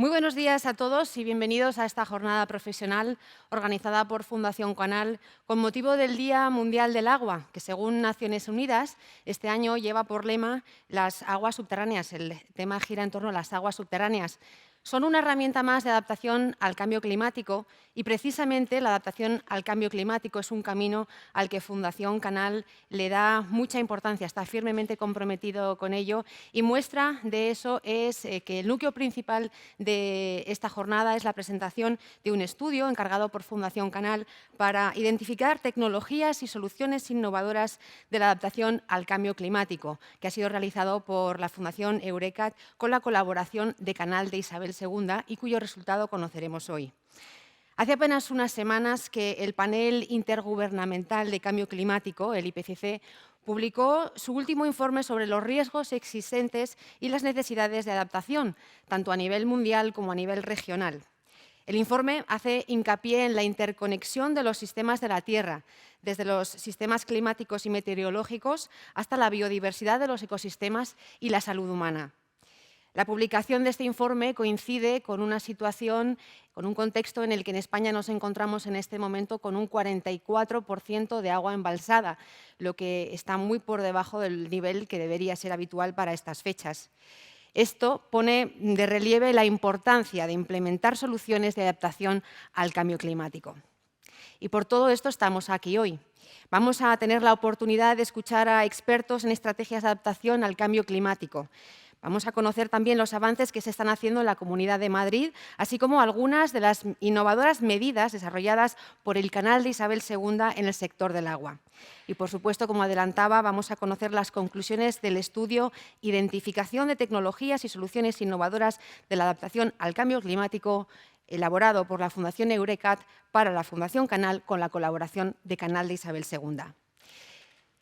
Muy buenos días a todos y bienvenidos a esta jornada profesional organizada por Fundación Canal con motivo del Día Mundial del Agua, que según Naciones Unidas este año lleva por lema las aguas subterráneas. El tema gira en torno a las aguas subterráneas. Son una herramienta más de adaptación al cambio climático y precisamente la adaptación al cambio climático es un camino al que Fundación Canal le da mucha importancia, está firmemente comprometido con ello y muestra de eso es que el núcleo principal de esta jornada es la presentación de un estudio encargado por Fundación Canal para identificar tecnologías y soluciones innovadoras de la adaptación al cambio climático, que ha sido realizado por la Fundación Eurecat con la colaboración de Canal de Isabel II y cuyo resultado conoceremos hoy. Hace apenas unas semanas que el Panel Intergubernamental de Cambio Climático, el IPCC, publicó su último informe sobre los riesgos existentes y las necesidades de adaptación, tanto a nivel mundial como a nivel regional. El informe hace hincapié en la interconexión de los sistemas de la Tierra, desde los sistemas climáticos y meteorológicos hasta la biodiversidad de los ecosistemas y la salud humana. La publicación de este informe coincide con una situación, con un contexto en el que en España nos encontramos en este momento con un 44% de agua embalsada, lo que está muy por debajo del nivel que debería ser habitual para estas fechas. Esto pone de relieve la importancia de implementar soluciones de adaptación al cambio climático. Y por todo esto estamos aquí hoy. Vamos a tener la oportunidad de escuchar a expertos en estrategias de adaptación al cambio climático. Vamos a conocer también los avances que se están haciendo en la Comunidad de Madrid, así como algunas de las innovadoras medidas desarrolladas por el Canal de Isabel II en el sector del agua. Y, por supuesto, como adelantaba, vamos a conocer las conclusiones del estudio Identificación de tecnologías y soluciones innovadoras de la adaptación al cambio climático, elaborado por la Fundación Eurecat para la Fundación Canal con la colaboración de Canal de Isabel II.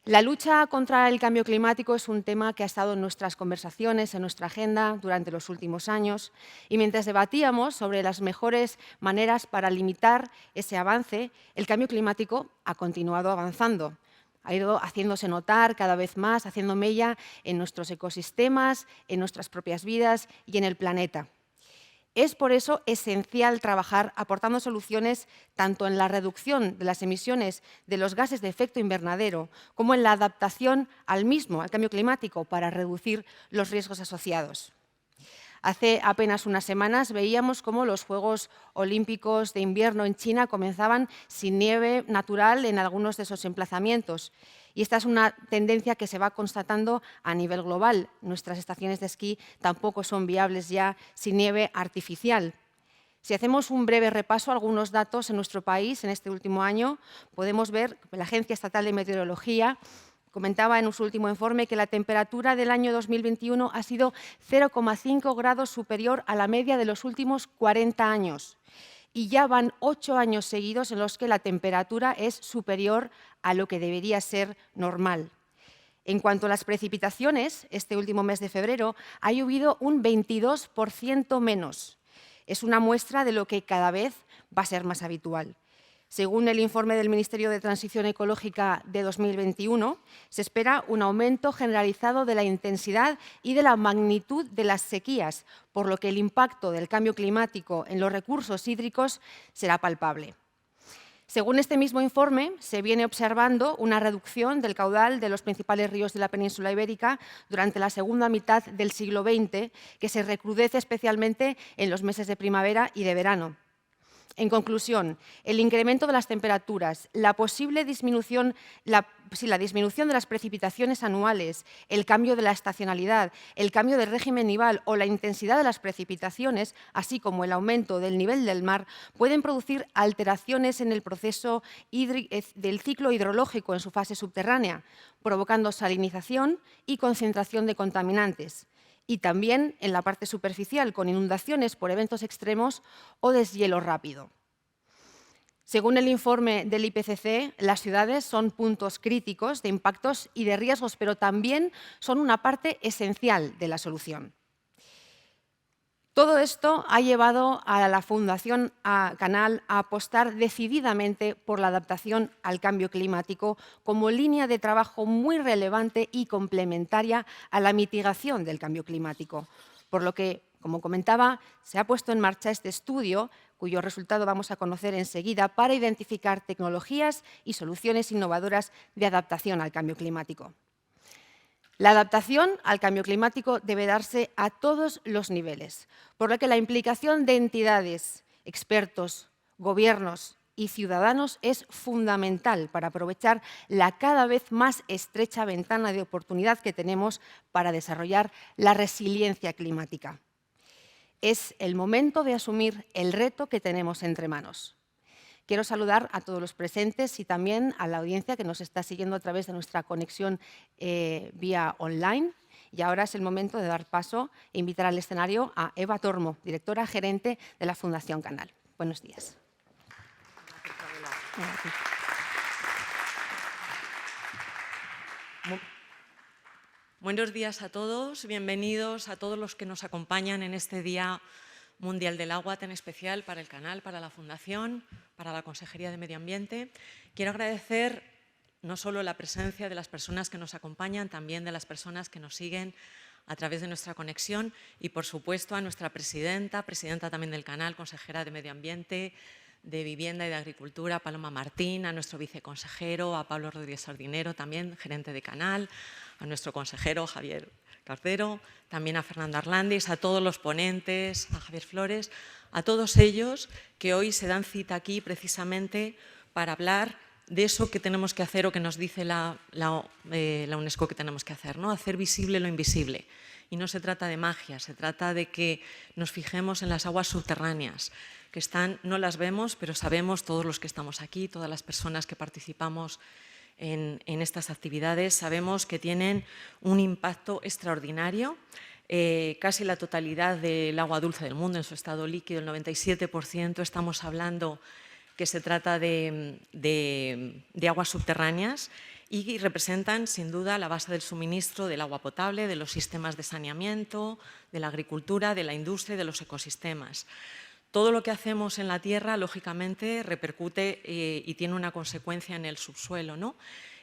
La lucha contra el cambio climático es un tema que ha estado en nuestras conversaciones, en nuestra agenda durante los últimos años y mientras debatíamos sobre las mejores maneras para limitar ese avance, el cambio climático ha continuado avanzando. Ha ido haciéndose notar cada vez más, haciendo mella en nuestros ecosistemas, en nuestras propias vidas y en el planeta. Es por eso esencial trabajar aportando soluciones tanto en la reducción de las emisiones de los gases de efecto invernadero como en la adaptación al mismo, al cambio climático, para reducir los riesgos asociados. Hace apenas unas semanas veíamos cómo los Juegos Olímpicos de invierno en China comenzaban sin nieve natural en algunos de esos emplazamientos. Y esta es una tendencia que se va constatando a nivel global. Nuestras estaciones de esquí tampoco son viables ya sin nieve artificial. Si hacemos un breve repaso a algunos datos en nuestro país en este último año, podemos ver que la Agencia Estatal de Meteorología comentaba en su último informe que la temperatura del año 2021 ha sido 0,5 grados superior a la media de los últimos 40 años. Y ya van 8 años seguidos en los que la temperatura es superior a lo que debería ser normal. En cuanto a las precipitaciones, este último mes de febrero ha llovido un 22% menos. Es una muestra de lo que cada vez va a ser más habitual. Según el informe del Ministerio de Transición Ecológica de 2021, se espera un aumento generalizado de la intensidad y de la magnitud de las sequías, por lo que el impacto del cambio climático en los recursos hídricos será palpable. Según este mismo informe, se viene observando una reducción del caudal de los principales ríos de la península ibérica durante la segunda mitad del siglo XX, que se recrudece especialmente en los meses de primavera y de verano. En conclusión, el incremento de las temperaturas, la disminución de las precipitaciones anuales, el cambio de la estacionalidad, el cambio del régimen nival o la intensidad de las precipitaciones, así como el aumento del nivel del mar, pueden producir alteraciones en el proceso del ciclo hidrológico en su fase subterránea, provocando salinización y concentración de contaminantes. Y también en la parte superficial, con inundaciones por eventos extremos o deshielo rápido. Según el informe del IPCC, las ciudades son puntos críticos de impactos y de riesgos, pero también son una parte esencial de la solución. Todo esto ha llevado a la Fundación Canal a apostar decididamente por la adaptación al cambio climático como línea de trabajo muy relevante y complementaria a la mitigación del cambio climático, por lo que Como comentaba, se ha puesto en marcha este estudio, cuyo resultado vamos a conocer enseguida, para identificar tecnologías y soluciones innovadoras de adaptación al cambio climático. La adaptación al cambio climático debe darse a todos los niveles, por lo que la implicación de entidades, expertos, gobiernos y ciudadanos es fundamental para aprovechar la cada vez más estrecha ventana de oportunidad que tenemos para desarrollar la resiliencia climática. Es el momento de asumir el reto que tenemos entre manos. Quiero saludar a todos los presentes y también a la audiencia que nos está siguiendo a través de nuestra conexión vía online. Y ahora es el momento de dar paso e invitar al escenario a Eva Tormo, directora gerente de la Fundación Canal. Buenos días. Buenos días a todos, bienvenidos a todos los que nos acompañan en este Día Mundial del Agua, tan especial para el canal, para la Fundación, para la Consejería de Medio Ambiente. Quiero agradecer no solo la presencia de las personas que nos acompañan, también de las personas que nos siguen a través de nuestra conexión y, por supuesto, a nuestra presidenta también del canal, consejera de Medio Ambiente, de Vivienda y de Agricultura, Paloma Martín, a nuestro viceconsejero, a Pablo Rodríguez Sardinero, también gerente de canal, a nuestro consejero Javier Carcero, también a Fernando Arlandis, a todos los ponentes, a Javier Flores, a todos ellos que hoy se dan cita aquí precisamente para hablar de eso que tenemos que hacer o que nos dice la UNESCO que tenemos que hacer, ¿no? Hacer visible lo invisible. Y no se trata de magia, se trata de que nos fijemos en las aguas subterráneas, que están, no las vemos, pero sabemos todos los que estamos aquí, todas las personas que participamos en estas actividades, sabemos que tienen un impacto extraordinario. Casi la totalidad del agua dulce del mundo en su estado líquido, el 97%, estamos hablando que se trata de aguas subterráneas y representan sin duda la base del suministro del agua potable, de los sistemas de saneamiento, de la agricultura, de la industria y de los ecosistemas. Todo lo que hacemos en la tierra, lógicamente, repercute y tiene una consecuencia en el subsuelo, ¿no?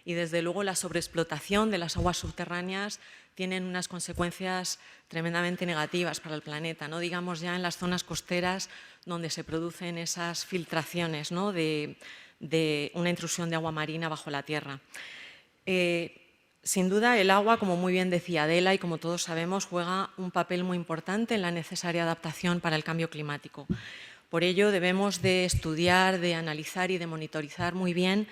Y desde luego la sobreexplotación de las aguas subterráneas tienen unas consecuencias tremendamente negativas para el planeta, no digamos ya en las zonas costeras donde se producen esas filtraciones, ¿no? de una intrusión de agua marina bajo la tierra. Sin duda, el agua, como muy bien decía Adela y como todos sabemos, juega un papel muy importante en la necesaria adaptación para el cambio climático. Por ello, debemos de estudiar, de analizar y de monitorizar muy bien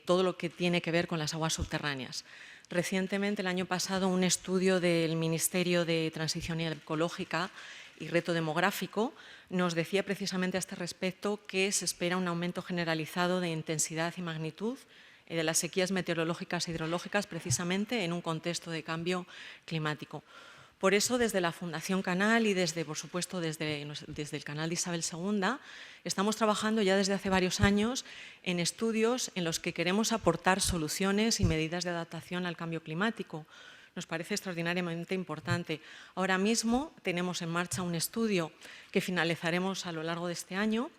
todo lo que tiene que ver con las aguas subterráneas. Recientemente, el año pasado, un estudio del Ministerio de Transición Ecológica y Reto Demográfico nos decía precisamente a este respecto que se espera un aumento generalizado de intensidad y magnitud de las sequías meteorológicas e hidrológicas precisamente en un contexto de cambio climático. Por eso, desde la Fundación Canal y por supuesto, desde el canal de Isabel II, estamos trabajando ya desde hace varios años en estudios en los que queremos aportar soluciones y medidas de adaptación al cambio climático. Nos parece extraordinariamente importante. Ahora mismo tenemos en marcha un estudio que finalizaremos a lo largo de este año,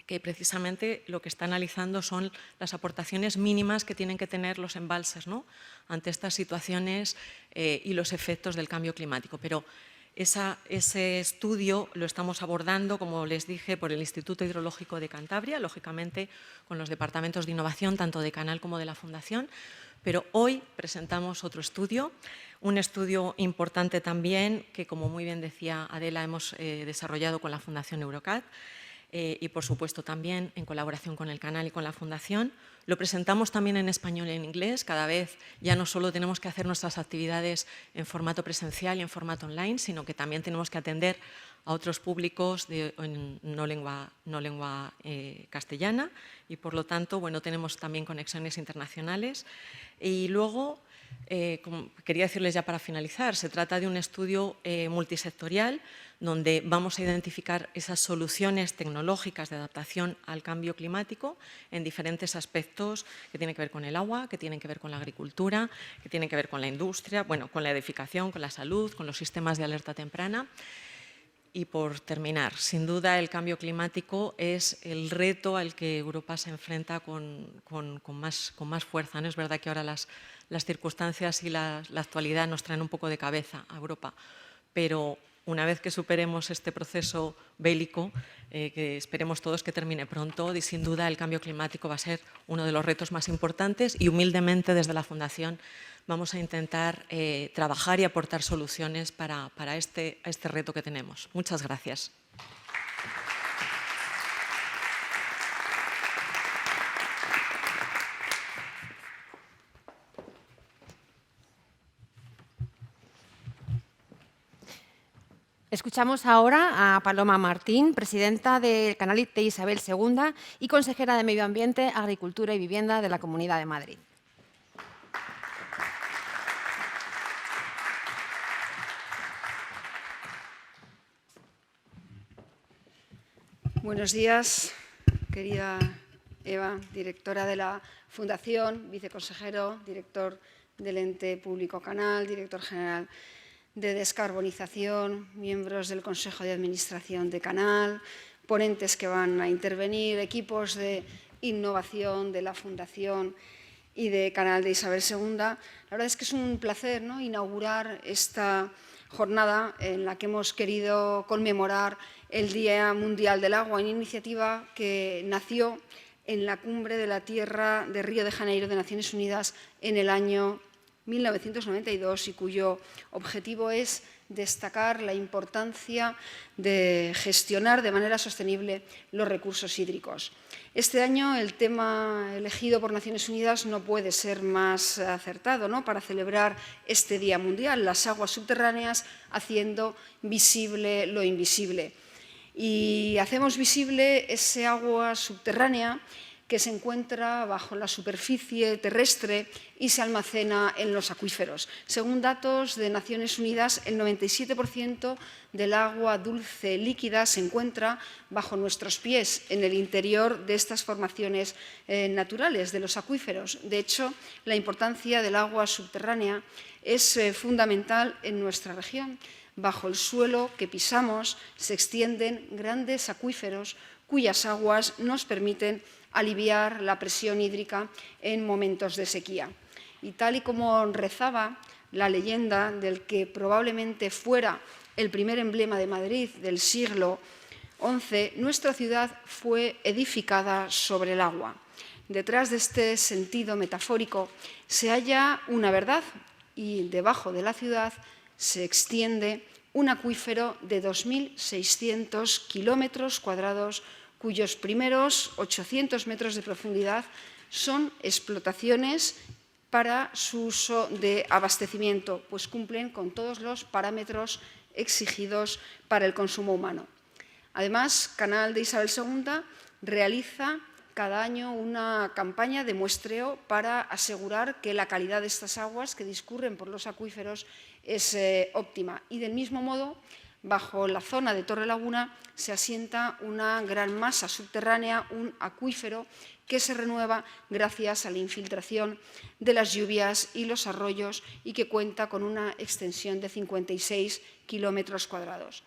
que precisamente lo que está analizando son las aportaciones mínimas que tienen que tener los embalses, ¿no? Ante estas situaciones y los efectos del cambio climático. Pero ese estudio lo estamos abordando, como les dije, por el Instituto Hidrológico de Cantabria, lógicamente con los departamentos de innovación, tanto de Canal como de la Fundación. Pero hoy presentamos otro estudio, un estudio importante también que, como muy bien decía Adela, hemos desarrollado con la Fundación Eurocat, y, por supuesto, también en colaboración con el canal y con la Fundación. Lo presentamos también en español y en inglés. Cada vez ya no solo tenemos que hacer nuestras actividades en formato presencial y en formato online, sino que también tenemos que atender a otros públicos en no lengua castellana y, por lo tanto, bueno, tenemos también conexiones internacionales. Y luego, quería decirles ya para finalizar, se trata de un estudio multisectorial donde vamos a identificar esas soluciones tecnológicas de adaptación al cambio climático en diferentes aspectos que tienen que ver con el agua, que tienen que ver con la agricultura, que tienen que ver con la industria, bueno, con la edificación, con la salud, con los sistemas de alerta temprana. Y por terminar, sin duda el cambio climático es el reto al que Europa se enfrenta con más fuerza, ¿no? Es verdad que ahora las circunstancias y la actualidad nos traen un poco de cabeza a Europa, pero una vez que superemos este proceso bélico, que esperemos todos que termine pronto, y sin duda el cambio climático va a ser uno de los retos más importantes, y humildemente desde la Fundación vamos a intentar trabajar y aportar soluciones para este reto que tenemos. Muchas gracias. Escuchamos ahora a Paloma Martín, presidenta del Canal de Isabel II y consejera de Medio Ambiente, Agricultura y Vivienda de la Comunidad de Madrid. Buenos días, querida Eva, directora de la Fundación, viceconsejero, director del ente público Canal, director general de descarbonización, miembros del Consejo de Administración de Canal, ponentes que van a intervenir, equipos de innovación de la Fundación y de Canal de Isabel II. La verdad es que es un placer, ¿no?, inaugurar esta jornada en la que hemos querido conmemorar el Día Mundial del Agua, una iniciativa que nació en la Cumbre de la Tierra de Río de Janeiro de Naciones Unidas en el año 1992 y cuyo objetivo es destacar la importancia de gestionar de manera sostenible los recursos hídricos. Este año el tema elegido por Naciones Unidas no puede ser más acertado, ¿no?, para celebrar este Día Mundial, las aguas subterráneas haciendo visible lo invisible. Y hacemos visible ese agua subterránea que se encuentra bajo la superficie terrestre y se almacena en los acuíferos. Según datos de Naciones Unidas, el 97% del agua dulce líquida se encuentra bajo nuestros pies, en el interior de estas formaciones naturales, de los acuíferos. De hecho, la importancia del agua subterránea es fundamental en nuestra región. Bajo el suelo que pisamos se extienden grandes acuíferos cuyas aguas nos permiten aliviar la presión hídrica en momentos de sequía. Y tal y como rezaba la leyenda del que probablemente fuera el primer emblema de Madrid del siglo XI, nuestra ciudad fue edificada sobre el agua. Detrás de este sentido metafórico se halla una verdad, y debajo de la ciudad se extiende un acuífero de 2.600 kilómetros cuadrados, cuyos primeros 800 metros de profundidad son explotaciones para su uso de abastecimiento, pues cumplen con todos los parámetros exigidos para el consumo humano. Además, Canal de Isabel II realiza cada año una campaña de muestreo para asegurar que la calidad de estas aguas que discurren por los acuíferos es óptima. Y del mismo modo, bajo la zona de Torrelaguna se asienta una gran masa subterránea, un acuífero que se renueva gracias a la infiltración de las lluvias y los arroyos y que cuenta con una extensión de 56 kilómetros cuadrados.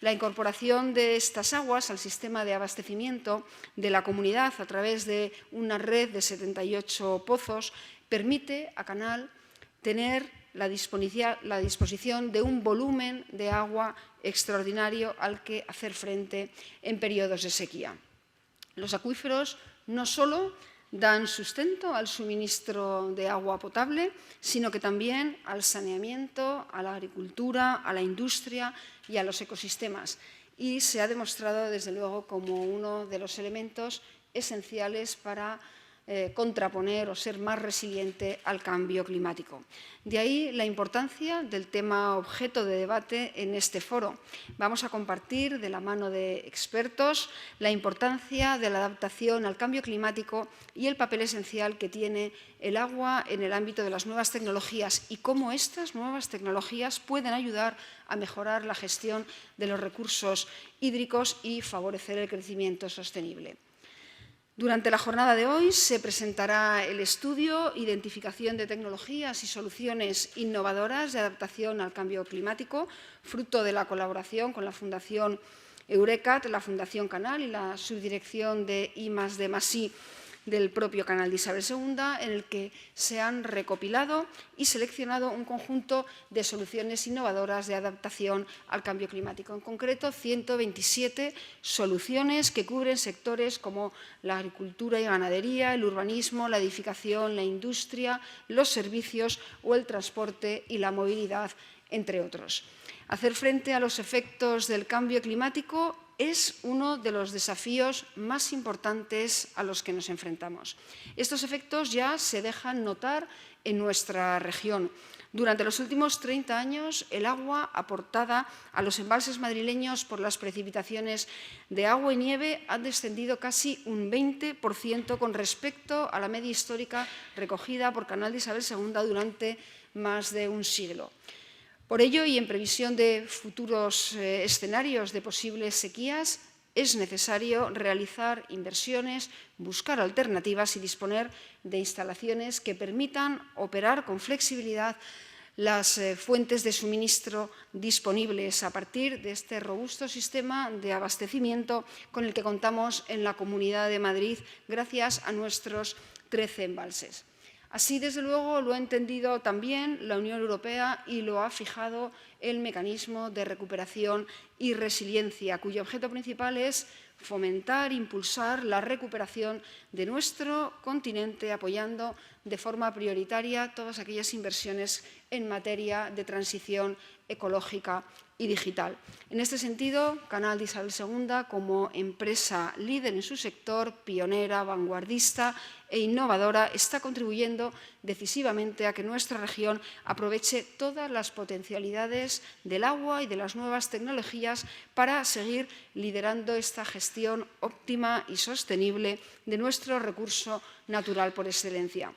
La incorporación de estas aguas al sistema de abastecimiento de la comunidad a través de una red de 78 pozos permite a Canal tener la disposición de un volumen de agua extraordinario al que hacer frente en periodos de sequía. Los acuíferos no solo dan sustento al suministro de agua potable, sino que también al saneamiento, a la agricultura, a la industria y a los ecosistemas. Y se ha demostrado, desde luego, como uno de los elementos esenciales para contraponer o ser más resiliente al cambio climático. De ahí la importancia del tema objeto de debate en este foro. Vamos a compartir de la mano de expertos la importancia de la adaptación al cambio climático y el papel esencial que tiene el agua en el ámbito de las nuevas tecnologías y cómo estas nuevas tecnologías pueden ayudar a mejorar la gestión de los recursos hídricos y favorecer el crecimiento sostenible. Durante la jornada de hoy se presentará el estudio Identificación de tecnologías y soluciones innovadoras de adaptación al cambio climático, fruto de la colaboración con la Fundación Eurecat, la Fundación Canal y la Subdirección de I+D+I del propio Canal de Isabel II, en el que se han recopilado y seleccionado un conjunto de soluciones innovadoras de adaptación al cambio climático. En concreto, 127 soluciones que cubren sectores como la agricultura y ganadería, el urbanismo, la edificación, la industria, los servicios o el transporte y la movilidad, entre otros. Hacer frente a los efectos del cambio climático es uno de los desafíos más importantes a los que nos enfrentamos. Estos efectos ya se dejan notar en nuestra región. Durante los últimos 30 años, el agua aportada a los embalses madrileños por las precipitaciones de agua y nieve ha descendido casi un 20% con respecto a la media histórica recogida por Canal de Isabel II durante más de un siglo. Por ello, y en previsión de futuros escenarios de posibles sequías, es necesario realizar inversiones, buscar alternativas y disponer de instalaciones que permitan operar con flexibilidad las fuentes de suministro disponibles a partir de este robusto sistema de abastecimiento con el que contamos en la Comunidad de Madrid gracias a nuestros 13 embalses. Así, desde luego, lo ha entendido también la Unión Europea y lo ha fijado el mecanismo de recuperación y resiliencia, cuyo objeto principal es fomentar e impulsar la recuperación de nuestro continente, apoyando de forma prioritaria todas aquellas inversiones en materia de transición ecológica y digital. En este sentido, Canal de Isabel II, como empresa líder en su sector, pionera, vanguardista e innovadora, está contribuyendo decisivamente a que nuestra región aproveche todas las potencialidades del agua y de las nuevas tecnologías para seguir liderando esta gestión óptima y sostenible de nuestro recurso natural por excelencia.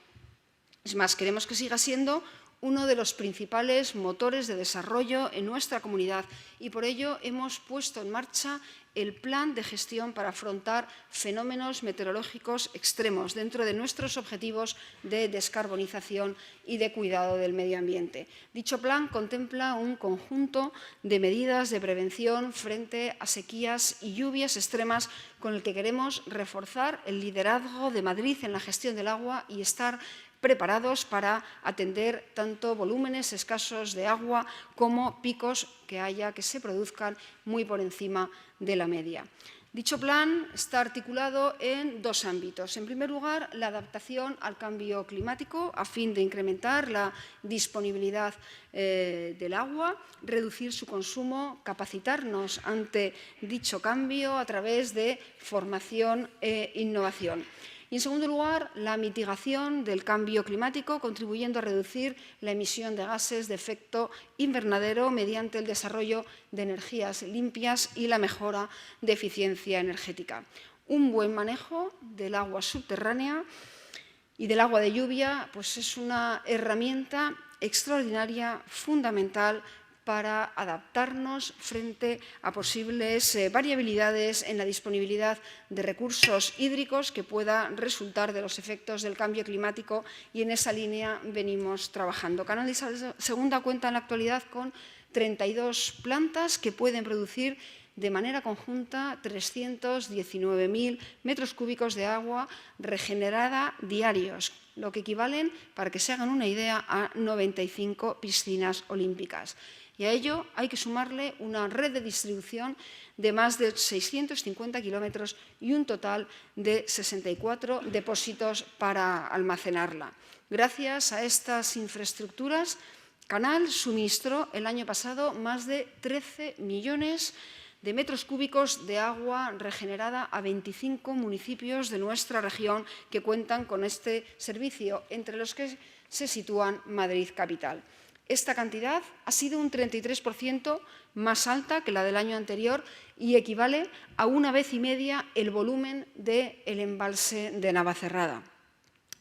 Es más, queremos que siga siendo uno de los principales motores de desarrollo en nuestra comunidad y por ello hemos puesto en marcha el plan de gestión para afrontar fenómenos meteorológicos extremos dentro de nuestros objetivos de descarbonización y de cuidado del medio ambiente. Dicho plan contempla un conjunto de medidas de prevención frente a sequías y lluvias extremas con el que queremos reforzar el liderazgo de Madrid en la gestión del agua y estar preparados para atender tanto volúmenes escasos de agua como picos que se produzcan muy por encima de la media. Dicho plan está articulado en dos ámbitos. En primer lugar, la adaptación al cambio climático a fin de incrementar la disponibilidad del agua, reducir su consumo, capacitarnos ante dicho cambio a través de formación e innovación. Y, en segundo lugar, la mitigación del cambio climático, contribuyendo a reducir la emisión de gases de efecto invernadero mediante el desarrollo de energías limpias y la mejora de eficiencia energética. Un buen manejo del agua subterránea y del agua de lluvia pues es una herramienta extraordinaria, fundamental, para adaptarnos frente a posibles variabilidades en la disponibilidad de recursos hídricos que puedan resultar de los efectos del cambio climático y en esa línea venimos trabajando. Canal de Isabel II cuenta en la actualidad con 32 plantas que pueden producir de manera conjunta 319.000 metros cúbicos de agua regenerada diarios, lo que equivalen, para que se hagan una idea, a 95 piscinas olímpicas. Y a ello hay que sumarle una red de distribución de más de 650 kilómetros y un total de 64 depósitos para almacenarla. Gracias a estas infraestructuras, Canal suministró el año pasado más de 13 millones de metros cúbicos de agua regenerada a 25 municipios de nuestra región que cuentan con este servicio, entre los que se sitúan Madrid capital. Esta cantidad ha sido un 33% más alta que la del año anterior y equivale a 1,5 veces el volumen del embalse de Navacerrada.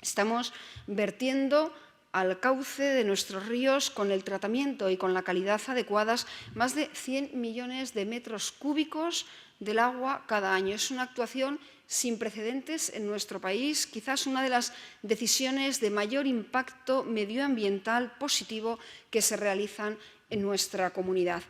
Estamos vertiendo al cauce de nuestros ríos, con el tratamiento y con la calidad adecuadas, más de 100 millones de metros cúbicos del agua cada año. Es una actuación sin precedentes en nuestro país, quizás una de las decisiones de mayor impacto medioambiental positivo que se realizan en nuestra comunidad.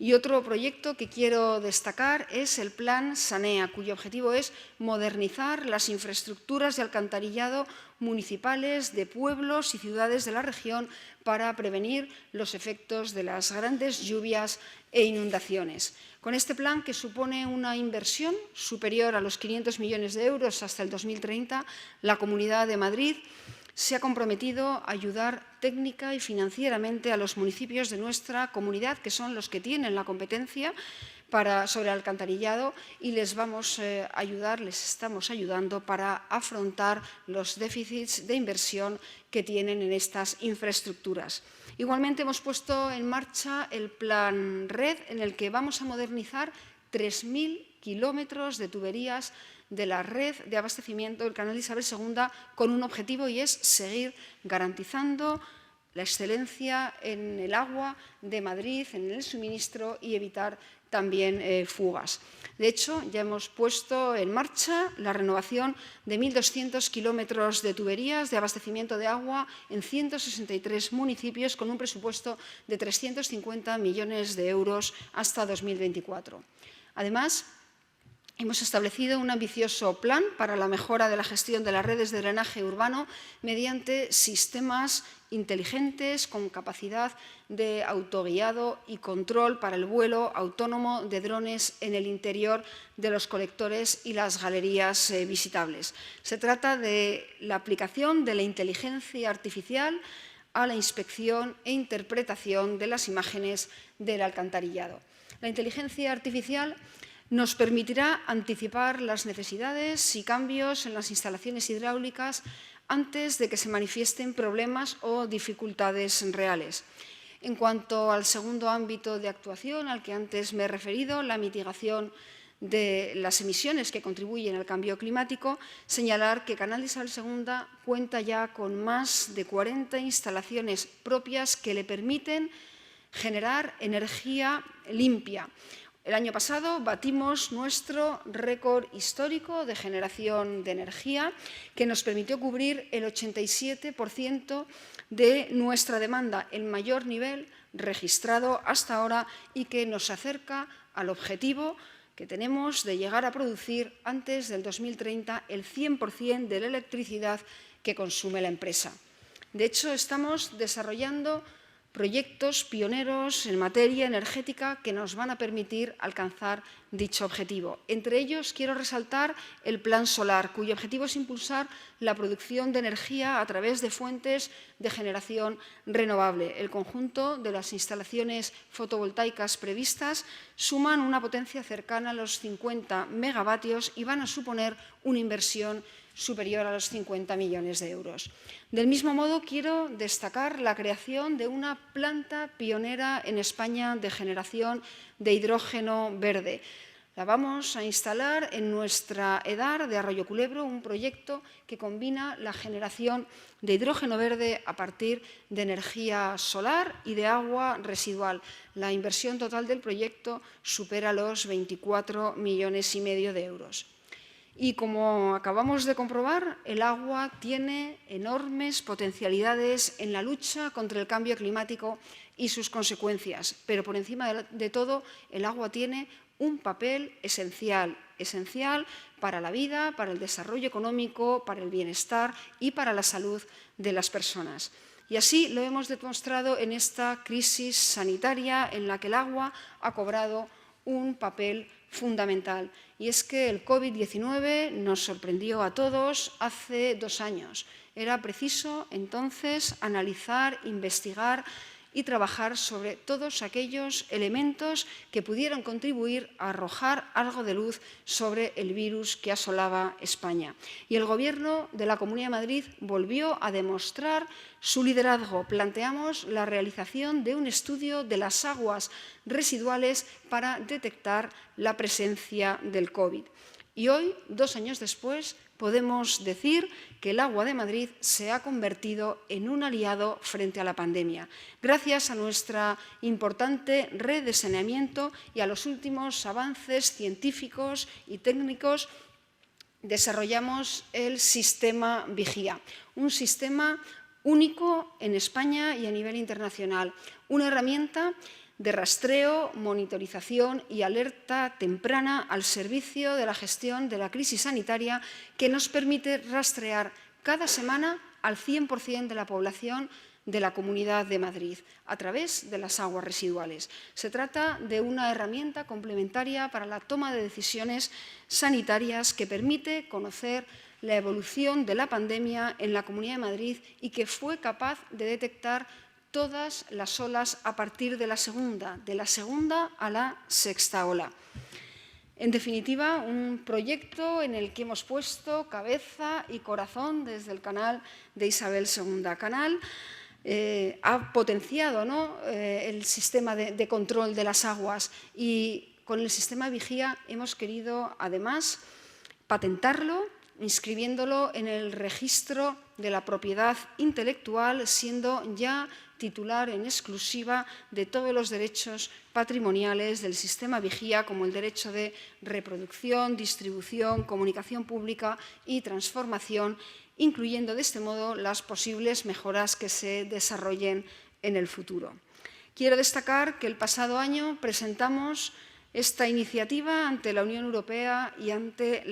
Y otro proyecto que quiero destacar es el Plan Sanea, cuyo objetivo es modernizar las infraestructuras de alcantarillado municipales de pueblos y ciudades de la región para prevenir los efectos de las grandes lluvias e inundaciones. Con este plan, que supone una inversión superior a los 500 millones de euros hasta el 2030, la Comunidad de Madrid se ha comprometido a ayudar técnica y financieramente a los municipios de nuestra comunidad, que son los que tienen la competencia sobre alcantarillado, y les vamos a ayudar, les estamos ayudando para afrontar los déficits de inversión que tienen en estas infraestructuras. Igualmente hemos puesto en marcha el Plan Red, en el que vamos a modernizar 3.000 kilómetros de tuberías de la red de abastecimiento del Canal Isabel II con un objetivo, y es seguir garantizando la excelencia en el agua de Madrid, en el suministro, y evitar también fugas. De hecho, ya hemos puesto en marcha la renovación de 1.200 kilómetros de tuberías de abastecimiento de agua en 163 municipios con un presupuesto de 350 millones de euros hasta 2024. Además, hemos establecido un ambicioso plan para la mejora de la gestión de las redes de drenaje urbano mediante sistemas inteligentes con capacidad de autoguiado y control para el vuelo autónomo de drones en el interior de los colectores y las galerías visitables. Se trata de la aplicación de la inteligencia artificial a la inspección e interpretación de las imágenes del alcantarillado. La inteligencia artificial nos permitirá anticipar las necesidades y cambios en las instalaciones hidráulicas antes de que se manifiesten problemas o dificultades reales. En cuanto al segundo ámbito de actuación al que antes me he referido, la mitigación de las emisiones que contribuyen al cambio climático, señalar que Canal Isabel II cuenta ya con más de 40 instalaciones propias que le permiten generar energía limpia. El año pasado batimos nuestro récord histórico de generación de energía, que nos permitió cubrir el 87% de nuestra demanda, el mayor nivel registrado hasta ahora, y que nos acerca al objetivo que tenemos de llegar a producir antes del 2030 el 100% de la electricidad que consume la empresa. De hecho, estamos desarrollando proyectos pioneros en materia energética que nos van a permitir alcanzar dicho objetivo. Entre ellos quiero resaltar el Plan Solar, cuyo objetivo es impulsar la producción de energía a través de fuentes de generación renovable. El conjunto de las instalaciones fotovoltaicas previstas suman una potencia cercana a los 50 megavatios y van a suponer una inversión superior a los 50 millones de euros. Del mismo modo, quiero destacar la creación de una planta pionera en España de generación de hidrógeno verde. La vamos a instalar en nuestra EDAR de Arroyo Culebro, un proyecto que combina la generación de hidrógeno verde a partir de energía solar y de agua residual. La inversión total del proyecto supera los 24,5 millones de euros. Y como acabamos de comprobar, el agua tiene enormes potencialidades en la lucha contra el cambio climático y sus consecuencias. Pero por encima de todo, el agua tiene un papel esencial para la vida, para el desarrollo económico, para el bienestar y para la salud de las personas. Y así lo hemos demostrado en esta crisis sanitaria en la que el agua ha cobrado un papel fundamental. Y es que el COVID-19 nos sorprendió a todos hace 2 años. Era preciso entonces analizar, investigar y trabajar sobre todos aquellos elementos que pudieran contribuir a arrojar algo de luz sobre el virus que asolaba España. Y el Gobierno de la Comunidad de Madrid volvió a demostrar su liderazgo. Planteamos la realización de un estudio de las aguas residuales para detectar la presencia del COVID. Y hoy, 2 años después, podemos decir que el agua de Madrid se ha convertido en un aliado frente a la pandemia. Gracias a nuestra importante red de saneamiento y a los últimos avances científicos y técnicos, desarrollamos el sistema Vigía, un sistema único en España y a nivel internacional. Una herramienta de rastreo, monitorización y alerta temprana al servicio de la gestión de la crisis sanitaria que nos permite rastrear cada semana al 100% de la población de la Comunidad de Madrid a través de las aguas residuales. Se trata de una herramienta complementaria para la toma de decisiones sanitarias que permite conocer la evolución de la pandemia en la Comunidad de Madrid y que fue capaz de detectar todas las olas a partir de la segunda a la sexta ola. En definitiva, un proyecto en el que hemos puesto cabeza y corazón desde el canal de Isabel II. Canal ha potenciado, ¿no?, el sistema de control de las aguas y con el sistema Vigía hemos querido, además, patentarlo, inscribiéndolo en el registro de la propiedad intelectual, siendo ya titular en exclusiva de todos los derechos patrimoniales del sistema Vigía, como el derecho de reproducción, distribución, comunicación pública y transformación, incluyendo de este modo las posibles mejoras que se desarrollen en el futuro. Quiero destacar que el pasado año presentamos esta iniciativa ante la Unión Europea y ante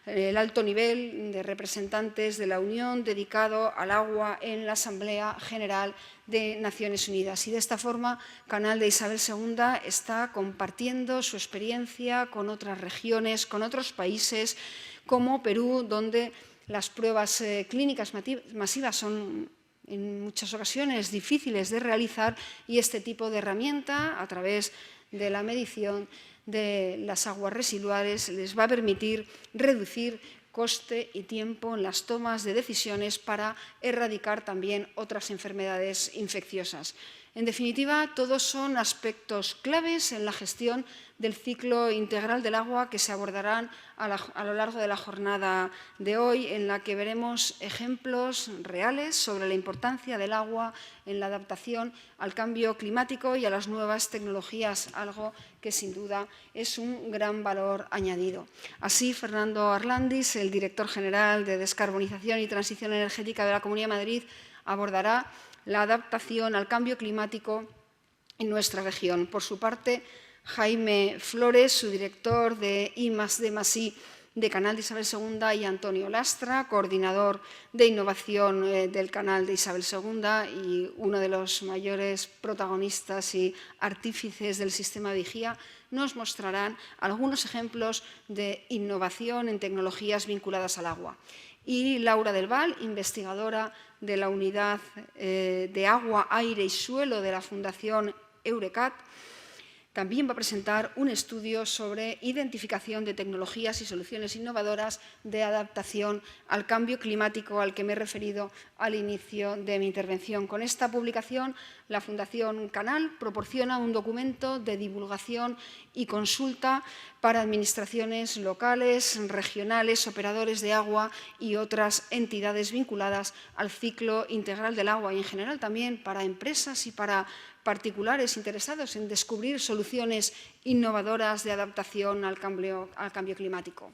el alto nivel de representantes de la Unión dedicado al agua en la Asamblea General de Naciones Unidas. Y de esta forma, Canal de Isabel II está compartiendo su experiencia con otras regiones, con otros países como Perú, donde las pruebas clínicas masivas son en muchas ocasiones difíciles de realizar y este tipo de herramienta, a través de la medición de las aguas residuales, les va a permitir reducir coste y tiempo en las tomas de decisiones para erradicar también otras enfermedades infecciosas. En definitiva, todos son aspectos claves en la gestión del ciclo integral del agua que se abordarán a lo largo de la jornada de hoy, en la que veremos ejemplos reales sobre la importancia del agua en la adaptación al cambio climático y a las nuevas tecnologías, algo que sin duda es un gran valor añadido. Así, Fernando Arlandis, el director general de Descarbonización y Transición Energética de la Comunidad de Madrid, abordará la adaptación al cambio climático en nuestra región. Por su parte, Jaime Flores, su director de I+D+I de Canal de Isabel II, y Antonio Lastra, coordinador de innovación del Canal de Isabel II y uno de los mayores protagonistas y artífices del sistema Vigía, nos mostrarán algunos ejemplos de innovación en tecnologías vinculadas al agua. Y Laura del Val, investigadora de la Unidad de Agua, Aire y Suelo de la Fundación Eurecat, también va a presentar un estudio sobre identificación de tecnologías y soluciones innovadoras de adaptación al cambio climático al que me he referido al inicio de mi intervención. Con esta publicación, la Fundación Canal proporciona un documento de divulgación y consulta para administraciones locales, regionales, operadores de agua y otras entidades vinculadas al ciclo integral del agua y, en general, también para empresas y para particulares interesados en descubrir soluciones innovadoras de adaptación al cambio climático.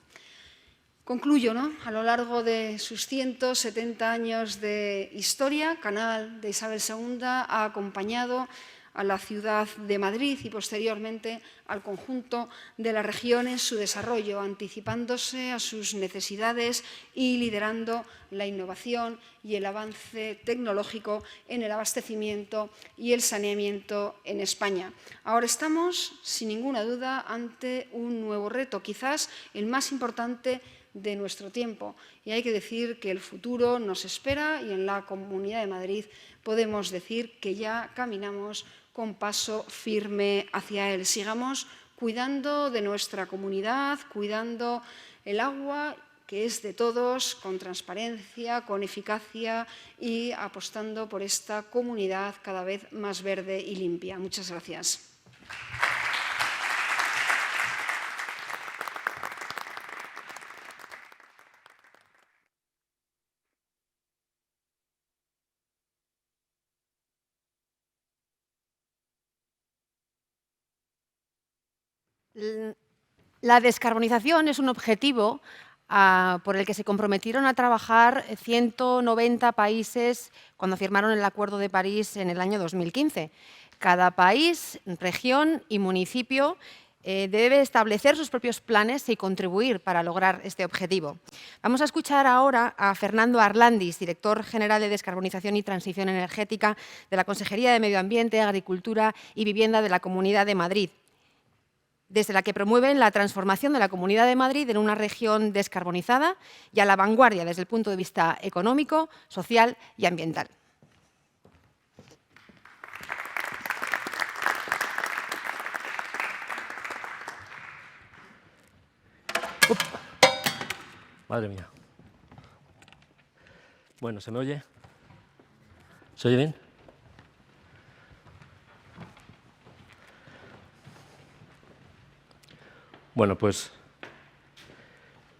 Concluyo, ¿no? A lo largo de sus 170 años de historia, Canal de Isabel II ha acompañado a la ciudad de Madrid y posteriormente al conjunto de la región en su desarrollo, anticipándose a sus necesidades y liderando la innovación y el avance tecnológico en el abastecimiento y el saneamiento en España. Ahora estamos, sin ninguna duda, ante un nuevo reto, quizás el más importante de nuestro tiempo. Y hay que decir que el futuro nos espera y en la Comunidad de Madrid podemos decir que ya caminamos con paso firme hacia él. Sigamos cuidando de nuestra comunidad, cuidando el agua, que es de todos, con transparencia, con eficacia y apostando por esta comunidad cada vez más verde y limpia. Muchas gracias. La descarbonización es un objetivo por el que se comprometieron a trabajar 190 países cuando firmaron el Acuerdo de París en el año 2015. Cada país, región y municipio debe establecer sus propios planes y contribuir para lograr este objetivo. Vamos a escuchar ahora a Fernando Arlandis, director general de Descarbonización y Transición Energética de la Consejería de Medio Ambiente, Agricultura y Vivienda de la Comunidad de Madrid, desde la que promueven la transformación de la Comunidad de Madrid en una región descarbonizada y a la vanguardia desde el punto de vista económico, social y ambiental. Madre mía. Bueno, ¿se me oye? ¿Se oye bien? Bueno, pues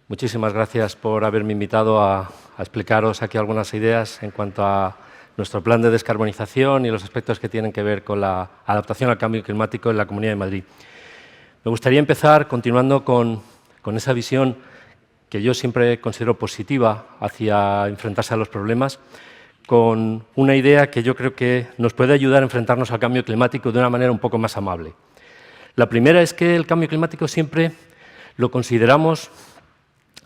muchísimas gracias por haberme invitado a explicaros aquí algunas ideas en cuanto a nuestro plan de descarbonización y los aspectos que tienen que ver con la adaptación al cambio climático en la Comunidad de Madrid. Me gustaría empezar continuando con esa visión que yo siempre considero positiva hacia enfrentarse a los problemas, con una idea que yo creo que nos puede ayudar a enfrentarnos al cambio climático de una manera un poco más amable. La primera es que el cambio climático siempre lo consideramos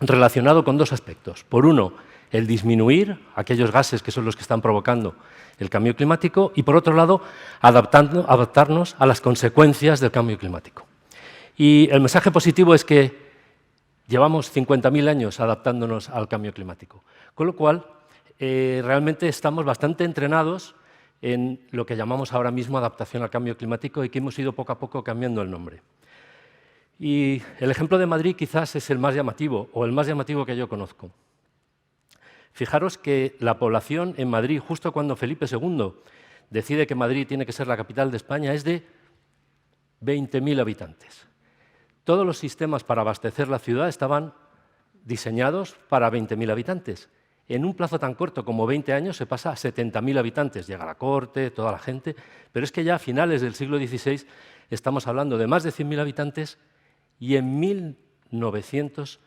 relacionado con dos aspectos. Por uno, el disminuir aquellos gases que son los que están provocando el cambio climático y, por otro lado, adaptarnos a las consecuencias del cambio climático. Y el mensaje positivo es que llevamos 50.000 años adaptándonos al cambio climático, con lo cual realmente estamos bastante entrenados en lo que llamamos ahora mismo adaptación al cambio climático y que hemos ido poco a poco cambiando el nombre. Y el ejemplo de Madrid quizás es el más llamativo, o el más llamativo que yo conozco. Fijaros que la población en Madrid, justo cuando Felipe II decide que Madrid tiene que ser la capital de España, es de 20.000 habitantes. Todos los sistemas para abastecer la ciudad estaban diseñados para 20.000 habitantes. En un plazo tan corto como 20 años se pasa a 70.000 habitantes. Llega la corte, toda la gente, pero es que ya a finales del siglo XVI estamos hablando de más de 100.000 habitantes y en 1900,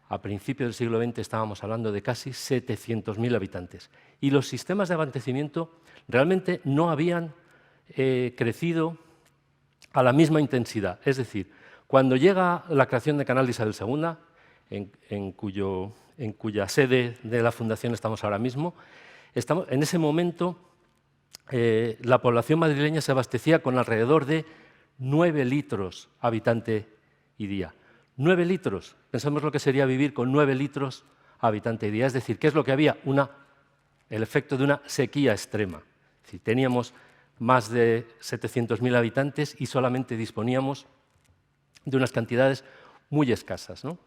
a principios del siglo XX, estábamos hablando de casi 700.000 habitantes. Y los sistemas de abastecimiento realmente no habían crecido a la misma intensidad. Es decir, cuando llega la creación de Canal de Isabel II, en cuya sede de la Fundación estamos ahora mismo, en ese momento la población madrileña se abastecía con alrededor de 9 litros habitante y día. 9 litros. Pensamos lo que sería vivir con 9 litros habitante y día. Es decir, ¿qué es lo que había? El efecto de una sequía extrema. Es decir, teníamos más de 700.000 habitantes y solamente disponíamos de unas cantidades muy escasas, ¿no?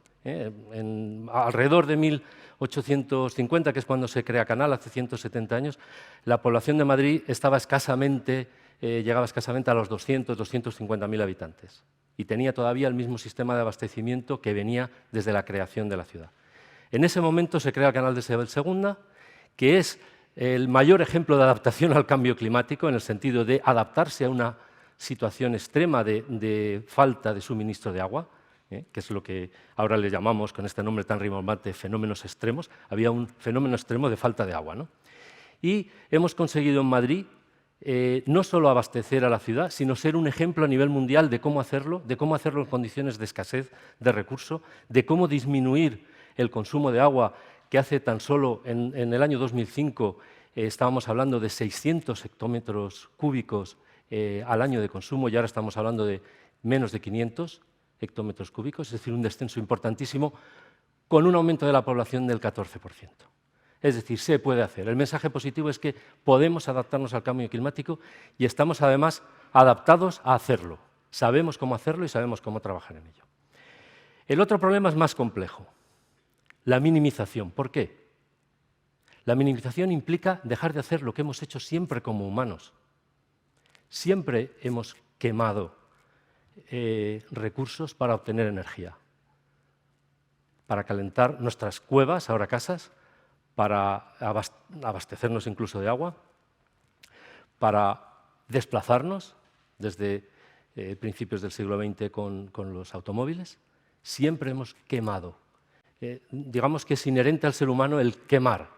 Alrededor de 1850, que es cuando se crea Canal, hace 170 años, la población de Madrid llegaba escasamente a los 200.000–250.000 habitantes y tenía todavía el mismo sistema de abastecimiento que venía desde la creación de la ciudad. En ese momento se crea el Canal de Isabel II, que es el mayor ejemplo de adaptación al cambio climático en el sentido de adaptarse a una situación extrema de falta de suministro de agua, que es lo que ahora le llamamos, con este nombre tan rimbombante, fenómenos extremos. Había un fenómeno extremo de falta de agua, ¿no? Y hemos conseguido en Madrid no solo abastecer a la ciudad, sino ser un ejemplo a nivel mundial de cómo hacerlo en condiciones de escasez de recursos, de cómo disminuir el consumo de agua, que hace tan solo en el año 2005 estábamos hablando de 600 hectómetros cúbicos al año de consumo y ahora estamos hablando de menos de 500 hectómetros cúbicos, es decir, un descenso importantísimo con un aumento de la población del 14%. Es decir, se puede hacer. El mensaje positivo es que podemos adaptarnos al cambio climático y estamos además adaptados a hacerlo. Sabemos cómo hacerlo y sabemos cómo trabajar en ello. El otro problema es más complejo, la minimización. ¿Por qué? La minimización implica dejar de hacer lo que hemos hecho siempre como humanos. Siempre hemos quemado recursos para obtener energía, para calentar nuestras cuevas, ahora casas, para abastecernos incluso de agua, para desplazarnos desde principios del siglo XX con los automóviles. Siempre hemos quemado. digamos que es inherente al ser humano el quemar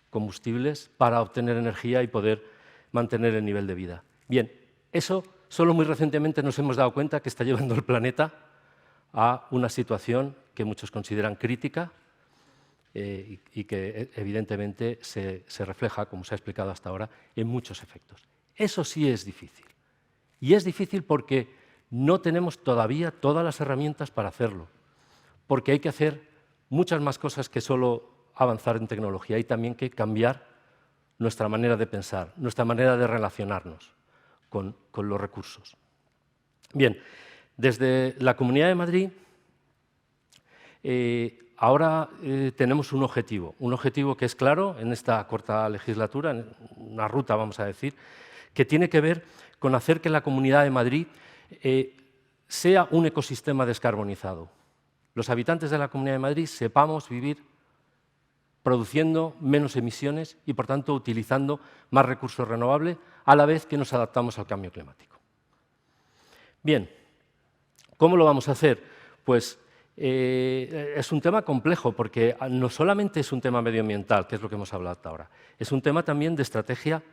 combustibles para obtener energía y poder mantener el nivel de vida. Bien, eso solo muy recientemente nos hemos dado cuenta que está llevando el planeta a una situación que muchos consideran crítica y que evidentemente se refleja, como se ha explicado hasta ahora, en muchos efectos. Eso sí es difícil. Y es difícil porque no tenemos todavía todas las herramientas para hacerlo, porque hay que hacer muchas más cosas que solo avanzar en tecnología. Hay también que cambiar nuestra manera de pensar, nuestra manera de relacionarnos con los recursos. Bien, desde la Comunidad de Madrid ahora tenemos un objetivo que es claro en esta corta legislatura, en una ruta, vamos a decir, que tiene que ver con hacer que la Comunidad de Madrid sea un ecosistema descarbonizado. Los habitantes de la Comunidad de Madrid sepamos vivir produciendo menos emisiones y, por tanto, utilizando más recursos renovables a la vez que nos adaptamos al cambio climático. Bien, ¿cómo lo vamos a hacer? Pues es un tema complejo porque no solamente es un tema medioambiental, que es lo que hemos hablado hasta ahora, es un tema también de estrategia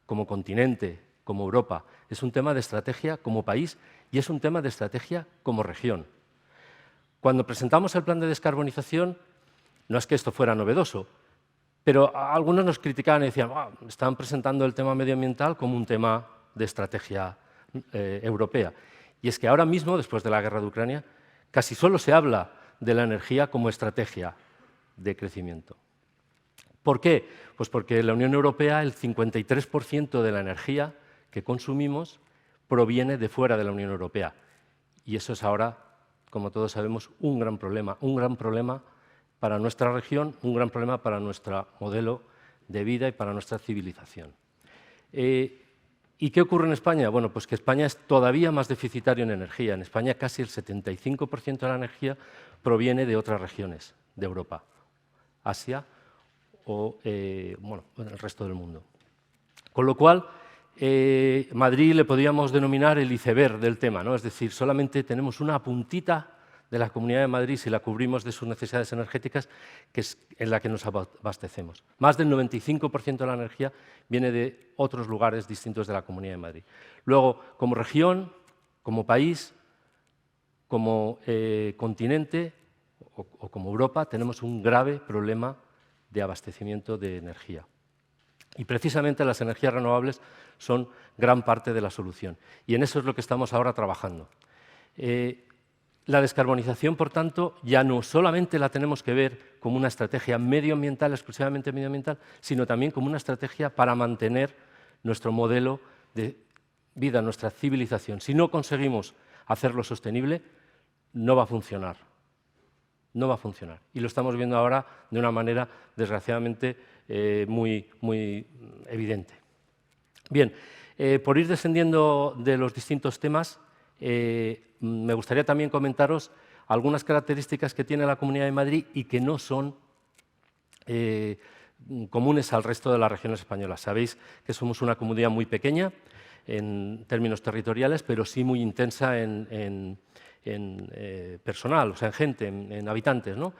como continente, como Europa, es un tema de estrategia como país y es un tema de estrategia como región. Cuando presentamos el plan de descarbonización, no es que esto fuera novedoso, pero algunos nos criticaban y decían, están presentando el tema medioambiental como un tema de estrategia europea. Y es que ahora mismo, después de la guerra de Ucrania, casi solo se habla de la energía como estrategia de crecimiento. ¿Por qué? Pues porque en la Unión Europea el 53% de la energía que consumimos proviene de fuera de la Unión Europea. Y eso es ahora, como todos sabemos, un gran problema para nuestra región, un gran problema para nuestro modelo de vida y para nuestra civilización. ¿Y qué ocurre en España? Bueno, pues que España es todavía más deficitario en energía. En España casi el 75% de la energía proviene de otras regiones de Europa, Asia o bueno, el resto del mundo. Con lo cual, Madrid le podríamos denominar el iceberg del tema, ¿no? Es decir, solamente tenemos una puntita de la Comunidad de Madrid, si la cubrimos de sus necesidades energéticas, que es en la que nos abastecemos. Más del 95% de la energía viene de otros lugares distintos de la Comunidad de Madrid. Luego, como región, como país, como continente o como Europa, tenemos un grave problema de abastecimiento de energía. Y precisamente las energías renovables son gran parte de la solución. Y en eso es lo que estamos ahora trabajando. La descarbonización, por tanto, ya no solamente la tenemos que ver como una estrategia medioambiental, exclusivamente medioambiental, sino también como una estrategia para mantener nuestro modelo de vida, nuestra civilización. Si no conseguimos hacerlo sostenible, no va a funcionar. No va a funcionar. Y lo estamos viendo ahora de una manera, desgraciadamente, muy evidente. Bien, por ir descendiendo de los distintos temas, me gustaría también comentaros algunas características que tiene la Comunidad de Madrid y que no son comunes al resto de las regiones españolas. Sabéis que somos una comunidad muy pequeña en términos territoriales, pero sí muy intensa en personal, o sea, en gente, en habitantes, ¿no?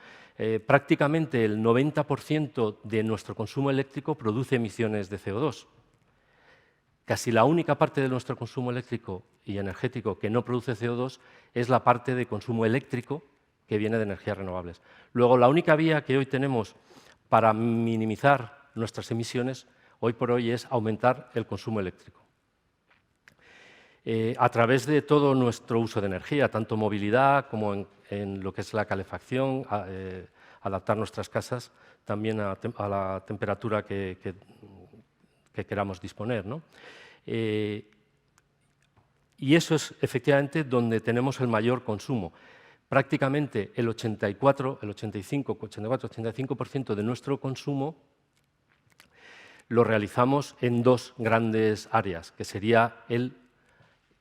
Prácticamente el 90% de nuestro consumo eléctrico produce emisiones de CO2. Casi la única parte de nuestro consumo eléctrico y energético que no produce CO2 es la parte de consumo eléctrico que viene de energías renovables. Luego, la única vía que hoy tenemos para minimizar nuestras emisiones, hoy por hoy, es aumentar el consumo eléctrico. A través de todo nuestro uso de energía, tanto movilidad como en lo que es la calefacción, adaptar nuestras casas también a la temperatura que queramos disponer, ¿no? Y eso es efectivamente donde tenemos el mayor consumo. Prácticamente el 85% de nuestro consumo lo realizamos en dos grandes áreas, que sería el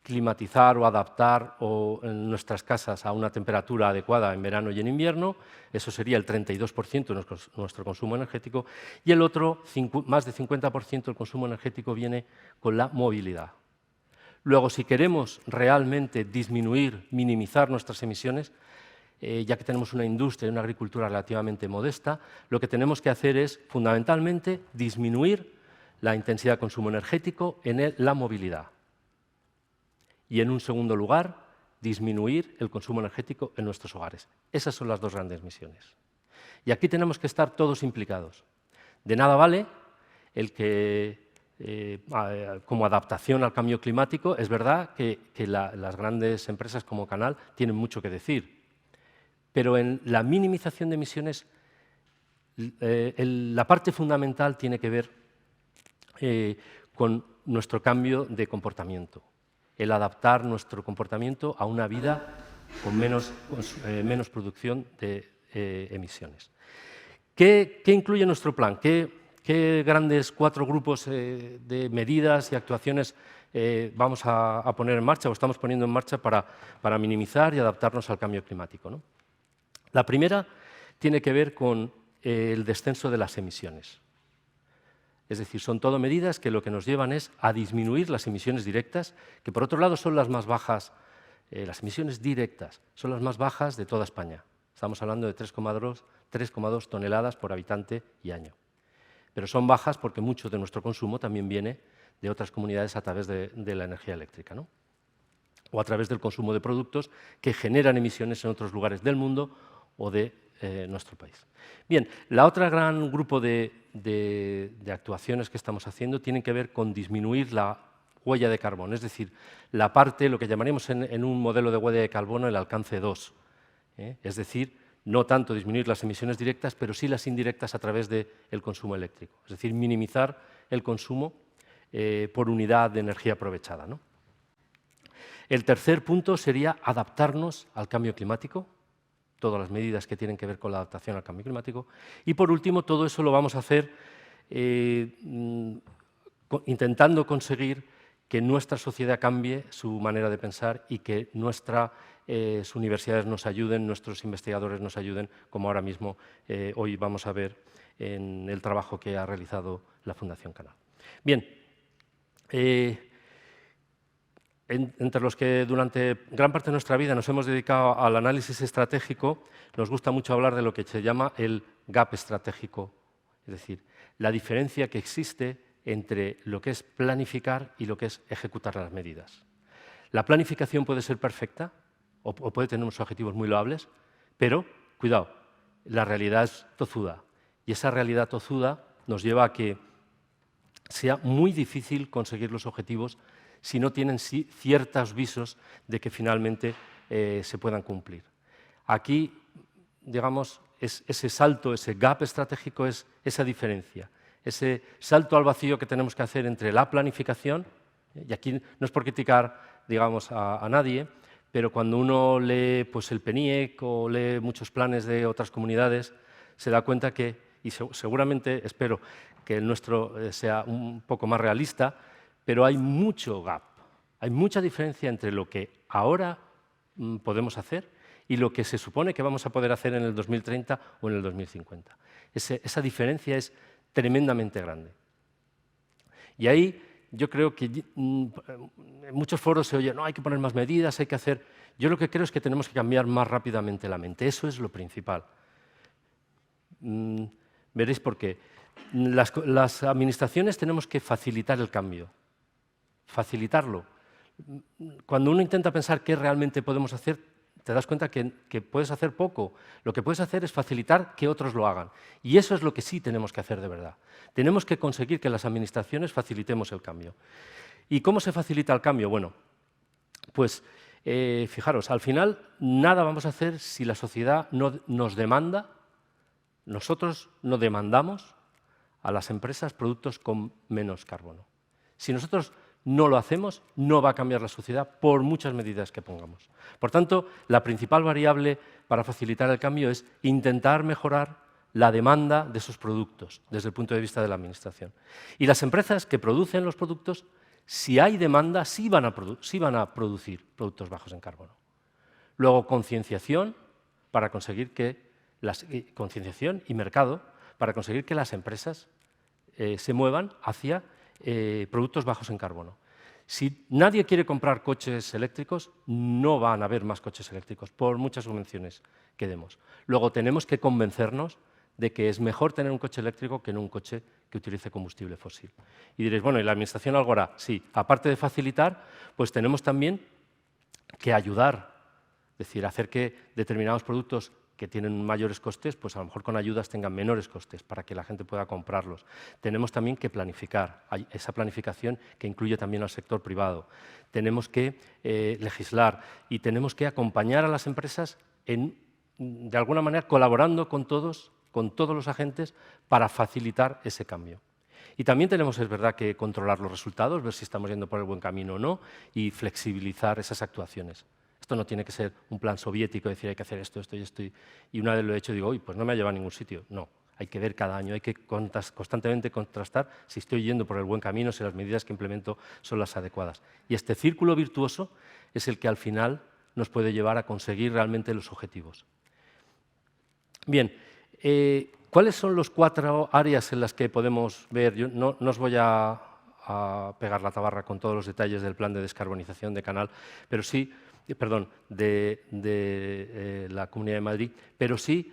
climatizar o adaptar en nuestras casas a una temperatura adecuada en verano y en invierno, eso sería el 32% de nuestro consumo energético, y el otro, más de 50% del consumo energético viene con la movilidad. Luego, si queremos realmente disminuir, minimizar nuestras emisiones, ya que tenemos una industria y una agricultura relativamente modesta, lo que tenemos que hacer es, fundamentalmente, disminuir la intensidad de consumo energético en la movilidad. Y, en un segundo lugar, disminuir el consumo energético en nuestros hogares. Esas son las dos grandes misiones. Y aquí tenemos que estar todos implicados. De nada vale el que, como adaptación al cambio climático, es verdad que las grandes empresas como Canal tienen mucho que decir, pero en la minimización de emisiones la parte fundamental tiene que ver con nuestro cambio de comportamiento, el adaptar nuestro comportamiento a una vida con menos producción de emisiones. ¿Qué incluye nuestro plan? ¿Qué grandes 4 grupos de medidas y actuaciones vamos a poner en marcha o estamos poniendo en marcha para minimizar y adaptarnos al cambio climático, ¿no? La primera tiene que ver con el descenso de las emisiones. Es decir, son todo medidas que lo que nos llevan es a disminuir las emisiones directas, que por otro lado son las más bajas, las emisiones directas son las más bajas de toda España. Estamos hablando de 3,2 toneladas por habitante y año. Pero son bajas porque mucho de nuestro consumo también viene de otras comunidades a través de la energía eléctrica, ¿no? O a través del consumo de productos que generan emisiones en otros lugares del mundo o de nuestro país. Bien, la otra gran grupo de actuaciones que estamos haciendo tienen que ver con disminuir la huella de carbono, es decir, la parte, lo que llamaríamos en un modelo de huella de carbono el alcance 2, es decir, no tanto disminuir las emisiones directas, pero sí las indirectas a través del consumo eléctrico, es decir, minimizar el consumo por unidad de energía aprovechada, ¿no? El tercer punto sería adaptarnos al cambio climático, todas las medidas que tienen que ver con la adaptación al cambio climático. Y, por último, todo eso lo vamos a hacer intentando conseguir que nuestra sociedad cambie su manera de pensar y que nuestras universidades nos ayuden, nuestros investigadores nos ayuden, como ahora mismo hoy vamos a ver en el trabajo que ha realizado la Fundación Canal. Bien, entre los que durante gran parte de nuestra vida nos hemos dedicado al análisis estratégico, nos gusta mucho hablar de lo que se llama el gap estratégico, es decir, la diferencia que existe entre lo que es planificar y lo que es ejecutar las medidas. La planificación puede ser perfecta o puede tener unos objetivos muy loables, pero, cuidado, la realidad es tozuda y esa realidad tozuda nos lleva a que sea muy difícil conseguir los objetivos si no tienen ciertos visos de que finalmente se puedan cumplir. Aquí, digamos, ese salto, ese gap estratégico es esa diferencia, ese salto al vacío que tenemos que hacer entre la planificación, y aquí no es por criticar, digamos, a nadie, pero cuando uno lee pues, el PNIEC o lee muchos planes de otras comunidades, se da cuenta que, y seguramente espero que el nuestro sea un poco más realista, pero hay mucho gap, hay mucha diferencia entre lo que ahora podemos hacer y lo que se supone que vamos a poder hacer en el 2030 o en el 2050. Esa diferencia es tremendamente grande. Y ahí yo creo que en muchos foros se oye, no, hay que poner más medidas, hay que hacer... Yo lo que creo es que tenemos que cambiar más rápidamente la mente, eso es lo principal. Veréis por qué. Las administraciones tenemos que facilitar el cambio. Facilitarlo. Cuando uno intenta pensar qué realmente podemos hacer, te das cuenta que puedes hacer poco. Lo que puedes hacer es facilitar que otros lo hagan. Y eso es lo que sí tenemos que hacer de verdad. Tenemos que conseguir que las administraciones facilitemos el cambio. ¿Y cómo se facilita el cambio? Bueno, pues fijaros, al final nada vamos a hacer si la sociedad no nos demanda, nosotros no demandamos a las empresas productos con menos carbono. Si nosotros no lo hacemos, no va a cambiar la sociedad por muchas medidas que pongamos. Por tanto, la principal variable para facilitar el cambio es intentar mejorar la demanda de esos productos desde el punto de vista de la administración. Y las empresas que producen los productos, si hay demanda, sí van a producir productos bajos en carbono. Luego, concienciación para conseguir que concienciación y mercado para conseguir que las empresas se muevan hacia productos bajos en carbono. Si nadie quiere comprar coches eléctricos, no van a haber más coches eléctricos, por muchas subvenciones que demos. Luego tenemos que convencernos de que es mejor tener un coche eléctrico que no un coche que utilice combustible fósil. Y diréis, bueno, ¿y la Administración algo hará? Sí, aparte de facilitar, pues tenemos también que ayudar, es decir, hacer que determinados productos que tienen mayores costes, pues a lo mejor con ayudas tengan menores costes para que la gente pueda comprarlos. Tenemos también que planificar, hay esa planificación que incluye también al sector privado. Tenemos que legislar y tenemos que acompañar a las empresas de alguna manera colaborando con todos los agentes para facilitar ese cambio. Y también tenemos, es verdad, que controlar los resultados, ver si estamos yendo por el buen camino o no y flexibilizar esas actuaciones. Esto no tiene que ser un plan soviético, decir hay que hacer esto, esto y esto. Y una vez lo he hecho digo, uy, pues no me ha llevado a ningún sitio. No, hay que ver cada año, hay que constantemente contrastar si estoy yendo por el buen camino, si las medidas que implemento son las adecuadas. Y este círculo virtuoso es el que al final nos puede llevar a conseguir realmente los objetivos. Bien, ¿cuáles son las 4 áreas en las que podemos ver? Yo no os voy a pegar la tabarra con todos los detalles del plan de descarbonización de Canal, pero sí, de la Comunidad de Madrid, pero sí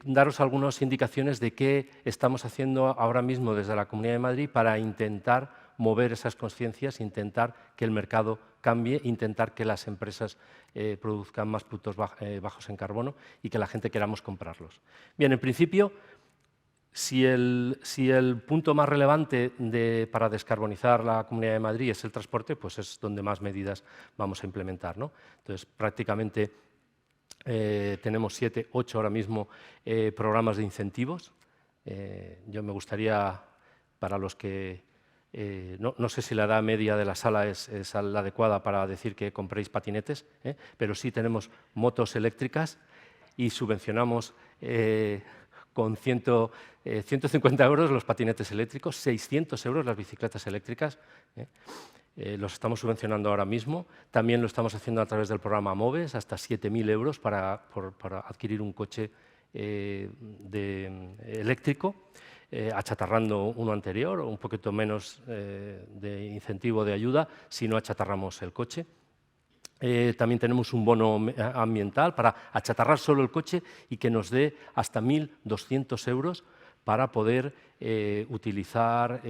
daros algunas indicaciones de qué estamos haciendo ahora mismo desde la Comunidad de Madrid para intentar mover esas conciencias, intentar que el mercado cambie, intentar que las empresas produzcan más productos bajos en carbono y que la gente queramos comprarlos. Bien, en principio, si el punto más relevante para descarbonizar la Comunidad de Madrid es el transporte, pues es donde más medidas vamos a implementar, ¿no? Entonces, prácticamente tenemos 7, 8 ahora mismo programas de incentivos. Yo me gustaría, para los que no sé si la edad media de la sala es la adecuada para decir que compréis patinetes, pero sí tenemos motos eléctricas y subvencionamos con 150 euros los patinetes eléctricos, 600 euros las bicicletas eléctricas. Los estamos subvencionando ahora mismo. También lo estamos haciendo a través del programa MOVES, hasta 7.000 euros para adquirir un coche eléctrico, achatarrando uno anterior, o un poquito menos de incentivo de ayuda si no achatarramos el coche. También tenemos un bono ambiental para achatarrar solo el coche y que nos dé hasta 1.200 euros para poder utilizar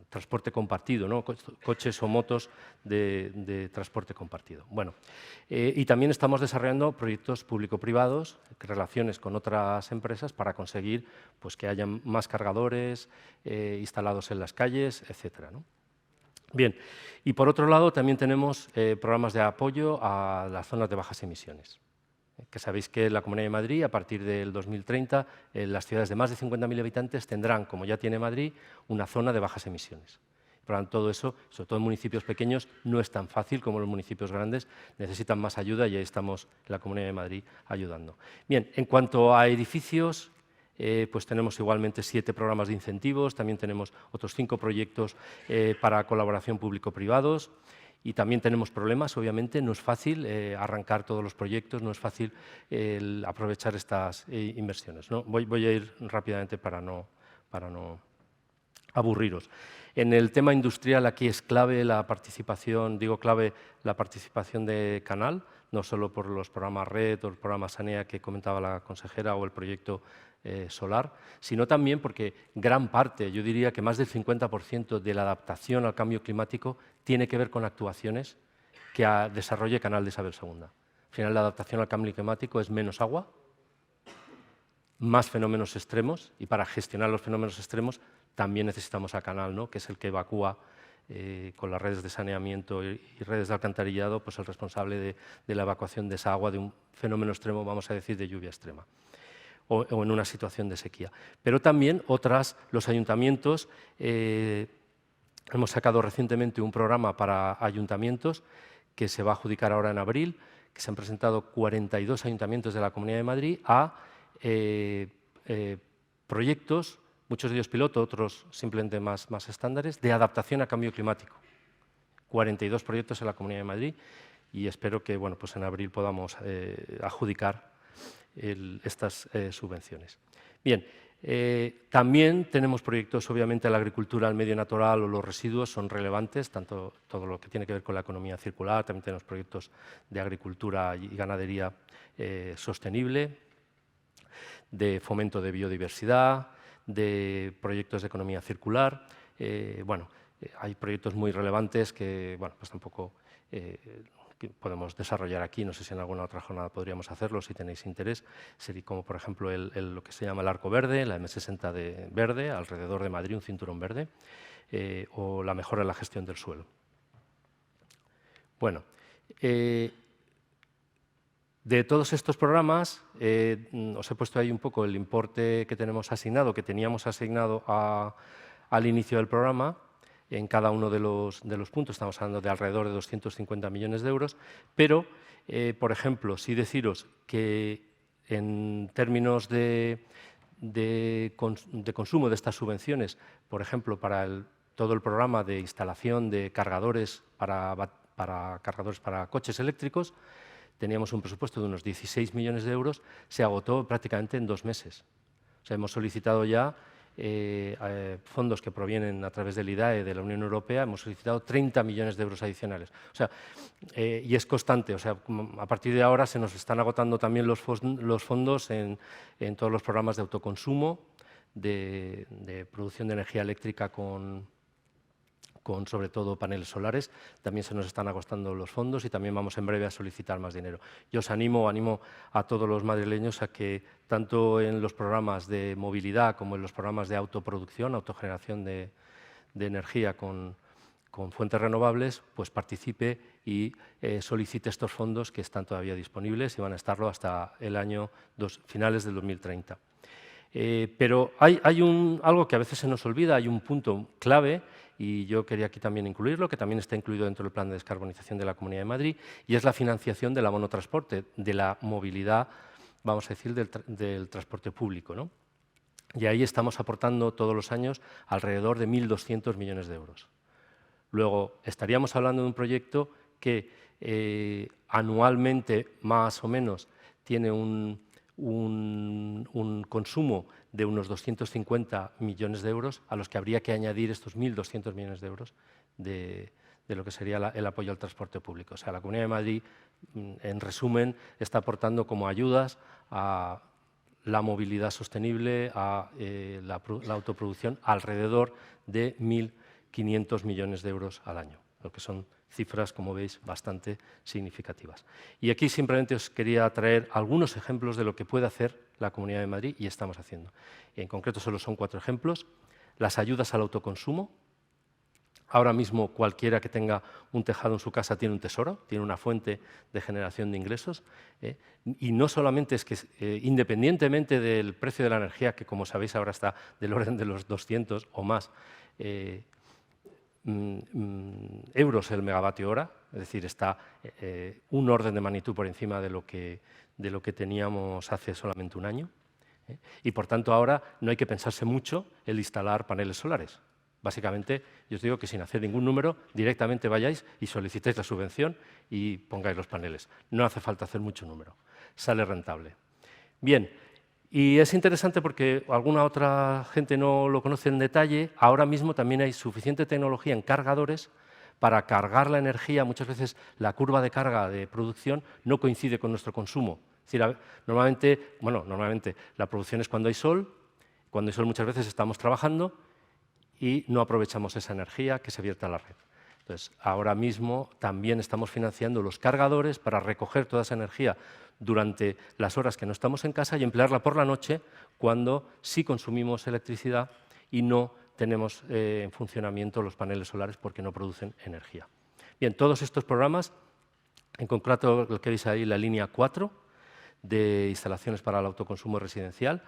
transporte compartido, ¿no? Coches o motos de transporte compartido. Bueno, y también estamos desarrollando proyectos público-privados, relaciones con otras empresas para conseguir pues, que haya más cargadores instalados en las calles, etcétera, ¿no? Bien, y por otro lado también tenemos programas de apoyo a las zonas de bajas emisiones. Que sabéis que la Comunidad de Madrid, a partir del 2030, las ciudades de más de 50.000 habitantes tendrán, como ya tiene Madrid, una zona de bajas emisiones. Por lo tanto, todo eso, sobre todo en municipios pequeños, no es tan fácil como los municipios grandes, necesitan más ayuda y ahí estamos en la Comunidad de Madrid ayudando. Bien, en cuanto a edificios, pues tenemos igualmente 7 programas de incentivos, también tenemos otros 5 proyectos para colaboración público-privados y también tenemos problemas, obviamente, no es fácil arrancar todos los proyectos, no es fácil aprovechar estas inversiones, ¿no? Voy a ir rápidamente para no aburriros. En el tema industrial aquí es clave la participación, clave la participación de Canal, no solo por los programas RED o el programa SANEA que comentaba la consejera o el proyecto solar, sino también porque gran parte, yo diría que más del 50% de la adaptación al cambio climático tiene que ver con actuaciones que desarrolle Canal de Isabel II. Al final, la adaptación al cambio climático es menos agua, más fenómenos extremos, y para gestionar los fenómenos extremos también necesitamos a Canal, ¿no? Que es el que evacúa con las redes de saneamiento y redes de alcantarillado, pues el responsable de la evacuación de esa agua de un fenómeno extremo, vamos a decir, de lluvia extrema. O en una situación de sequía. Pero también los ayuntamientos, hemos sacado recientemente un programa para ayuntamientos que se va a adjudicar ahora en abril, que se han presentado 42 ayuntamientos de la Comunidad de Madrid a proyectos, muchos de ellos piloto, otros simplemente más estándares, de adaptación a cambio climático. 42 proyectos en la Comunidad de Madrid y espero que bueno, pues en abril podamos adjudicar estas subvenciones. Bien, También tenemos proyectos, obviamente, la agricultura, el medio natural o los residuos son relevantes, tanto todo lo que tiene que ver con la economía circular, también tenemos proyectos de agricultura y ganadería sostenible, de fomento de biodiversidad, de proyectos de economía circular. Hay proyectos muy relevantes que, pues tampoco que podemos desarrollar aquí. No sé si en alguna otra jornada podríamos hacerlo, si tenéis interés. Sería como, por ejemplo, lo que se llama el Arco Verde, la M60 de verde, alrededor de Madrid, un cinturón verde, o la mejora en la gestión del suelo. Bueno, de todos estos programas, os he puesto ahí un poco el importe que tenemos asignado, que teníamos asignado al inicio del programa. En cada uno de los puntos estamos hablando de alrededor de 250 millones de euros, pero, por ejemplo, sí deciros que en términos de consumo de estas subvenciones, por ejemplo, para todo el programa de instalación de cargadores para coches eléctricos, teníamos un presupuesto de unos 16 millones de euros, se agotó prácticamente en 2 meses. O sea, hemos solicitado ya fondos que provienen a través del IDAE de la Unión Europea, hemos solicitado 30 millones de euros adicionales. O sea, y es constante, o sea, a partir de ahora se nos están agotando también los fondos en todos los programas de autoconsumo, de producción de energía eléctrica con sobre todo paneles solares. También se nos están agotando los fondos y también vamos en breve a solicitar más dinero. Yo os animo a todos los madrileños a que tanto en los programas de movilidad como en los programas de autoproducción, autogeneración de energía con fuentes renovables, pues participe y solicite estos fondos que están todavía disponibles y van a estarlo hasta el año finales del 2030. Pero hay algo que a veces se nos olvida, hay un punto clave, y yo quería aquí también incluirlo, que también está incluido dentro del plan de descarbonización de la Comunidad de Madrid, y es la financiación del abono transporte, de la movilidad, vamos a decir, del transporte público, ¿no? Y ahí estamos aportando todos los años alrededor de 1.200 millones de euros. Luego, estaríamos hablando de un proyecto que anualmente, más o menos, tiene un consumo de unos 250 millones de euros, a los que habría que añadir estos 1.200 millones de euros de lo que sería el apoyo al transporte público. O sea, la Comunidad de Madrid, en resumen, está aportando como ayudas a la movilidad sostenible, a la autoproducción, alrededor de 1.500 millones de euros al año, lo que son cifras, como veis, bastante significativas. Y aquí simplemente os quería traer algunos ejemplos de lo que puede hacer la Comunidad de Madrid y estamos haciendo. En concreto, solo son 4 ejemplos. Las ayudas al autoconsumo. Ahora mismo, cualquiera que tenga un tejado en su casa tiene un tesoro, tiene una fuente de generación de ingresos. Y no solamente es que, independientemente del precio de la energía, que como sabéis ahora está del orden de los 200 o más euros el megavatio hora, es decir, está un orden de magnitud por encima de lo que teníamos hace solamente un año. Y, por tanto, ahora no hay que pensarse mucho el instalar paneles solares. Básicamente, yo os digo que sin hacer ningún número, directamente vayáis y solicitéis la subvención y pongáis los paneles. No hace falta hacer mucho número, sale rentable. Bien. Y es interesante porque alguna otra gente no lo conoce en detalle. Ahora mismo también hay suficiente tecnología en cargadores para cargar la energía. Muchas veces la curva de carga de producción no coincide con nuestro consumo. Es decir, normalmente la producción es cuando hay sol. Cuando hay sol muchas veces estamos trabajando y no aprovechamos esa energía que se vierte a la red. Entonces, ahora mismo también estamos financiando los cargadores para recoger toda esa energía durante las horas que no estamos en casa y emplearla por la noche cuando sí consumimos electricidad y no tenemos en funcionamiento los paneles solares porque no producen energía. Bien, todos estos programas, en concreto el que veis ahí, la línea 4 de instalaciones para el autoconsumo residencial,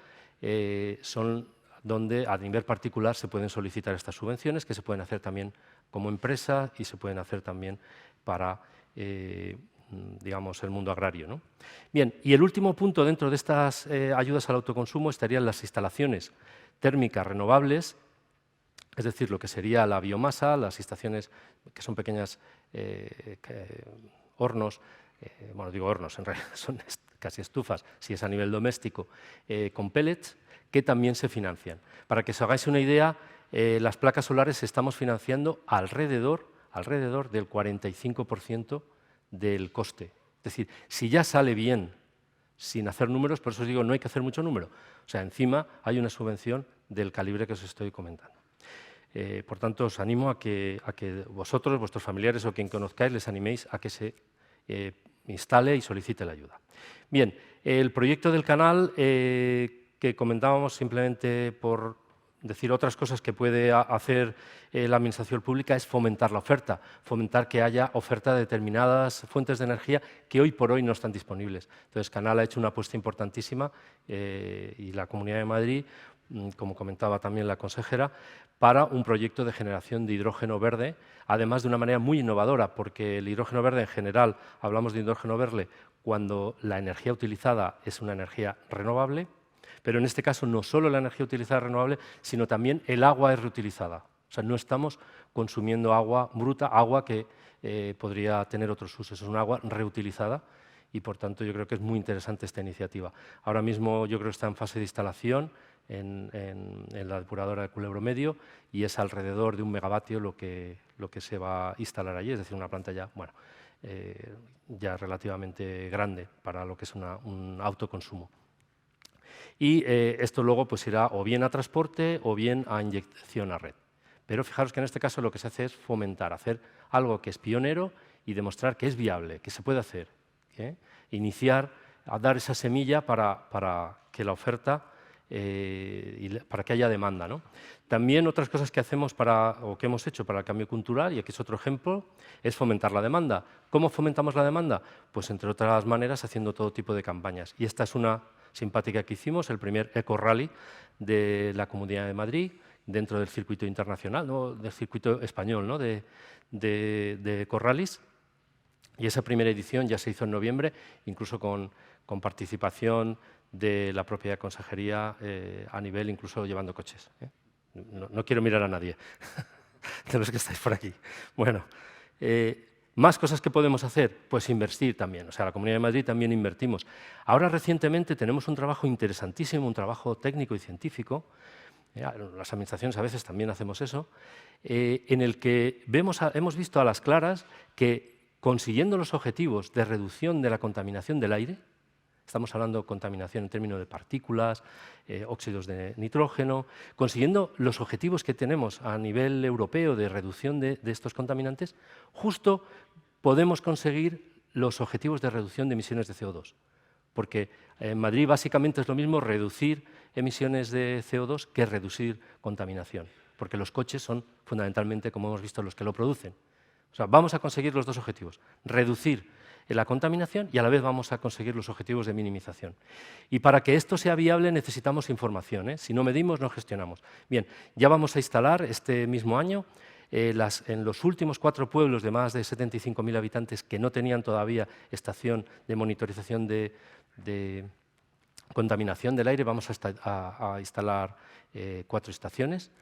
son donde a nivel particular se pueden solicitar estas subvenciones, que se pueden hacer también como empresa y se pueden hacer también para digamos, el mundo agrario, ¿no? Bien, y el último punto dentro de estas ayudas al autoconsumo estarían las instalaciones térmicas renovables, es decir, lo que sería la biomasa, las instalaciones que son pequeñas hornos, bueno, digo hornos, en realidad son casi estufas, si es a nivel doméstico, con pellets, que también se financian. Para que os hagáis una idea, las placas solares estamos financiando alrededor del 45% del coste. Es decir, si ya sale bien sin hacer números, por eso os digo, no hay que hacer mucho número. O sea, encima hay una subvención del calibre que os estoy comentando. Por tanto, os animo a que vosotros, vuestros familiares o quien conozcáis, les animéis a que se instale y solicite la ayuda. Bien, el proyecto del canal que comentábamos, simplemente por decir otras cosas que puede hacer la Administración pública, es fomentar la oferta, fomentar que haya oferta de determinadas fuentes de energía que hoy por hoy no están disponibles. Entonces, Canal ha hecho una apuesta importantísima y la Comunidad de Madrid, como comentaba también la consejera, para un proyecto de generación de hidrógeno verde, además de una manera muy innovadora, porque el hidrógeno verde en general, hablamos de hidrógeno verde cuando la energía utilizada es una energía renovable, pero en este caso no solo la energía utilizada es renovable, sino también el agua es reutilizada. O sea, no estamos consumiendo agua bruta, agua que podría tener otros usos, es un agua reutilizada y, por tanto, yo creo que es muy interesante esta iniciativa. Ahora mismo yo creo que está en fase de instalación en la depuradora de Culebro Medio y es alrededor de 1 megavatio lo que se va a instalar allí, es decir, una planta ya, bueno, ya relativamente grande para lo que es un autoconsumo. Y esto luego pues irá o bien a transporte o bien a inyección a red. Pero fijaros que en este caso lo que se hace es fomentar, hacer algo que es pionero y demostrar que es viable, que se puede hacer. Iniciar a dar esa semilla para que la oferta, para que haya demanda, ¿no? También otras cosas que hacemos o que hemos hecho para el cambio cultural, y aquí es otro ejemplo, es fomentar la demanda. ¿Cómo fomentamos la demanda? Pues entre otras maneras haciendo todo tipo de campañas. Y esta es una simpática que hicimos, el primer Eco Rally de la Comunidad de Madrid, dentro del circuito internacional, ¿no? Del circuito español, ¿no? de Eco Rallys. Y esa primera edición ya se hizo en noviembre, incluso con participación de la propia consejería a nivel, incluso llevando coches. No quiero mirar a nadie, de los que estáis por aquí. Bueno, ¿más cosas que podemos hacer? Pues invertir también. O sea, la Comunidad de Madrid también invertimos. Ahora, recientemente, tenemos un trabajo interesantísimo, un trabajo técnico y científico. Las administraciones a veces también hacemos eso, en el que hemos visto a las claras que consiguiendo los objetivos de reducción de la contaminación del aire, estamos hablando de contaminación en términos de partículas, óxidos de nitrógeno, consiguiendo los objetivos que tenemos a nivel europeo de reducción de estos contaminantes, justo podemos conseguir los objetivos de reducción de emisiones de CO2. Porque en Madrid básicamente es lo mismo reducir emisiones de CO2 que reducir contaminación, porque los coches son fundamentalmente, como hemos visto, los que lo producen. O sea, vamos a conseguir los dos objetivos, reducir la contaminación y a la vez vamos a conseguir los objetivos de minimización. Y para que esto sea viable necesitamos información, ¿eh? Si no medimos, no gestionamos. Bien, ya vamos a instalar este mismo año en los últimos 4 pueblos de más de 75.000 habitantes que no tenían todavía estación de monitorización de contaminación del aire, vamos a instalar 4 estaciones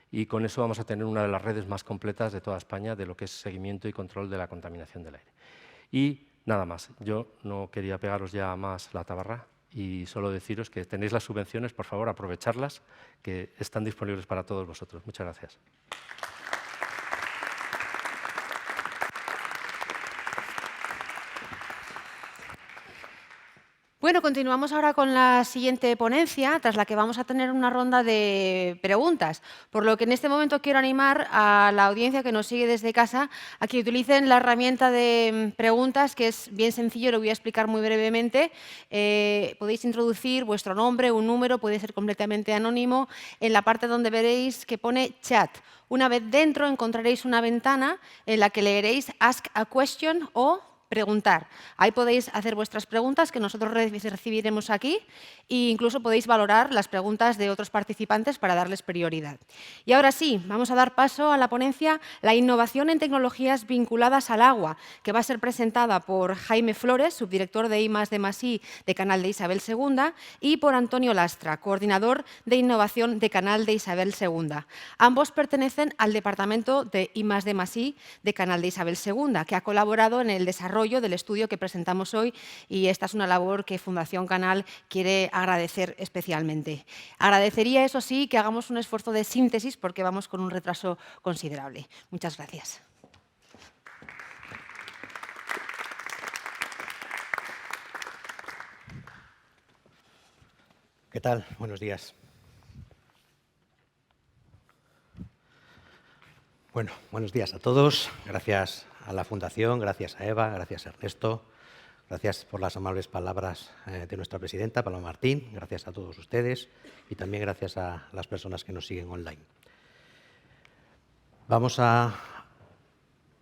y con eso vamos a tener una de las redes más completas de toda España de lo que es seguimiento y control de la contaminación del aire. Y nada más, yo no quería pegaros ya más la tabarra y solo deciros que tenéis las subvenciones, por favor, aprovecharlas, que están disponibles para todos vosotros. Muchas gracias. Bueno, continuamos ahora con la siguiente ponencia, tras la que vamos a tener una ronda de preguntas, por lo que en este momento quiero animar a la audiencia que nos sigue desde casa a que utilicen la herramienta de preguntas, que es bien sencillo, lo voy a explicar muy brevemente. Podéis introducir vuestro nombre, un número, puede ser completamente anónimo, en la parte donde veréis que pone chat. Una vez dentro encontraréis una ventana en la que leeréis Ask a Question o preguntar. Ahí podéis hacer vuestras preguntas que nosotros recibiremos aquí e incluso podéis valorar las preguntas de otros participantes para darles prioridad. Y ahora sí, vamos a dar paso a la ponencia La innovación en tecnologías vinculadas al agua, que va a ser presentada por Jaime Flores, subdirector de I+D+I de Canal de Isabel II, y por Antonio Lastra, coordinador de innovación de Canal de Isabel II. Ambos pertenecen al departamento de I+D+I de Canal de Isabel II, que ha colaborado en el desarrollo desarrollo del estudio que presentamos hoy, y esta es una labor que Fundación Canal quiere agradecer especialmente. Agradecería, eso sí, que hagamos un esfuerzo de síntesis porque vamos con un retraso considerable. Muchas gracias. ¿Qué tal? Buenos días. Bueno, buenos días a todos. Gracias a la Fundación, gracias a Eva, gracias a Ernesto, gracias por las amables palabras de nuestra presidenta, Paloma Martín, gracias a todos ustedes y también gracias a las personas que nos siguen online. Vamos a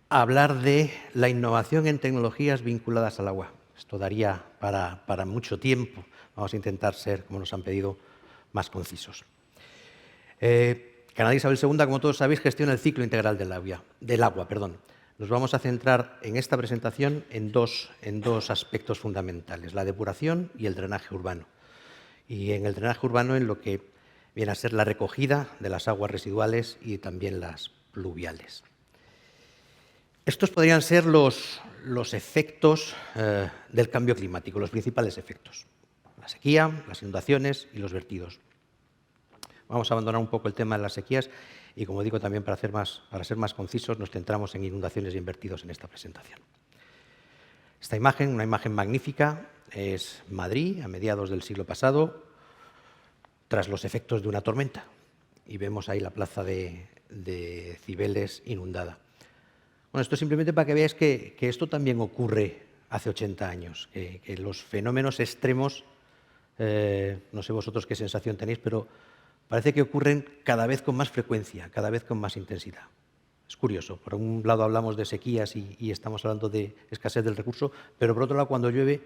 hablar de la innovación en tecnologías vinculadas al agua. Esto daría para mucho tiempo. Vamos a intentar ser, como nos han pedido, más concisos. Canal Isabel II, como todos sabéis, gestiona el ciclo integral del agua. Nos vamos a centrar en esta presentación en dos aspectos fundamentales, la depuración y el drenaje urbano. Y en el drenaje urbano en lo que viene a ser la recogida de las aguas residuales y también las pluviales. Estos podrían ser los efectos del cambio climático, los principales efectos. La sequía, las inundaciones y los vertidos. Vamos a abandonar un poco el tema de las sequías y, como digo, también para ser más concisos, nos centramos en inundaciones y en vertidos en esta presentación. Esta imagen, una imagen magnífica, es Madrid a mediados del siglo pasado, tras los efectos de una tormenta. Y vemos ahí la plaza de Cibeles inundada. Bueno, esto simplemente para que veáis que esto también ocurre hace 80 años, que los fenómenos extremos, no sé vosotros qué sensación tenéis, pero parece que ocurren cada vez con más frecuencia, cada vez con más intensidad. Es curioso, por un lado hablamos de sequías y estamos hablando de escasez del recurso, pero por otro lado cuando llueve,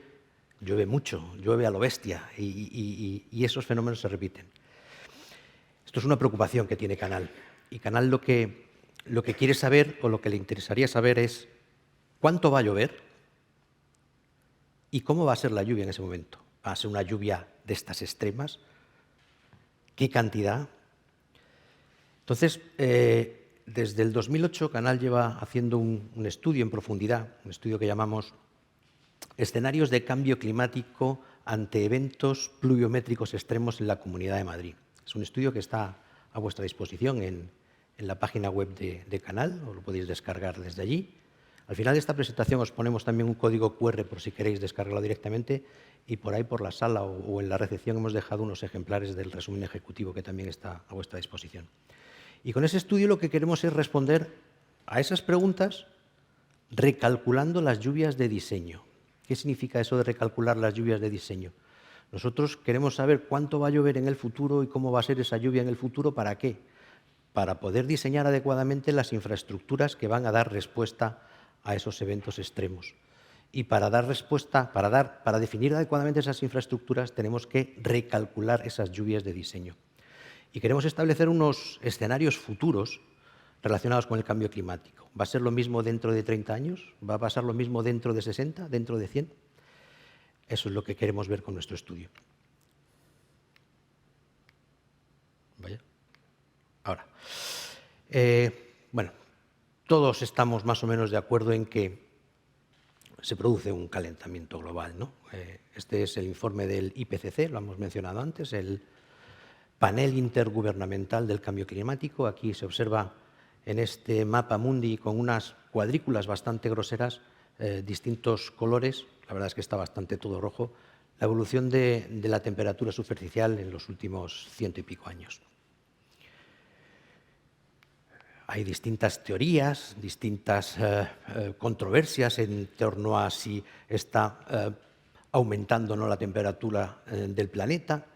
llueve mucho, llueve a lo bestia y esos fenómenos se repiten. Esto es una preocupación que tiene Canal. Y Canal lo que quiere saber o lo que le interesaría saber es cuánto va a llover y cómo va a ser la lluvia en ese momento. ¿Va a ser una lluvia de estas extremas? ¿Qué cantidad? Entonces, desde el 2008 Canal lleva haciendo un estudio en profundidad, un estudio que llamamos Escenarios de cambio climático ante eventos pluviométricos extremos en la Comunidad de Madrid. Es un estudio que está a vuestra disposición en la página web de Canal, os lo podéis descargar desde allí. Al final de esta presentación os ponemos también un código QR por si queréis descargarlo directamente y por ahí por la sala o en la recepción hemos dejado unos ejemplares del resumen ejecutivo que también está a vuestra disposición. Y con ese estudio lo que queremos es responder a esas preguntas recalculando las lluvias de diseño. ¿Qué significa eso de recalcular las lluvias de diseño? Nosotros queremos saber cuánto va a llover en el futuro y cómo va a ser esa lluvia en el futuro. ¿Para qué? Para poder diseñar adecuadamente las infraestructuras que van a dar respuesta a esos eventos extremos. Y para definir adecuadamente esas infraestructuras tenemos que recalcular esas lluvias de diseño. Y queremos establecer unos escenarios futuros relacionados con el cambio climático. ¿Va a ser lo mismo dentro de 30 años? ¿Va a pasar lo mismo dentro de 60? ¿Dentro de 100? Eso es lo que queremos ver con nuestro estudio. Vaya. Ahora, bueno, todos estamos más o menos de acuerdo en que se produce un calentamiento global, ¿no? Este es el informe del IPCC, lo hemos mencionado antes, el Panel Intergubernamental del Cambio Climático. Aquí se observa en este mapa mundi con unas cuadrículas bastante groseras, distintos colores, la verdad es que está bastante todo rojo, la evolución de la temperatura superficial en los últimos 100 y pico años. Hay distintas teorías, distintas controversias en torno a si está aumentando o no la temperatura del planeta,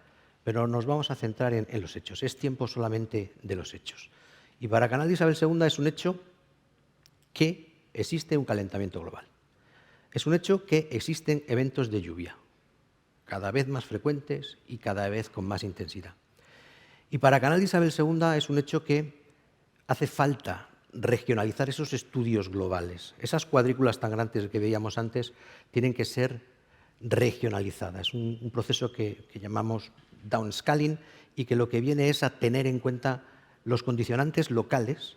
pero nos vamos a centrar en los hechos. Es tiempo solamente de los hechos. Y para Canal Isabel II es un hecho que existe un calentamiento global. Es un hecho que existen eventos de lluvia, cada vez más frecuentes y cada vez con más intensidad. Y para Canal Isabel II es un hecho que hace falta regionalizar esos estudios globales. Esas cuadrículas tan grandes que veíamos antes tienen que ser regionalizadas. Es un proceso que llamamos downscaling y que lo que viene es a tener en cuenta los condicionantes locales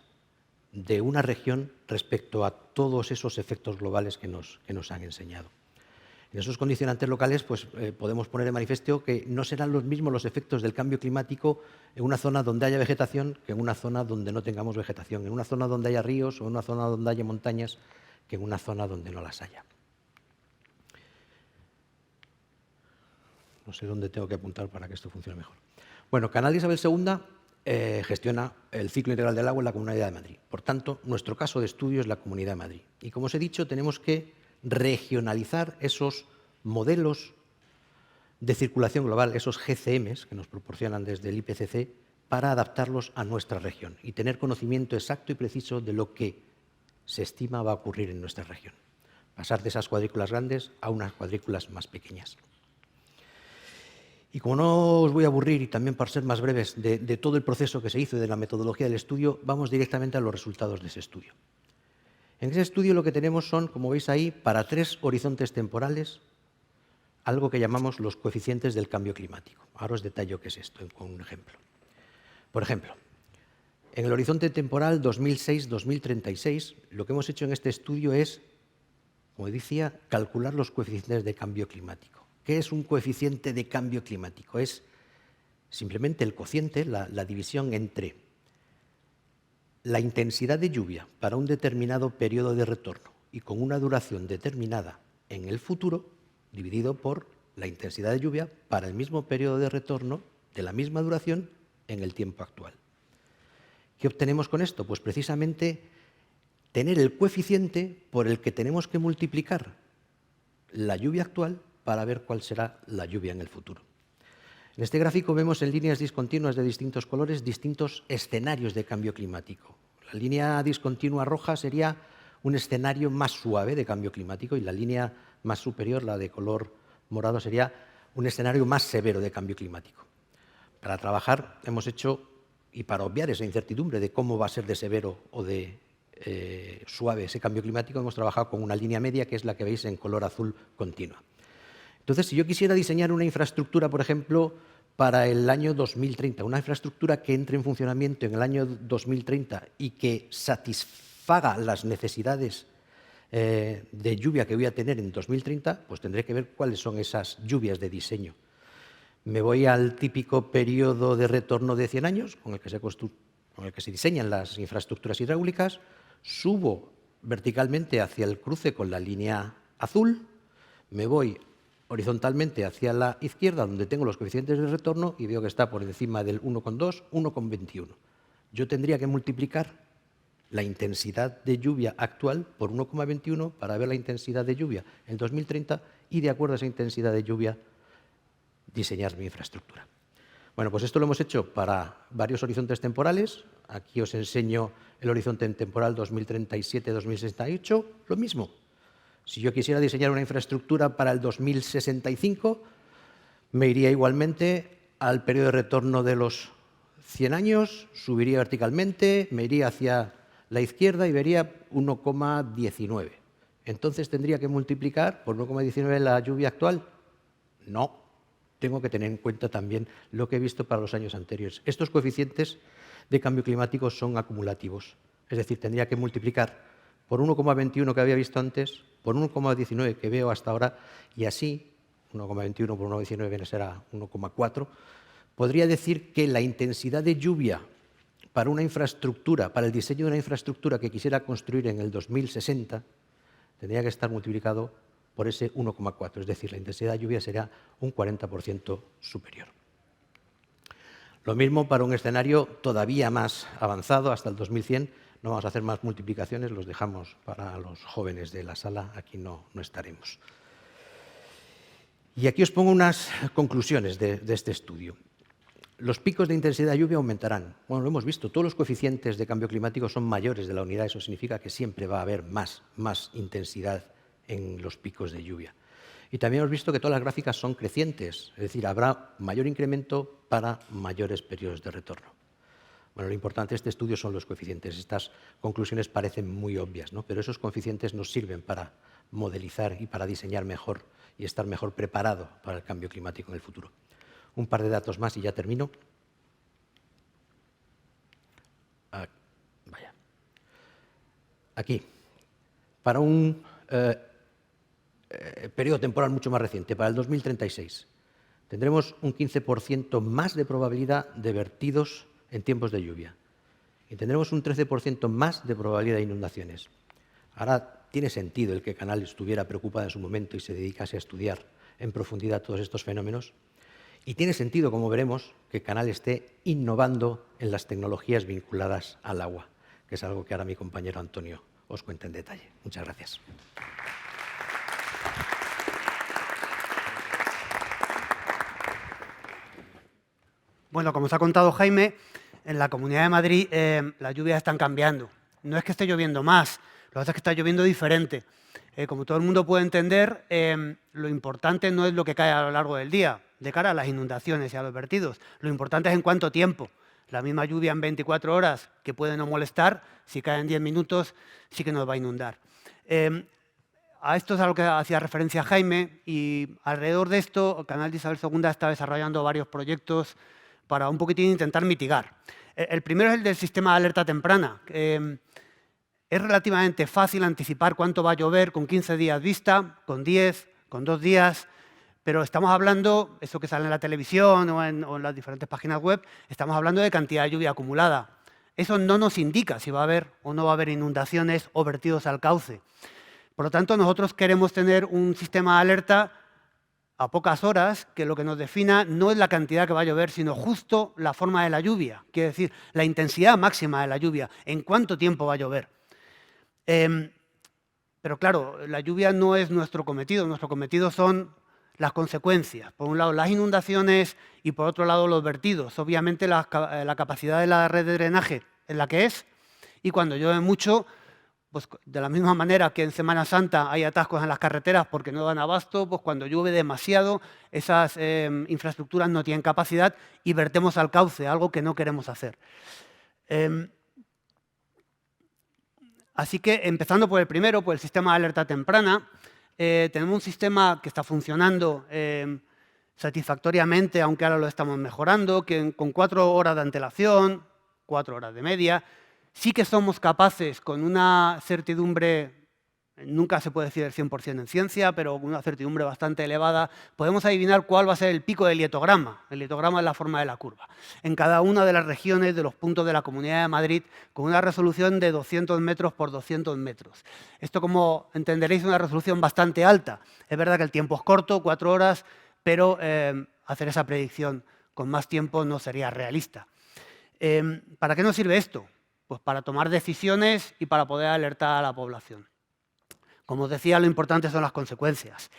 de una región respecto a todos esos efectos globales que nos han enseñado. En esos condicionantes locales pues, podemos poner de manifiesto que no serán los mismos los efectos del cambio climático en una zona donde haya vegetación que en una zona donde no tengamos vegetación, en una zona donde haya ríos o en una zona donde haya montañas que en una zona donde no las haya. No sé dónde tengo que apuntar para que esto funcione mejor. Bueno, Canal de Isabel II gestiona el ciclo integral del agua en la Comunidad de Madrid. Por tanto, nuestro caso de estudio es la Comunidad de Madrid. Y como os he dicho, tenemos que regionalizar esos modelos de circulación global, esos GCMs que nos proporcionan desde el IPCC, para adaptarlos a nuestra región y tener conocimiento exacto y preciso de lo que se estima va a ocurrir en nuestra región. Pasar de esas cuadrículas grandes a unas cuadrículas más pequeñas. Y como no os voy a aburrir, y también para ser más breves, de todo el proceso que se hizo y de la metodología del estudio, vamos directamente a los resultados de ese estudio. En ese estudio lo que tenemos son, como veis ahí, para 3 horizontes temporales, algo que llamamos los coeficientes del cambio climático. Ahora os detallo qué es esto con un ejemplo. Por ejemplo, en el horizonte temporal 2006-2036, lo que hemos hecho en este estudio es, como decía, calcular los coeficientes de cambio climático. ¿Qué es un coeficiente de cambio climático? Es simplemente el cociente, la división entre la intensidad de lluvia para un determinado periodo de retorno y con una duración determinada en el futuro, dividido por la intensidad de lluvia para el mismo periodo de retorno de la misma duración en el tiempo actual. ¿Qué obtenemos con esto? Pues precisamente tener el coeficiente por el que tenemos que multiplicar la lluvia actual para ver cuál será la lluvia en el futuro. En este gráfico vemos en líneas discontinuas de distintos colores distintos escenarios de cambio climático. La línea discontinua roja sería un escenario más suave de cambio climático y la línea más superior, la de color morado, sería un escenario más severo de cambio climático. Para trabajar hemos hecho, y para obviar esa incertidumbre de cómo va a ser de severo o de suave ese cambio climático, hemos trabajado con una línea media que es la que veis en color azul continua. Entonces, si yo quisiera diseñar una infraestructura, por ejemplo, para el año 2030, una infraestructura que entre en funcionamiento en el año 2030 y que satisfaga las necesidades de lluvia que voy a tener en 2030, pues tendré que ver cuáles son esas lluvias de diseño. Me voy al típico periodo de retorno de 100 años, con el que se diseñan las infraestructuras hidráulicas, subo verticalmente hacia el cruce con la línea azul, me voy horizontalmente hacia la izquierda, donde tengo los coeficientes de retorno, y veo que está por encima del 1,2, 1,21. Yo tendría que multiplicar la intensidad de lluvia actual por 1,21 para ver la intensidad de lluvia en 2030 y, de acuerdo a esa intensidad de lluvia, diseñar mi infraestructura. Bueno, pues esto lo hemos hecho para varios horizontes temporales. Aquí os enseño el horizonte temporal 2037-2068, lo mismo. Si yo quisiera diseñar una infraestructura para el 2065, me iría igualmente al periodo de retorno de los 100 años, subiría verticalmente, me iría hacia la izquierda y vería 1,19. Entonces, ¿tendría que multiplicar por 1,19 la lluvia actual? No. Tengo que tener en cuenta también lo que he visto para los años anteriores. Estos coeficientes de cambio climático son acumulativos. Es decir, tendría que multiplicar por 1,21 que había visto antes, por 1,19 que veo hasta ahora, y así, 1,21 por 1,19 viene a ser a 1,4, podría decir que la intensidad de lluvia para una infraestructura, para el diseño de una infraestructura que quisiera construir en el 2060, tendría que estar multiplicado por ese 1,4, es decir, la intensidad de lluvia será un 40% superior. Lo mismo para un escenario todavía más avanzado, hasta el 2100. No vamos a hacer más multiplicaciones, los dejamos para los jóvenes de la sala, aquí no estaremos. Y aquí os pongo unas conclusiones de este estudio. Los picos de intensidad de lluvia aumentarán. Bueno, lo hemos visto, todos los coeficientes de cambio climático son mayores de la unidad, eso significa que siempre va a haber más intensidad en los picos de lluvia. Y también hemos visto que todas las gráficas son crecientes, es decir, habrá mayor incremento para mayores periodos de retorno. Bueno, lo importante de este estudio son los coeficientes. Estas conclusiones parecen muy obvias, ¿no? Pero esos coeficientes nos sirven para modelizar y para diseñar mejor y estar mejor preparado para el cambio climático en el futuro. Un par de datos más y ya termino. Vaya. aquí, para un periodo temporal mucho más reciente, para el 2036, tendremos un 15% más de probabilidad de vertidos en tiempos de lluvia y tendremos un 13% más de probabilidad de inundaciones. Ahora tiene sentido el que Canal estuviera preocupada en su momento y se dedicase a estudiar en profundidad todos estos fenómenos. Y tiene sentido, como veremos, que Canal esté innovando en las tecnologías vinculadas al agua, que es algo que ahora mi compañero Antonio os cuenta en detalle. Muchas gracias. Bueno, como os ha contado Jaime, en la Comunidad de Madrid las lluvias están cambiando. No es que esté lloviendo más, lo que pasa es que está lloviendo diferente. Como todo el mundo puede entender, lo importante no es lo que cae a lo largo del día, de cara a las inundaciones y a los vertidos. Lo importante es en cuánto tiempo. La misma lluvia en 24 horas, que puede no molestar, si cae en 10 minutos, sí que nos va a inundar. A esto es a lo que hacía referencia Jaime, y alrededor de esto, el Canal de Isabel II está desarrollando varios proyectos para un poquitín intentar mitigar. El primero es el del sistema de alerta temprana. Es relativamente fácil anticipar cuánto va a llover con 15 días vista, con 10, con 2 días, pero estamos hablando, eso que sale en la televisión o en las diferentes páginas web, estamos hablando de cantidad de lluvia acumulada. Eso no nos indica si va a haber o no va a haber inundaciones o vertidos al cauce. Por lo tanto, nosotros queremos tener un sistema de alerta a pocas horas, que lo que nos defina no es la cantidad que va a llover, sino justo la forma de la lluvia, quiere decir, la intensidad máxima de la lluvia, en cuánto tiempo va a llover. Pero claro, la lluvia no es nuestro cometido son las consecuencias. Por un lado, las inundaciones y por otro lado, los vertidos. Obviamente, la capacidad de la red de drenaje es la que es, y cuando llueve mucho, pues de la misma manera que en Semana Santa hay atascos en las carreteras porque no dan abasto, pues cuando llueve demasiado, esas infraestructuras no tienen capacidad y vertemos al cauce, algo que no queremos hacer. Así que, empezando por el primero, por el sistema de alerta temprana, tenemos un sistema que está funcionando satisfactoriamente, aunque ahora lo estamos mejorando, que con 4 horas de antelación, 4 horas de media, sí que somos capaces, con una certidumbre, nunca se puede decir el 100% en ciencia, pero con una certidumbre bastante elevada, podemos adivinar cuál va a ser el pico del lietograma. El lietograma es la forma de la curva. En cada una de las regiones de los puntos de la Comunidad de Madrid, con una resolución de 200 metros por 200 metros. Esto, como entenderéis, es una resolución bastante alta. Es verdad que el tiempo es corto, 4 horas, pero hacer esa predicción con más tiempo no sería realista. ¿Para qué nos sirve esto? Pues para tomar decisiones y para poder alertar a la población. Como os decía, lo importante son las consecuencias.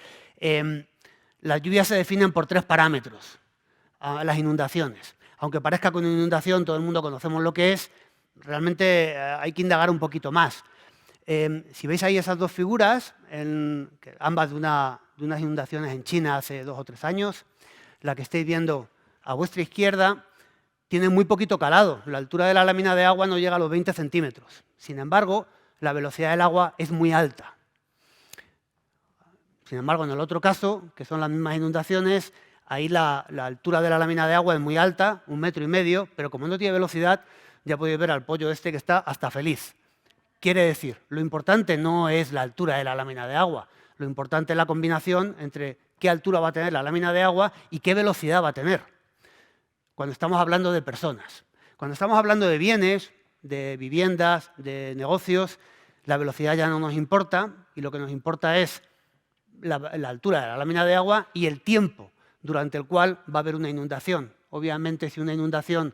Las lluvias se definen por 3 parámetros, las inundaciones. Aunque parezca que una inundación todo el mundo conocemos lo que es, realmente hay que indagar un poquito más. Si veis ahí esas 2 figuras, ambas de unas inundaciones en China hace 2 o 3 años, la que estáis viendo a vuestra izquierda tiene muy poquito calado. La altura de la lámina de agua no llega a los 20 centímetros. Sin embargo, la velocidad del agua es muy alta. Sin embargo, en el otro caso, que son las mismas inundaciones, ahí la altura de la lámina de agua es muy alta, 1,5 metros, pero como no tiene velocidad, ya podéis ver al pollo este que está hasta feliz. Quiere decir, lo importante no es la altura de la lámina de agua, lo importante es la combinación entre qué altura va a tener la lámina de agua y qué velocidad va a tener, cuando estamos hablando de personas. Cuando estamos hablando de bienes, de viviendas, de negocios, la velocidad ya no nos importa y lo que nos importa es la altura de la lámina de agua y el tiempo durante el cual va a haber una inundación. Obviamente, si una inundación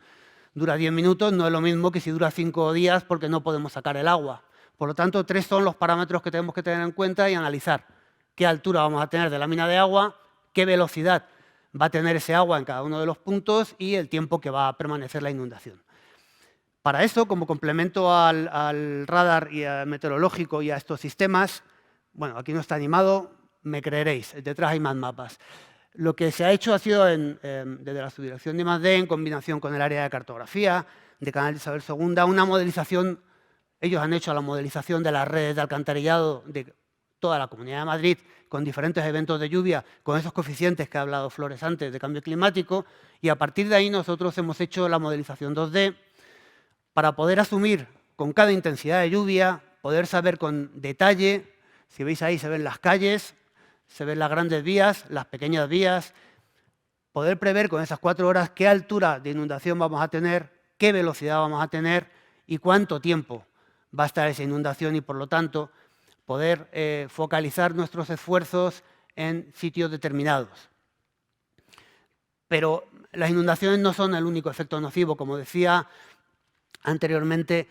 dura 10 minutos, no es lo mismo que si dura 5 días porque no podemos sacar el agua. Por lo tanto, 3 son los parámetros que tenemos que tener en cuenta y analizar. ¿Qué altura vamos a tener de lámina de agua? ¿Qué velocidad va a tener ese agua en cada uno de los puntos? Y el tiempo que va a permanecer la inundación. Para eso, como complemento al radar y al meteorológico y a estos sistemas, bueno, aquí no está animado, me creeréis, detrás hay más mapas. Lo que se ha hecho ha sido desde la subdirección de I+D, en combinación con el área de cartografía de Canal de Isabel II, una modelización. Ellos han hecho la modelización de las redes de alcantarillado de toda la Comunidad de Madrid, con diferentes eventos de lluvia, con esos coeficientes que ha hablado Flores antes de cambio climático, y a partir de ahí nosotros hemos hecho la modelización 2D para poder asumir con cada intensidad de lluvia, poder saber con detalle, si veis ahí se ven las calles, se ven las grandes vías, las pequeñas vías, poder prever con esas 4 horas qué altura de inundación vamos a tener, qué velocidad vamos a tener y cuánto tiempo va a estar esa inundación y, por lo tanto, poder focalizar nuestros esfuerzos en sitios determinados. Pero las inundaciones no son el único efecto nocivo. Como decía anteriormente,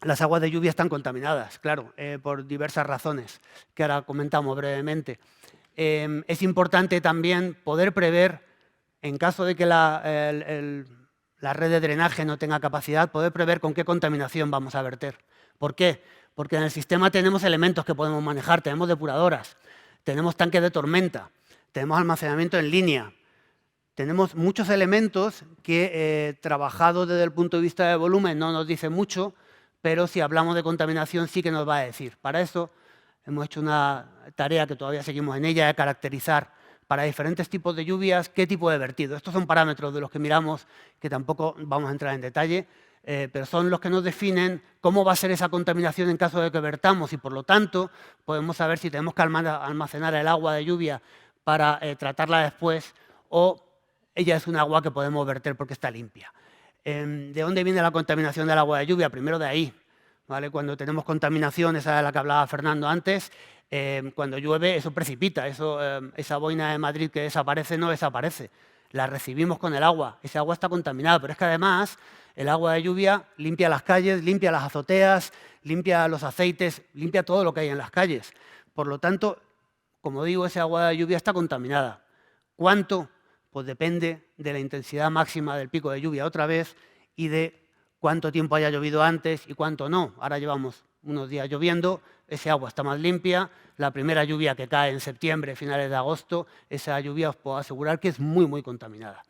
las aguas de lluvia están contaminadas, claro, por diversas razones, que ahora comentamos brevemente. Es importante también poder prever, en caso de que la red de drenaje no tenga capacidad, poder prever con qué contaminación vamos a verter. ¿Por qué? Porque en el sistema tenemos elementos que podemos manejar, tenemos depuradoras, tenemos tanques de tormenta, tenemos almacenamiento en línea, tenemos muchos elementos que, trabajados desde el punto de vista de volumen, no nos dicen mucho, pero si hablamos de contaminación sí que nos va a decir. Para eso hemos hecho una tarea que todavía seguimos en ella, de caracterizar para diferentes tipos de lluvias qué tipo de vertido. Estos son parámetros de los que miramos, que tampoco vamos a entrar en detalle, pero son los que nos definen cómo va a ser esa contaminación en caso de que vertamos y, por lo tanto, podemos saber si tenemos que almacenar el agua de lluvia para tratarla después o ella es un agua que podemos verter porque está limpia. ¿De dónde viene la contaminación del agua de lluvia? Primero de ahí, ¿vale? Cuando tenemos contaminación, esa de la que hablaba Fernando antes, cuando llueve eso precipita, esa boina de Madrid que desaparece no desaparece, la recibimos con el agua, esa agua está contaminada, pero es que además el agua de lluvia limpia las calles, limpia las azoteas, limpia los aceites, limpia todo lo que hay en las calles. Por lo tanto, como digo, esa agua de lluvia está contaminada. ¿Cuánto? Pues depende de la intensidad máxima del pico de lluvia otra vez y de cuánto tiempo haya llovido antes y cuánto no. Ahora llevamos unos días lloviendo, ese agua está más limpia. La primera lluvia que cae en septiembre, finales de agosto, esa lluvia os puedo asegurar que es muy, muy contaminada.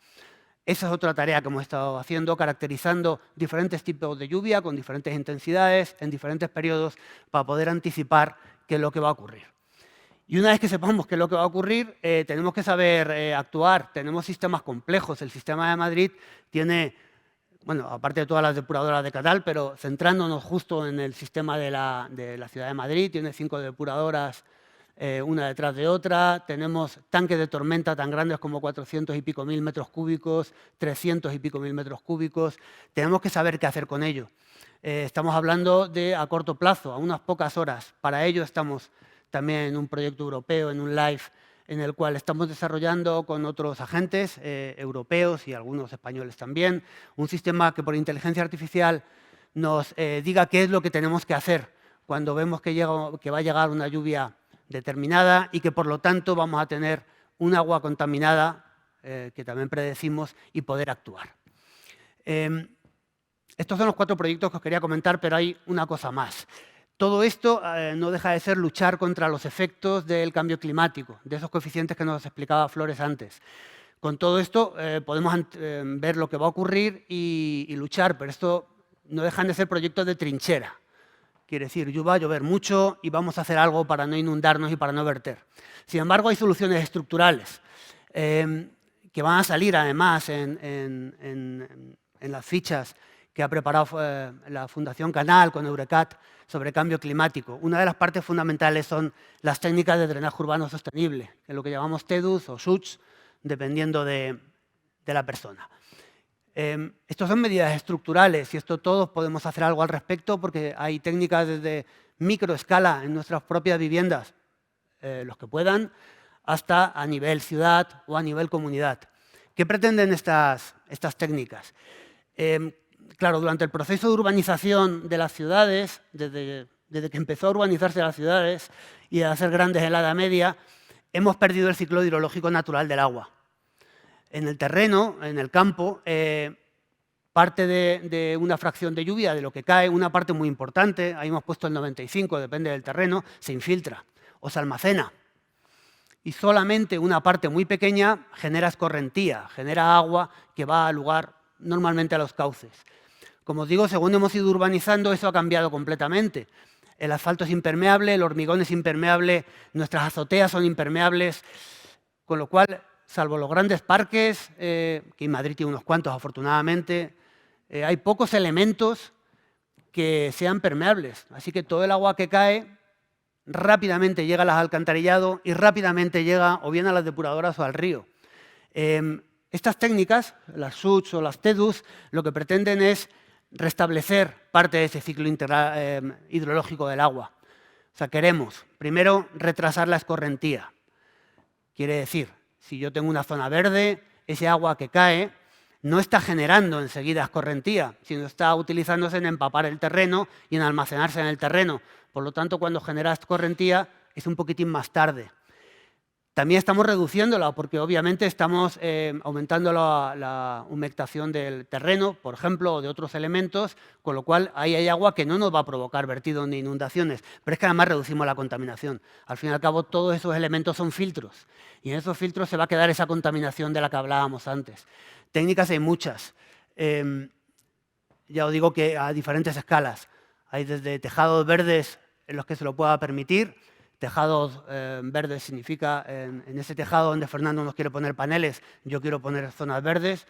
Esa es otra tarea que hemos estado haciendo, caracterizando diferentes tipos de lluvia con diferentes intensidades, en diferentes periodos, para poder anticipar qué es lo que va a ocurrir. Y una vez que sepamos qué es lo que va a ocurrir, tenemos que saber actuar. Tenemos sistemas complejos. El sistema de Madrid tiene, bueno, aparte de todas las depuradoras de Catal, pero centrándonos justo en el sistema de la Ciudad de Madrid, tiene 5 depuradoras, una detrás de otra. Tenemos tanques de tormenta tan grandes como 400 y pico mil metros cúbicos, 300 y pico mil metros cúbicos. Tenemos que saber qué hacer con ello. Estamos hablando de a corto plazo, a unas pocas horas. Para ello estamos también en un proyecto europeo, en un LIFE, en el cual estamos desarrollando con otros agentes europeos y algunos españoles también, un sistema que por inteligencia artificial nos diga qué es lo que tenemos que hacer cuando vemos que va a llegar una lluvia determinada y que, por lo tanto, vamos a tener un agua contaminada, que también predecimos, y poder actuar. Estos son los 4 proyectos que os quería comentar, pero hay una cosa más. Todo esto no deja de ser luchar contra los efectos del cambio climático, de esos coeficientes que nos explicaba Flores antes. Con todo esto podemos ver lo que va a ocurrir y luchar, pero esto no dejan de ser proyectos de trinchera. Quiere decir, va a llover mucho y vamos a hacer algo para no inundarnos y para no verter. Sin embargo, hay soluciones estructurales que van a salir además en las fichas que ha preparado la Fundación Canal con Eurecat sobre cambio climático. Una de las partes fundamentales son las técnicas de drenaje urbano sostenible, que es lo que llamamos TEDUS o SUTS, dependiendo de la persona. Estas son medidas estructurales y esto todos podemos hacer algo al respecto porque hay técnicas desde microescala en nuestras propias viviendas, los que puedan, hasta a nivel ciudad o a nivel comunidad. ¿Qué pretenden estas técnicas? Claro, durante el proceso de urbanización de las ciudades, desde que empezó a urbanizarse las ciudades y a ser grandes en la Edad Media, hemos perdido el ciclo hidrológico natural del agua. En el terreno, en el campo, parte de una fracción de lluvia, de lo que cae, una parte muy importante, ahí hemos puesto el 95, depende del terreno, se infiltra o se almacena. Y solamente una parte muy pequeña genera escorrentía, genera agua que va al lugar, normalmente a los cauces. Como os digo, según hemos ido urbanizando, eso ha cambiado completamente. El asfalto es impermeable, el hormigón es impermeable, nuestras azoteas son impermeables, con lo cual, salvo los grandes parques, que en Madrid tiene unos cuantos afortunadamente, hay pocos elementos que sean permeables. Así que todo el agua que cae rápidamente llega a los alcantarillados y rápidamente llega o bien a las depuradoras o al río. Estas técnicas, las SUTS o las TEDUS, lo que pretenden es restablecer parte de ese ciclo hidrológico del agua. O sea, queremos, primero, retrasar la escorrentía. Quiere decir, si yo tengo una zona verde, ese agua que cae no está generando enseguida escorrentía, sino está utilizándose en empapar el terreno y en almacenarse en el terreno. Por lo tanto, cuando genera escorrentía es un poquitín más tarde. También estamos reduciéndola porque obviamente estamos aumentando la humectación del terreno, por ejemplo, o de otros elementos, con lo cual ahí hay agua que no nos va a provocar vertidos ni inundaciones, pero es que además reducimos la contaminación. Al fin y al cabo, todos esos elementos son filtros y en esos filtros se va a quedar esa contaminación de la que hablábamos antes. Técnicas hay muchas. Ya os digo que a diferentes escalas. Hay desde tejados verdes en los que se lo pueda permitir. Tejados verdes significa en ese tejado donde Fernando nos quiere poner paneles, yo quiero poner zonas verdes.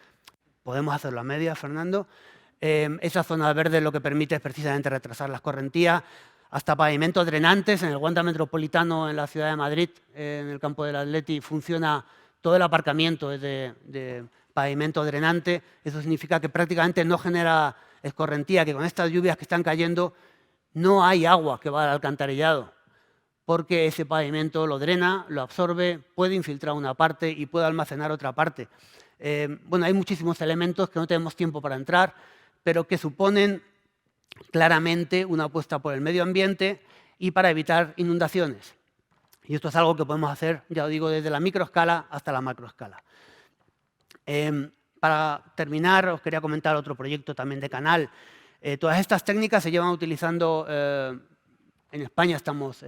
Podemos hacerlo a medias, Fernando. Esas zonas verdes lo que permite es precisamente retrasar la escorrentía. Hasta pavimentos drenantes. En el Wanda Metropolitano, en la ciudad de Madrid, en el campo del Atleti, funciona todo el aparcamiento de pavimento drenante. Eso significa que prácticamente no genera escorrentía, que con estas lluvias que están cayendo no hay agua que va al alcantarillado, porque ese pavimento lo drena, lo absorbe, puede infiltrar una parte y puede almacenar otra parte. Bueno, hay muchísimos elementos que no tenemos tiempo para entrar, pero que suponen claramente una apuesta por el medio ambiente y para evitar inundaciones. Y esto es algo que podemos hacer, ya os digo, desde la microescala hasta la macroescala. Para terminar, os quería comentar otro proyecto también de canal. Todas estas técnicas se llevan utilizando, en España estamos,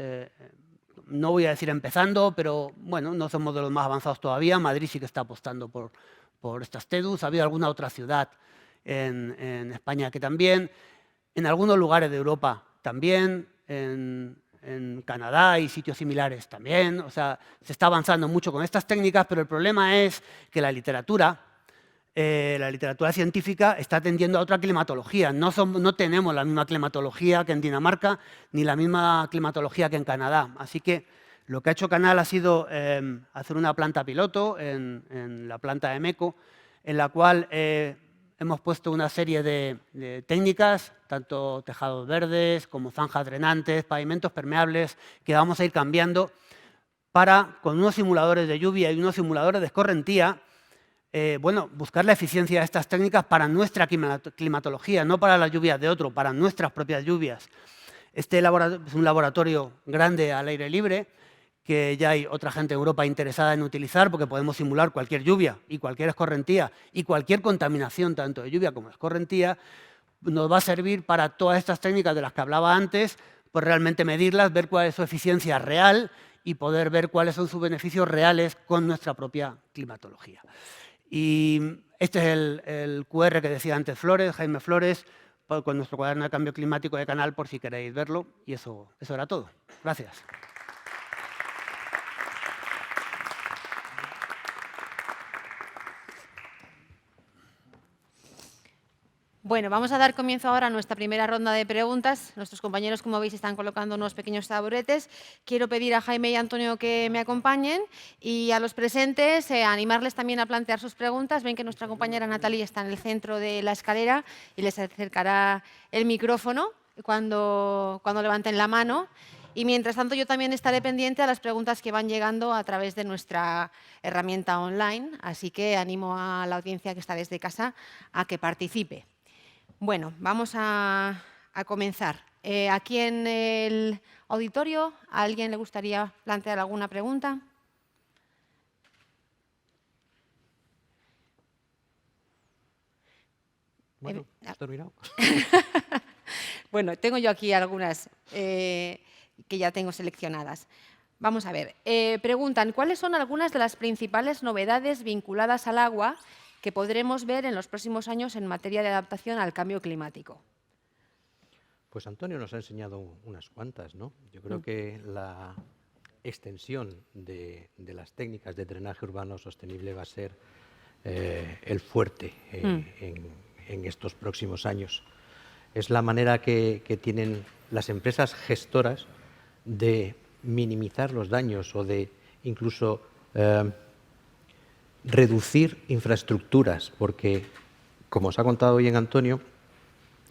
no voy a decir empezando, pero bueno, no somos de los más avanzados todavía. Madrid sí que está apostando por estas TEDUS. Ha habido alguna otra ciudad en España que también. En algunos lugares de Europa también. En Canadá y sitios similares también. O sea, se está avanzando mucho con estas técnicas, pero el problema es que la literatura científica está tendiendo a otra climatología. No tenemos la misma climatología que en Dinamarca, ni la misma climatología que en Canadá. Así que lo que ha hecho Canal ha sido hacer una planta piloto en la planta de MECO, en la cual hemos puesto una serie de técnicas, tanto tejados verdes como zanjas drenantes, pavimentos permeables, que vamos a ir cambiando para, con unos simuladores de lluvia y unos simuladores de escorrentía, bueno, buscar la eficiencia de estas técnicas para nuestra climatología, no para las lluvias de otro, para nuestras propias lluvias. Este es un laboratorio grande al aire libre, que ya hay otra gente en Europa interesada en utilizar, porque podemos simular cualquier lluvia y cualquier escorrentía y cualquier contaminación, tanto de lluvia como de escorrentía. Nos va a servir para todas estas técnicas de las que hablaba antes, pues realmente medirlas, ver cuál es su eficiencia real y poder ver cuáles son sus beneficios reales con nuestra propia climatología. Y este es el QR que decía antes Jaime Flores, con nuestro cuaderno de cambio climático de Canal, por si queréis verlo. Y eso era todo. Gracias. Bueno, vamos a dar comienzo ahora a nuestra primera ronda de preguntas. Nuestros compañeros, como veis, están colocando unos pequeños taburetes. Quiero pedir a Jaime y a Antonio que me acompañen y a los presentes animarles también a plantear sus preguntas. Ven que nuestra compañera Natalie está en el centro de la escalera y les acercará el micrófono cuando levanten la mano. Y mientras tanto, yo también estaré pendiente a las preguntas que van llegando a través de nuestra herramienta online. Así que animo a la audiencia que está desde casa a que participe. Bueno, vamos a comenzar. Aquí en el auditorio, ¿a alguien le gustaría plantear alguna pregunta? Bueno, ¿has terminado? Bueno, tengo yo aquí algunas que ya tengo seleccionadas. Vamos a ver. Preguntan, ¿cuáles son algunas de las principales novedades vinculadas al agua que podremos ver en los próximos años en materia de adaptación al cambio climático? Pues Antonio nos ha enseñado unas cuantas, ¿no? Yo creo que la extensión de las técnicas de drenaje urbano sostenible va a ser el fuerte en estos próximos años. Es la manera que tienen las empresas gestoras de minimizar los daños o de incluso reducir infraestructuras, porque, como os ha contado bien Antonio,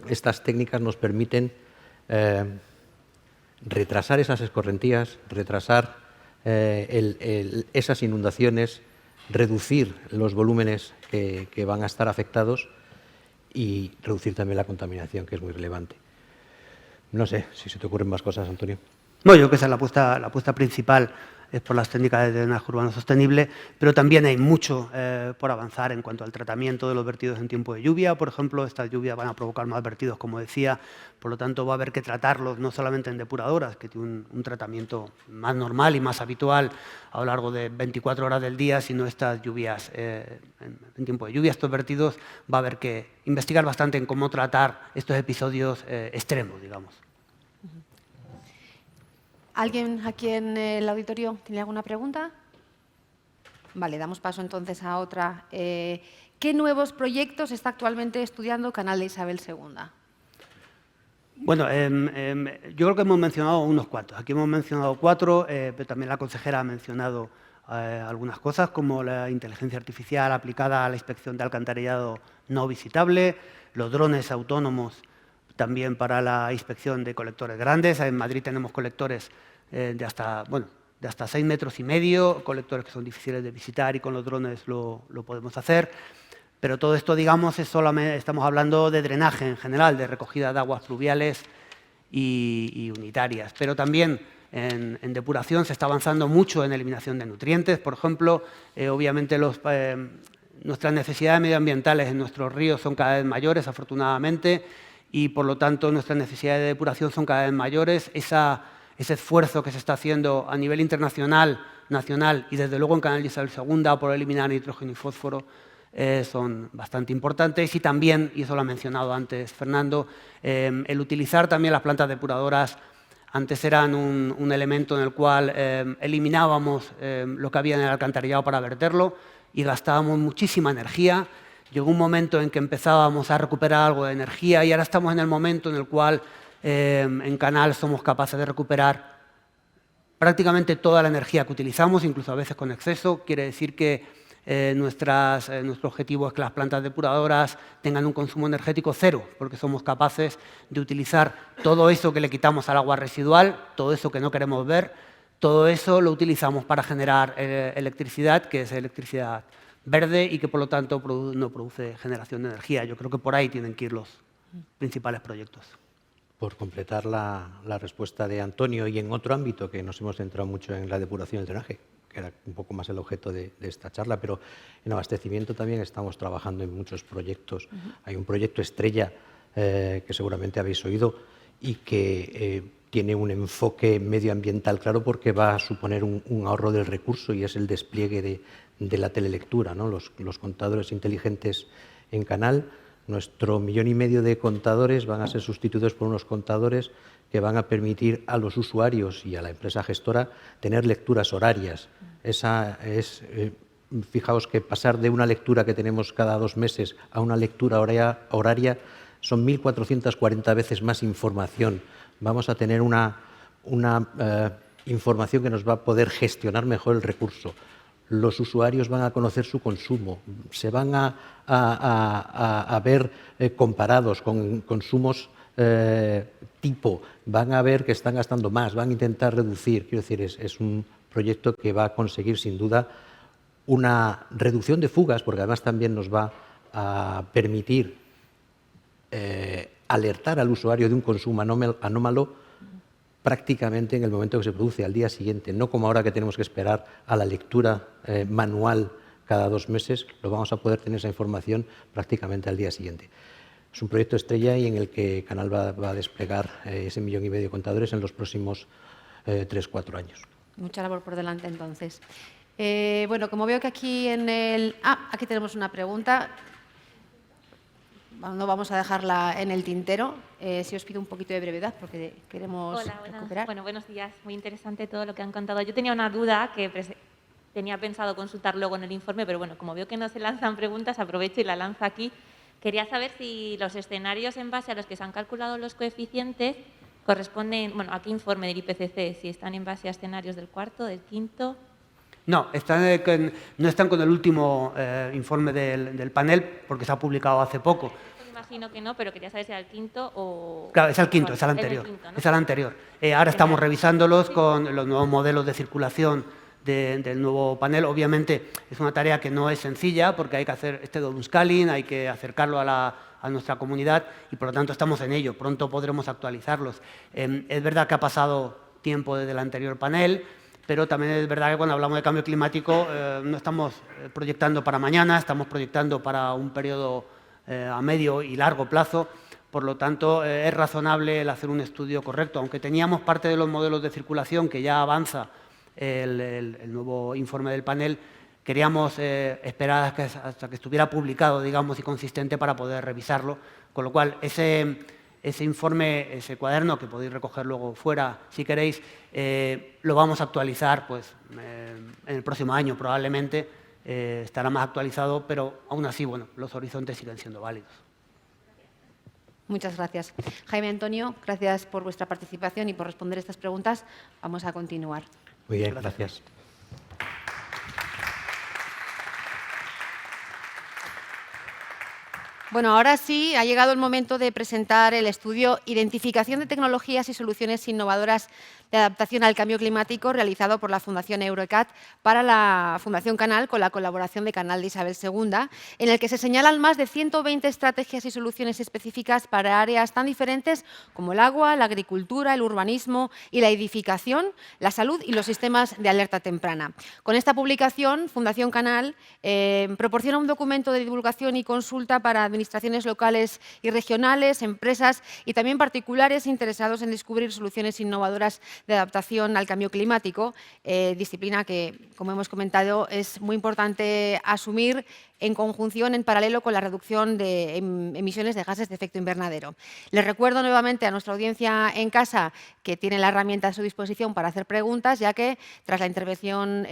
estas técnicas nos permiten retrasar esas escorrentías, retrasar esas inundaciones, reducir los volúmenes que van a estar afectados y reducir también la contaminación, que es muy relevante. No sé si se te ocurren más cosas, Antonio. Bueno, yo creo que esa es la apuesta principal, es por las técnicas de drenaje urbano sostenible, pero también hay mucho por avanzar en cuanto al tratamiento de los vertidos en tiempo de lluvia. Por ejemplo, estas lluvias van a provocar más vertidos, como decía, por lo tanto va a haber que tratarlos no solamente en depuradoras, que tienen un tratamiento más normal y más habitual a lo largo de 24 horas del día, sino estas lluvias, en tiempo de lluvia, estos vertidos, va a haber que investigar bastante en cómo tratar estos episodios extremos, digamos. ¿Alguien aquí en el auditorio tiene alguna pregunta? Vale, damos paso entonces a otra. ¿Qué nuevos proyectos está actualmente estudiando Canal de Isabel II? Bueno, yo creo que hemos mencionado unos cuantos. Aquí hemos mencionado 4, pero también la consejera ha mencionado algunas cosas, como la inteligencia artificial aplicada a la inspección de alcantarillado no visitable, los drones autónomos también para la inspección de colectores grandes. En Madrid tenemos colectores de hasta 6,5 metros, colectores que son difíciles de visitar y con los drones lo podemos hacer. Pero todo esto, digamos, estamos hablando de drenaje en general, de recogida de aguas pluviales y unitarias. Pero también en depuración se está avanzando mucho en eliminación de nutrientes. Por ejemplo, obviamente nuestras necesidades medioambientales en nuestros ríos son cada vez mayores, afortunadamente, y por lo tanto nuestras necesidades de depuración son cada vez mayores. Ese esfuerzo que se está haciendo a nivel internacional, nacional y desde luego en Canal de Isabel II por eliminar nitrógeno y fósforo son bastante importantes. Y también, y eso lo ha mencionado antes Fernando, el utilizar también las plantas depuradoras. Antes eran un elemento en el cual eliminábamos lo que había en el alcantarillado para verterlo y gastábamos muchísima energía. Llegó un momento en que empezábamos a recuperar algo de energía y ahora estamos en el momento en el cual en Canal somos capaces de recuperar prácticamente toda la energía que utilizamos, incluso a veces con exceso. Quiere decir que nuestro objetivo es que las plantas depuradoras tengan un consumo energético cero, porque somos capaces de utilizar todo eso que le quitamos al agua residual, todo eso que no queremos ver, todo eso lo utilizamos para generar electricidad, que es electricidad verde y que por lo tanto no produce generación de energía. Yo creo que por ahí tienen que ir los principales proyectos. Por completar la respuesta de Antonio y en otro ámbito que nos hemos centrado mucho en la depuración y el drenaje, que era un poco más el objeto de esta charla, pero en abastecimiento también estamos trabajando en muchos proyectos. Hay un proyecto estrella que seguramente habéis oído y que tiene un enfoque medioambiental claro porque va a suponer un ahorro del recurso y es el despliegue de la telelectura, ¿no? Los contadores inteligentes en Canal. Nuestro 1,5 millones de contadores van a ser sustituidos por unos contadores que van a permitir a los usuarios y a la empresa gestora tener lecturas horarias. Fijaos que pasar de una lectura que tenemos cada 2 meses a una lectura horaria son 1.440 veces más información. Vamos a tener una información que nos va a poder gestionar mejor el recurso. Los usuarios van a conocer su consumo, se van a ver comparados con consumos tipo, van a ver que están gastando más, van a intentar reducir. Quiero decir, es un proyecto que va a conseguir sin duda una reducción de fugas, porque además también nos va a permitir alertar al usuario de un consumo anómalo prácticamente en el momento que se produce, al día siguiente, no como ahora que tenemos que esperar a la lectura manual cada 2 meses, lo vamos a poder tener esa información prácticamente al día siguiente. Es un proyecto estrella y en el que Canal va a desplegar ese 1,5 millones de contadores en los próximos 3-4 años. Mucha labor por delante, entonces. Bueno, como veo que aquí aquí tenemos una pregunta. No vamos a dejarla en el tintero. Si os pido un poquito de brevedad porque queremos recuperar. Bueno, buenos días. Muy interesante todo lo que han contado. Yo tenía una duda que tenía pensado consultar luego en el informe, pero bueno, como veo que no se lanzan preguntas, aprovecho y la lanzo aquí. Quería saber si los escenarios en base a los que se han calculado los coeficientes corresponden, bueno, ¿a qué informe del IPCC? Si están en base a escenarios del cuarto, del quinto. No, no están con el último informe del panel porque se ha publicado hace poco. Pues imagino que no, pero quería saber si era el quinto o... Claro, es al quinto, es al anterior. Quinto, ¿no? Es al anterior. Ahora estamos revisándolos con los nuevos modelos de circulación del nuevo panel. Obviamente es una tarea que no es sencilla porque hay que hacer este downscaling, hay que acercarlo a nuestra comunidad y por lo tanto estamos en ello. Pronto podremos actualizarlos. Es verdad que ha pasado tiempo desde el anterior panel, pero también es verdad que cuando hablamos de cambio climático no estamos proyectando para mañana, estamos proyectando para un periodo a medio y largo plazo. Por lo tanto, es razonable el hacer un estudio correcto. Aunque teníamos parte de los modelos de circulación que ya avanza el nuevo informe del panel, queríamos esperar hasta que estuviera publicado, digamos, y consistente para poder revisarlo. Con lo cual, ese informe, ese cuaderno, que podéis recoger luego fuera si queréis, lo vamos a actualizar pues, en el próximo año probablemente. Estará más actualizado, pero aún así, bueno, los horizontes siguen siendo válidos. Muchas gracias. Jaime, Antonio, gracias por vuestra participación y por responder estas preguntas. Vamos a continuar. Muy bien, gracias. Bueno, ahora sí, ha llegado el momento de presentar el estudio Identificación de tecnologías y soluciones innovadoras de adaptación al cambio climático, realizado por la Fundación Eurecat para la Fundación Canal, con la colaboración de Canal de Isabel II, en el que se señalan más de 120 estrategias y soluciones específicas para áreas tan diferentes como el agua, la agricultura, el urbanismo y la edificación, la salud y los sistemas de alerta temprana. Con esta publicación, Fundación Canal proporciona un documento de divulgación y consulta para administraciones locales y regionales, empresas y también particulares interesados en descubrir soluciones innovadoras de adaptación al cambio climático, disciplina que, como hemos comentado, es muy importante asumir en conjunción, en paralelo con la reducción de emisiones de gases de efecto invernadero. Les recuerdo nuevamente a nuestra audiencia en casa que tiene la herramienta a su disposición para hacer preguntas, ya que tras la intervención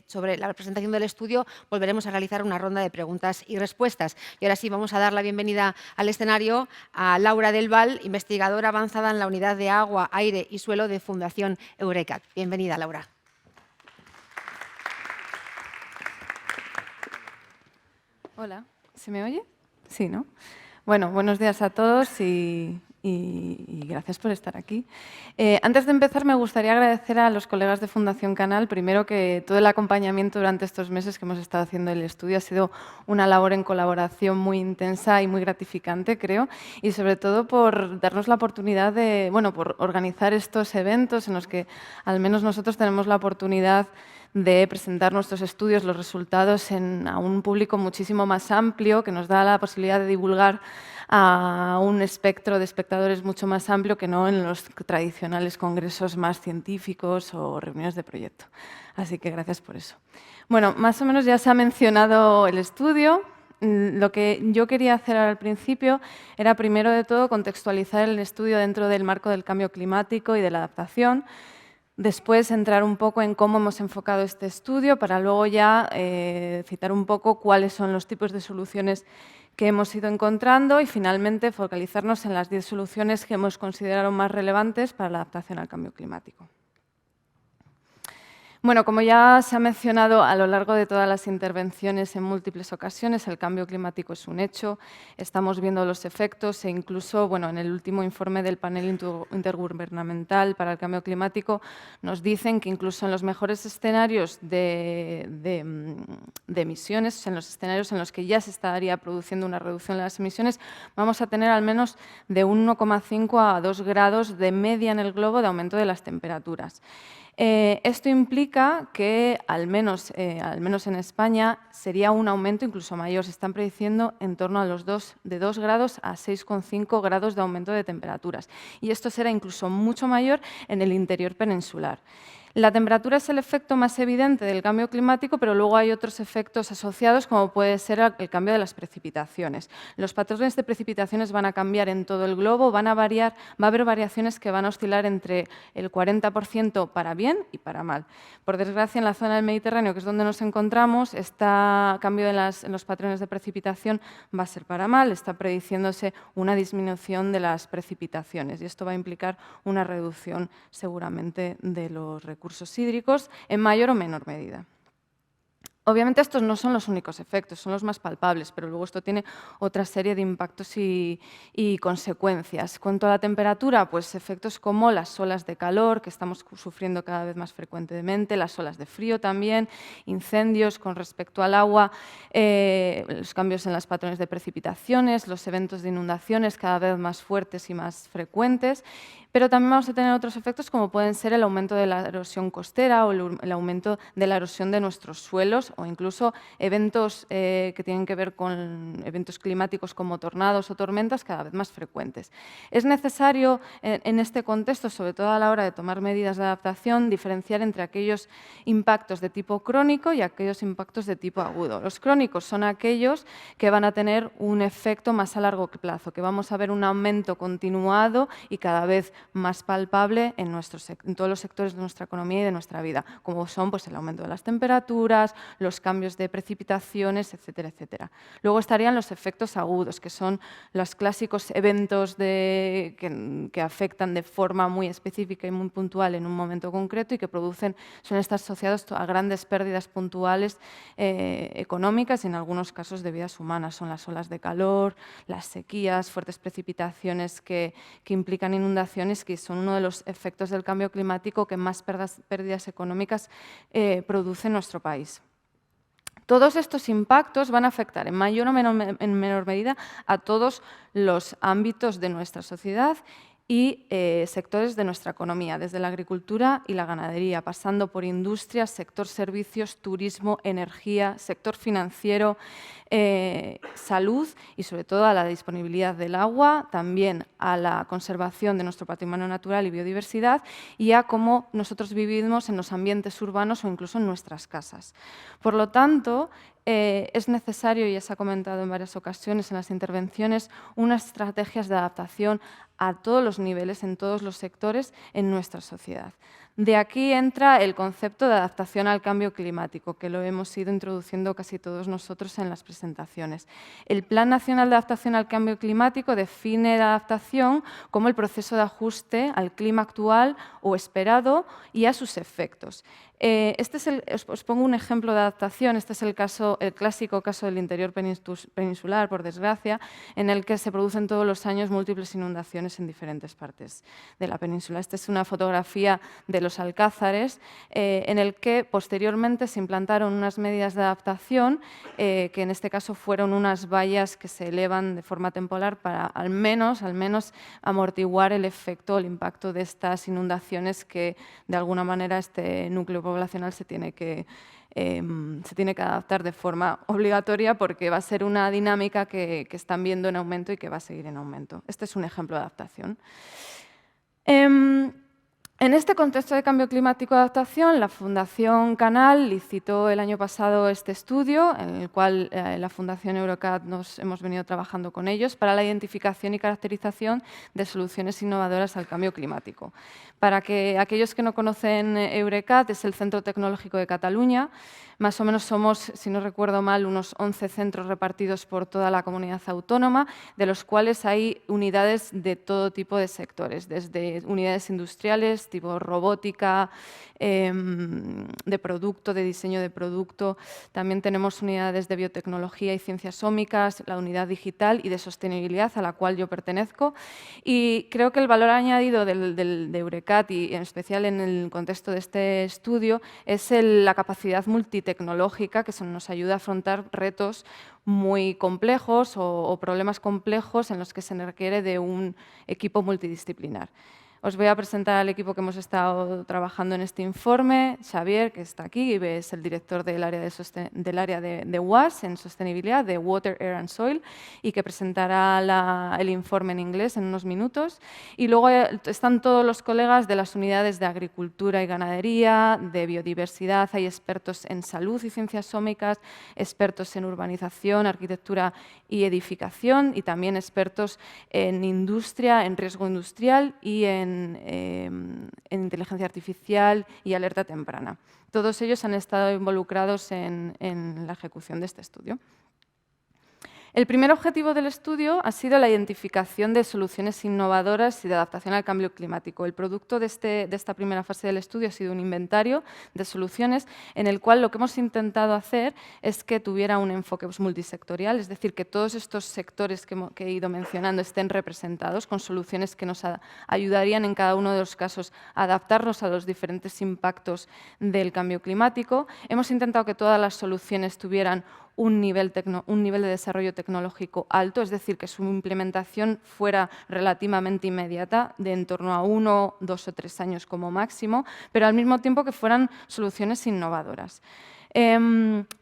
sobre la presentación del estudio volveremos a realizar una ronda de preguntas y respuestas. Y ahora sí vamos a dar la bienvenida al escenario a Laura Del Val, investigadora avanzada en la Unidad de Agua, Aire y Suelo de Fundación Eurecat. Bienvenida, Laura. Hola, ¿se me oye? Sí, ¿no? Bueno, buenos días a todos y gracias por estar aquí. Antes de empezar, me gustaría agradecer a los colegas de Fundación Canal, primero que todo el acompañamiento durante estos meses que hemos estado haciendo el estudio ha sido una labor en colaboración muy intensa y muy gratificante, creo, y sobre todo por darnos la oportunidad de, bueno, por organizar estos eventos en los que al menos nosotros tenemos la oportunidad de presentar nuestros estudios, los resultados a un público muchísimo más amplio, que nos da la posibilidad de divulgar a un espectro de espectadores mucho más amplio que no en los tradicionales congresos más científicos o reuniones de proyecto. Así que gracias por eso. Bueno, más o menos ya se ha mencionado el estudio. Lo que yo quería hacer al principio era, primero de todo, contextualizar el estudio dentro del marco del cambio climático y de la adaptación. Después, entrar un poco en cómo hemos enfocado este estudio para luego ya citar un poco cuáles son los tipos de soluciones que hemos ido encontrando y, finalmente, focalizarnos en las 10 soluciones que hemos considerado más relevantes para la adaptación al cambio climático. Bueno, como ya se ha mencionado a lo largo de todas las intervenciones en múltiples ocasiones, el cambio climático es un hecho, estamos viendo los efectos e incluso, bueno, en el último informe del panel intergubernamental para el cambio climático nos dicen que incluso en los mejores escenarios de emisiones, en los escenarios en los que ya se estaría produciendo una reducción de las emisiones, vamos a tener al menos de 1,5 a 2 grados de media en el globo de aumento de las temperaturas. Esto implica que, al menos en España, sería un aumento incluso mayor. Se están prediciendo en torno a de 2 grados a 6,5 grados de aumento de temperaturas. Y esto será incluso mucho mayor en el interior peninsular. La temperatura es el efecto más evidente del cambio climático, pero luego hay otros efectos asociados, como puede ser el cambio de las precipitaciones. Los patrones de precipitaciones van a cambiar en todo el globo, va a haber variaciones que van a oscilar entre el 40% para bien y para mal. Por desgracia, en la zona del Mediterráneo, que es donde nos encontramos, este cambio en los patrones de precipitación va a ser para mal, está prediciéndose una disminución de las precipitaciones y esto va a implicar una reducción seguramente de los recursos hídricos en mayor o menor medida. Obviamente estos no son los únicos efectos, son los más palpables, pero luego esto tiene otra serie de impactos y consecuencias. Cuanto a la temperatura, pues efectos como las olas de calor, que estamos sufriendo cada vez más frecuentemente, las olas de frío también, incendios con respecto al agua, los cambios en los patrones de precipitaciones, los eventos de inundaciones cada vez más fuertes y más frecuentes, pero también vamos a tener otros efectos como pueden ser el aumento de la erosión costera o el aumento de la erosión de nuestros suelos o incluso eventos que tienen que ver con eventos climáticos como tornados o tormentas cada vez más frecuentes. Es necesario en este contexto, sobre todo a la hora de tomar medidas de adaptación, diferenciar entre aquellos impactos de tipo crónico y aquellos impactos de tipo agudo. Los crónicos son aquellos que van a tener un efecto más a largo plazo, que vamos a ver un aumento continuado y cada vez más palpable en todos los sectores de nuestra economía y de nuestra vida, como son pues, el aumento de las temperaturas, los cambios de precipitaciones, etcétera, etcétera. Luego estarían los efectos agudos, que son los clásicos eventos que afectan de forma muy específica y muy puntual en un momento concreto y que suelen estar asociados a grandes pérdidas puntuales económicas y en algunos casos de vidas humanas. Son las olas de calor, las sequías, fuertes precipitaciones que implican inundaciones, que son uno de los efectos del cambio climático que más pérdidas económicas produce en nuestro país. Todos estos impactos van a afectar en mayor o menor medida a todos los ámbitos de nuestra sociedad y sectores de nuestra economía, desde la agricultura y la ganadería, pasando por industria, sector servicios, turismo, energía, sector financiero, salud y sobre todo a la disponibilidad del agua, también a la conservación de nuestro patrimonio natural y biodiversidad y a cómo nosotros vivimos en los ambientes urbanos o incluso en nuestras casas. Por lo tanto, es necesario, y ya se ha comentado en varias ocasiones en las intervenciones, unas estrategias de adaptación a todos los niveles, en todos los sectores en nuestra sociedad. De aquí entra el concepto de adaptación al cambio climático, que lo hemos ido introduciendo casi todos nosotros en las presentaciones. El Plan Nacional de Adaptación al Cambio Climático define la adaptación como el proceso de ajuste al clima actual o esperado y a sus efectos. Os pongo un ejemplo de adaptación. Este es el clásico caso del interior peninsular, por desgracia, en el que se producen todos los años múltiples inundaciones en diferentes partes de la península. Esta es una fotografía de los Alcázares, en el que posteriormente se implantaron unas medidas de adaptación, que en este caso fueron unas vallas que se elevan de forma temporal para al menos amortiguar el efecto, el impacto de estas inundaciones que de alguna manera este núcleo poblacional se tiene que adaptar de forma obligatoria porque va a ser una dinámica que están viendo en aumento y que va a seguir en aumento. Este es un ejemplo de adaptación. En este contexto de cambio climático de adaptación, la Fundación Canal licitó el año pasado este estudio, en el cual la Fundación Eurecat hemos venido trabajando con ellos para la identificación y caracterización de soluciones innovadoras al cambio climático. Para que aquellos que no conocen Eurecat, es el Centro Tecnológico de Cataluña. Más o menos somos, si no recuerdo mal, unos 11 centros repartidos por toda la comunidad autónoma, de los cuales hay unidades de todo tipo de sectores, desde unidades industriales, tipo robótica, de producto, de diseño de producto. También tenemos unidades de biotecnología y ciencias ómicas, la unidad digital y de sostenibilidad, a la cual yo pertenezco. Y creo que el valor añadido de Eurecat, y en especial en el contexto de este estudio, es la capacidad multitecnológica que nos ayuda a afrontar retos muy complejos o problemas complejos en los que se requiere de un equipo multidisciplinar. Os voy a presentar al equipo que hemos estado trabajando en este informe. Xavier, que está aquí, es el director del área de WAS en sostenibilidad, de Water, Air and Soil, y que presentará el informe en inglés en unos minutos. Y luego están todos los colegas de las unidades de agricultura y ganadería, de biodiversidad, hay expertos en salud y ciencias ómicas, expertos en urbanización, arquitectura y edificación, y también expertos en industria, en riesgo industrial y en inteligencia artificial y alerta temprana. Todos ellos han estado involucrados en la ejecución de este estudio. El primer objetivo del estudio ha sido la identificación de soluciones innovadoras y de adaptación al cambio climático. El producto de esta primera fase del estudio ha sido un inventario de soluciones en el cual lo que hemos intentado hacer es que tuviera un enfoque multisectorial, es decir, que todos estos sectores que he ido mencionando estén representados con soluciones que nos ayudarían en cada uno de los casos a adaptarnos a los diferentes impactos del cambio climático. Hemos intentado que todas las soluciones tuvieran un nivel de desarrollo tecnológico alto, es decir, que su implementación fuera relativamente inmediata, de en torno a 1, 2 o 3 años como máximo, pero al mismo tiempo que fueran soluciones innovadoras.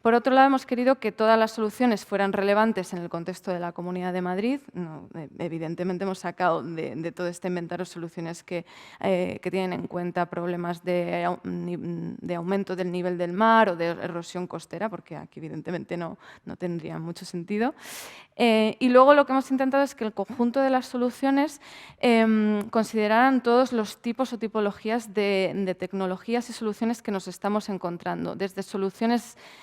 Por otro lado, hemos querido que todas las soluciones fueran relevantes en el contexto de la Comunidad de Madrid. Evidentemente, hemos sacado de todo este inventario soluciones que tienen en cuenta problemas de aumento del nivel del mar o de erosión costera, porque aquí evidentemente no tendría mucho sentido. Y luego lo que hemos intentado es que el conjunto de las soluciones consideraran todos los tipos o tipologías de tecnologías y soluciones que nos estamos encontrando, desde soluciones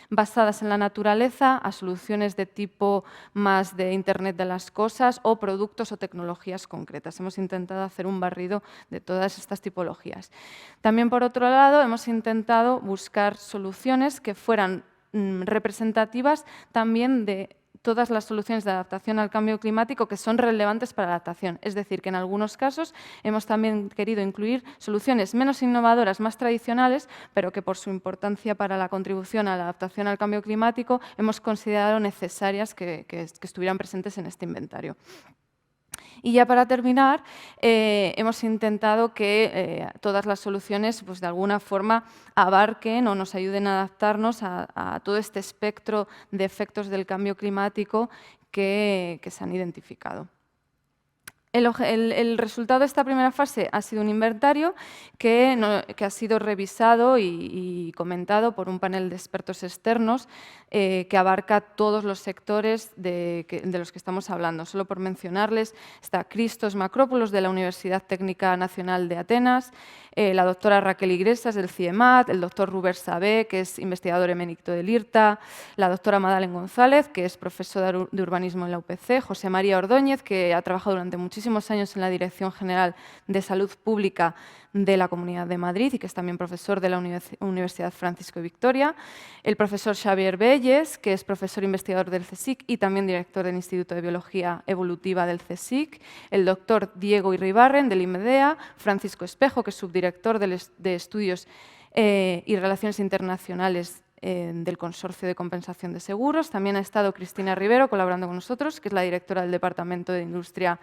basadas en la naturaleza a soluciones de tipo más de Internet de las cosas o productos o tecnologías concretas. Hemos intentado hacer un barrido de todas estas tipologías. También, por otro lado, hemos intentado buscar soluciones que fueran representativas también de todas las soluciones de adaptación al cambio climático que son relevantes para la adaptación. Es decir, que en algunos casos hemos también querido incluir soluciones menos innovadoras, más tradicionales, pero que por su importancia para la contribución a la adaptación al cambio climático hemos considerado necesarias que estuvieran presentes en este inventario. Y ya para terminar, hemos intentado que todas las soluciones pues, de alguna forma abarquen o nos ayuden a adaptarnos a todo este espectro de efectos del cambio climático que se han identificado. El resultado de esta primera fase ha sido un inventario que ha sido revisado y comentado por un panel de expertos externos que abarca todos los sectores de los que estamos hablando. Solo por mencionarles, está Christos Macrópulos, de la Universidad Técnica Nacional de Atenas, la doctora Raquel Iglesias, del CIEMAT, el doctor Robert Sabé, que es investigador emérito del IRTA, la doctora Madalena González, que es profesora de urbanismo en la UPC, José María Ordóñez, que ha trabajado durante muchísimos años en la Dirección General de Salud Pública de la Comunidad de Madrid y que es también profesor de la Universidad Francisco de Vitoria, el profesor Xavier Belles, que es profesor investigador del CSIC y también director del Instituto de Biología Evolutiva del CSIC, el doctor Diego Irribarren, del IMEDEA, Francisco Espejo, que es subdirector de Estudios y Relaciones Internacionales del Consorcio de Compensación de Seguros. También ha estado Cristina Rivero colaborando con nosotros, que es la directora del Departamento de Industria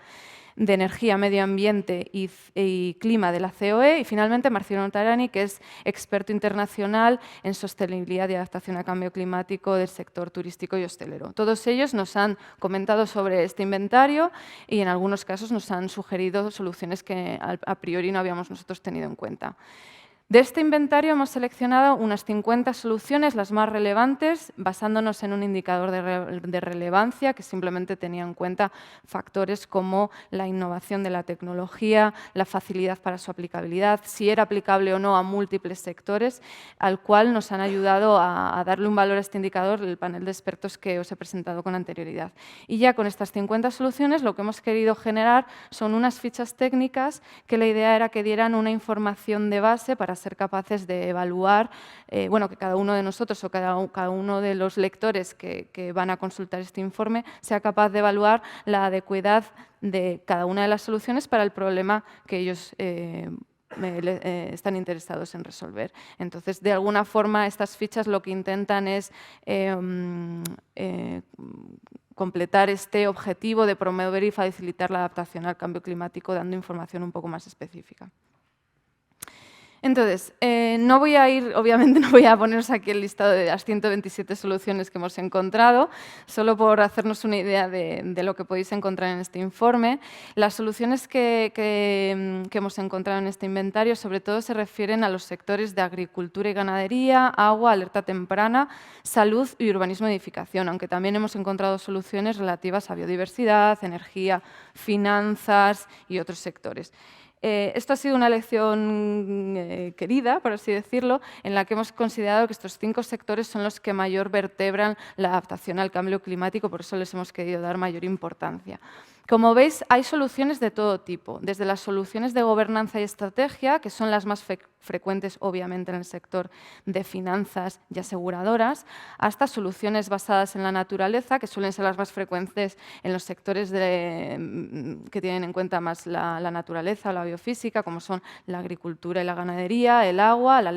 de Energía, Medio Ambiente y Clima de la COE, y finalmente Marcelo Tarani, que es experto internacional en sostenibilidad y adaptación al cambio climático del sector turístico y hostelero. Todos ellos nos han comentado sobre este inventario y en algunos casos nos han sugerido soluciones que a priori no habíamos nosotros tenido en cuenta. De este inventario hemos seleccionado unas 50 soluciones, las más relevantes, basándonos en un indicador de relevancia que simplemente tenía en cuenta factores como la innovación de la tecnología, la facilidad para su aplicabilidad, si era aplicable o no a múltiples sectores, al cual nos han ayudado a darle un valor a este indicador el panel de expertos que os he presentado con anterioridad. Y ya con estas 50 soluciones lo que hemos querido generar son unas fichas técnicas que la idea era que dieran una información de base para ser capaces de evaluar, que cada uno de nosotros o cada uno de los lectores que van a consultar este informe sea capaz de evaluar la adecuadad de cada una de las soluciones para el problema que ellos están interesados en resolver. Entonces, de alguna forma, estas fichas lo que intentan es completar este objetivo de promover y facilitar la adaptación al cambio climático, dando información un poco más específica. Entonces, no voy a ir, obviamente no voy a poneros aquí el listado de las 127 soluciones que hemos encontrado, solo por hacernos una idea de lo que podéis encontrar en este informe. Las soluciones que hemos encontrado en este inventario sobre todo se refieren a los sectores de agricultura y ganadería, agua, alerta temprana, salud y urbanismo y edificación, aunque también hemos encontrado soluciones relativas a biodiversidad, energía, finanzas y otros sectores. Esto ha sido una lección querida, por así decirlo, en la que hemos considerado que estos 5 sectores son los que mayor vertebran la adaptación al cambio climático, por eso les hemos querido dar mayor importancia. Como veis, hay soluciones de todo tipo, desde las soluciones de gobernanza y estrategia, que son las más frecuentes, obviamente, en el sector de finanzas y aseguradoras, hasta soluciones basadas en la naturaleza, que suelen ser las más frecuentes en los sectores que tienen en cuenta más la naturaleza o la biofísica, como son la agricultura y la ganadería, el agua, la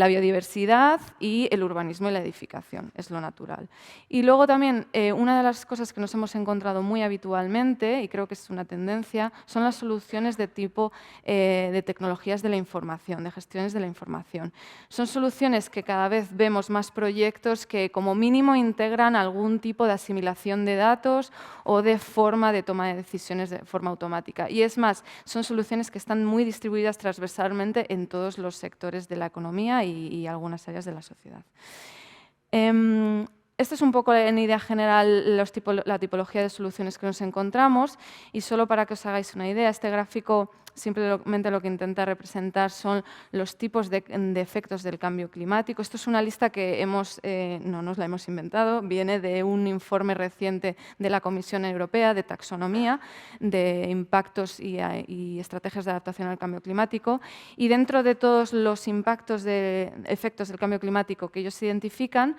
biodiversidad y el urbanismo y la edificación, es lo natural. Y luego también, una de las cosas que nos hemos encontrado muy habitualmente, y creo que es una tendencia, son las soluciones de tipo de tecnologías de la información, de gestiones de la información. Son soluciones que cada vez vemos más proyectos que como mínimo integran algún tipo de asimilación de datos o de forma de toma de decisiones de forma automática. Y es más, son soluciones que están muy distribuidas transversalmente en todos los sectores de la economía y algunas áreas de la sociedad. Esta es un poco en idea general la tipología de soluciones que nos encontramos y solo para que os hagáis una idea, este gráfico simplemente lo que intenta representar son los tipos de efectos del cambio climático. Esto es una lista que no nos la hemos inventado, viene de un informe reciente de la Comisión Europea de Taxonomía, de impactos y estrategias de adaptación al cambio climático. Y dentro de todos los efectos del cambio climático que ellos identifican,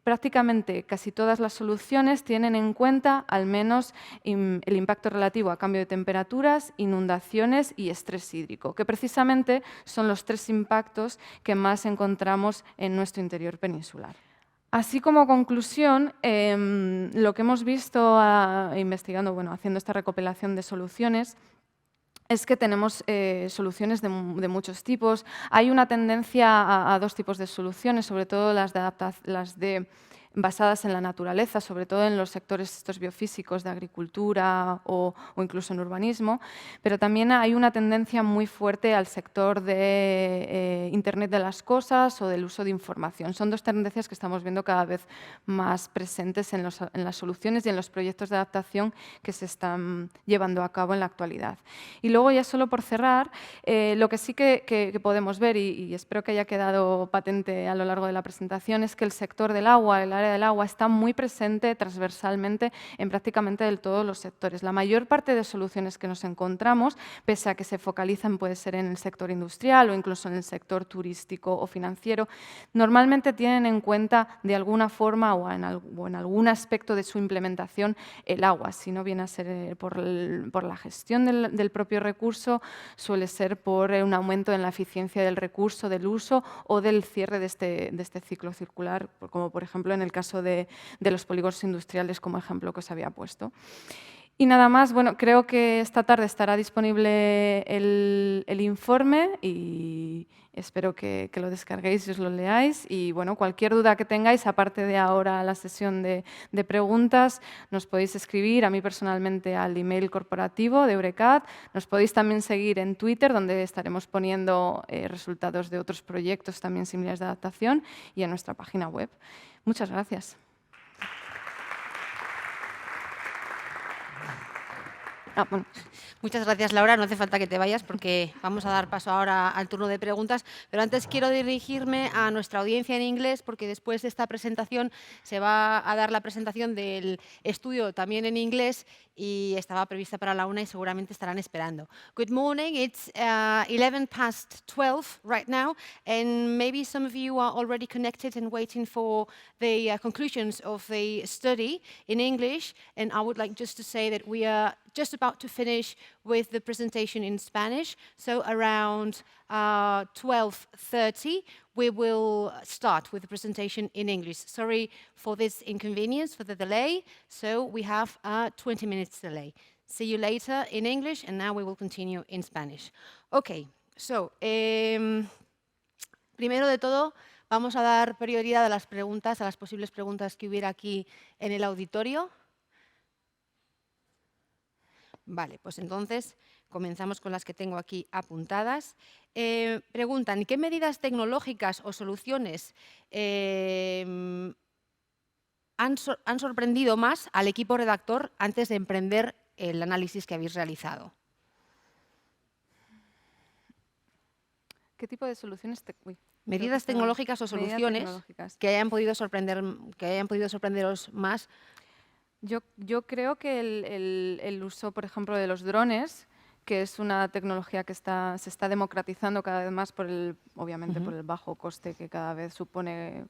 prácticamente casi todas las soluciones tienen en cuenta al menos el impacto relativo a cambio de temperaturas, inundaciones y estrés hídrico, que precisamente son los 3 impactos que más encontramos en nuestro interior peninsular. Así como conclusión, lo que hemos visto investigando, haciendo esta recopilación de soluciones, es que tenemos soluciones de muchos tipos. Hay una tendencia a 2 tipos de soluciones, sobre todo las basadas en la naturaleza, sobre todo en los sectores estos biofísicos de agricultura o incluso en urbanismo, pero también hay una tendencia muy fuerte al sector de Internet de las cosas o del uso de información. Son 2 tendencias que estamos viendo cada vez más presentes en las soluciones y en los proyectos de adaptación que se están llevando a cabo en la actualidad. Y luego, ya solo por cerrar, lo que sí que podemos ver, y espero que haya quedado patente a lo largo de la presentación, es que el sector del agua, el área del agua, está muy presente transversalmente en prácticamente todos los sectores. La mayor parte de soluciones que nos encontramos, pese a que se focalizan, puede ser en el sector industrial o incluso en el sector turístico o financiero, normalmente tienen en cuenta de alguna forma o en algún aspecto de su implementación el agua. Si no viene a ser por la gestión del propio recurso, suele ser por un aumento en la eficiencia del recurso, del uso o del cierre de este ciclo circular, como por ejemplo en el caso de los polígonos industriales, como ejemplo que os había puesto. Y nada más, creo que esta tarde estará disponible el informe y espero que lo descarguéis y os lo leáis. Y cualquier duda que tengáis, aparte de ahora la sesión de preguntas, nos podéis escribir a mí personalmente al email corporativo de Eurecat. Nos podéis también seguir en Twitter, donde estaremos poniendo resultados de otros proyectos también similares de adaptación, y en nuestra página web. Muchas gracias. Muchas gracias, Laura. No hace falta que te vayas porque vamos a dar paso ahora al turno de preguntas, pero antes quiero dirigirme a nuestra audiencia en inglés porque después de esta presentación se va a dar la presentación del estudio también en inglés y estaba prevista para la 1 y seguramente estarán esperando. Good morning, it's 12:11 right now, and maybe some of you are already connected and waiting for the conclusions of the study in English, and I would like just to say that we are just about to finish with the presentation in Spanish, so around 12:30 we will start with the presentation in English. Sorry for this inconvenience, for the delay, so we have a 20 minutes delay. See you later in English, and now we will continue in Spanish. Okay, so, primero de todo, vamos a dar prioridad a las preguntas, a las posibles preguntas que hubiera aquí en el auditorio. Vale, pues entonces comenzamos con las que tengo aquí apuntadas. Preguntan, ¿qué medidas tecnológicas o soluciones han sorprendido más al equipo redactor antes de emprender el análisis que habéis realizado? ¿Qué tipo de soluciones? Medidas tecnológicas o soluciones que hayan podido sorprenderos más. Yo creo que el uso, por ejemplo, de los drones, que es una tecnología que se está democratizando cada vez más obviamente por el bajo coste que cada vez supone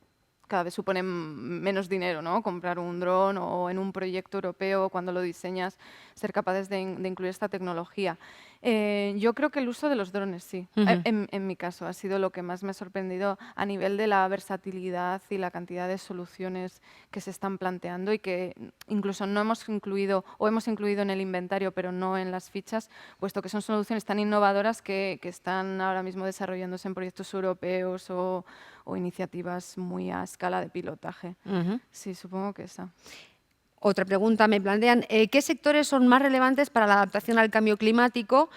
menos dinero, ¿no? Comprar un dron o en un proyecto europeo, cuando lo diseñas, ser capaces de incluir esta tecnología. Yo creo que el uso de los drones, sí, en mi caso, ha sido lo que más me ha sorprendido a nivel de la versatilidad y la cantidad de soluciones que se están planteando y que incluso no hemos incluido o hemos incluido en el inventario, pero no en las fichas, puesto que son soluciones tan innovadoras que están ahora mismo desarrollándose en proyectos europeos o iniciativas muy a escala de pilotaje. Sí, supongo que esa. Otra pregunta me plantean, ¿qué sectores son más relevantes para la adaptación al cambio climático?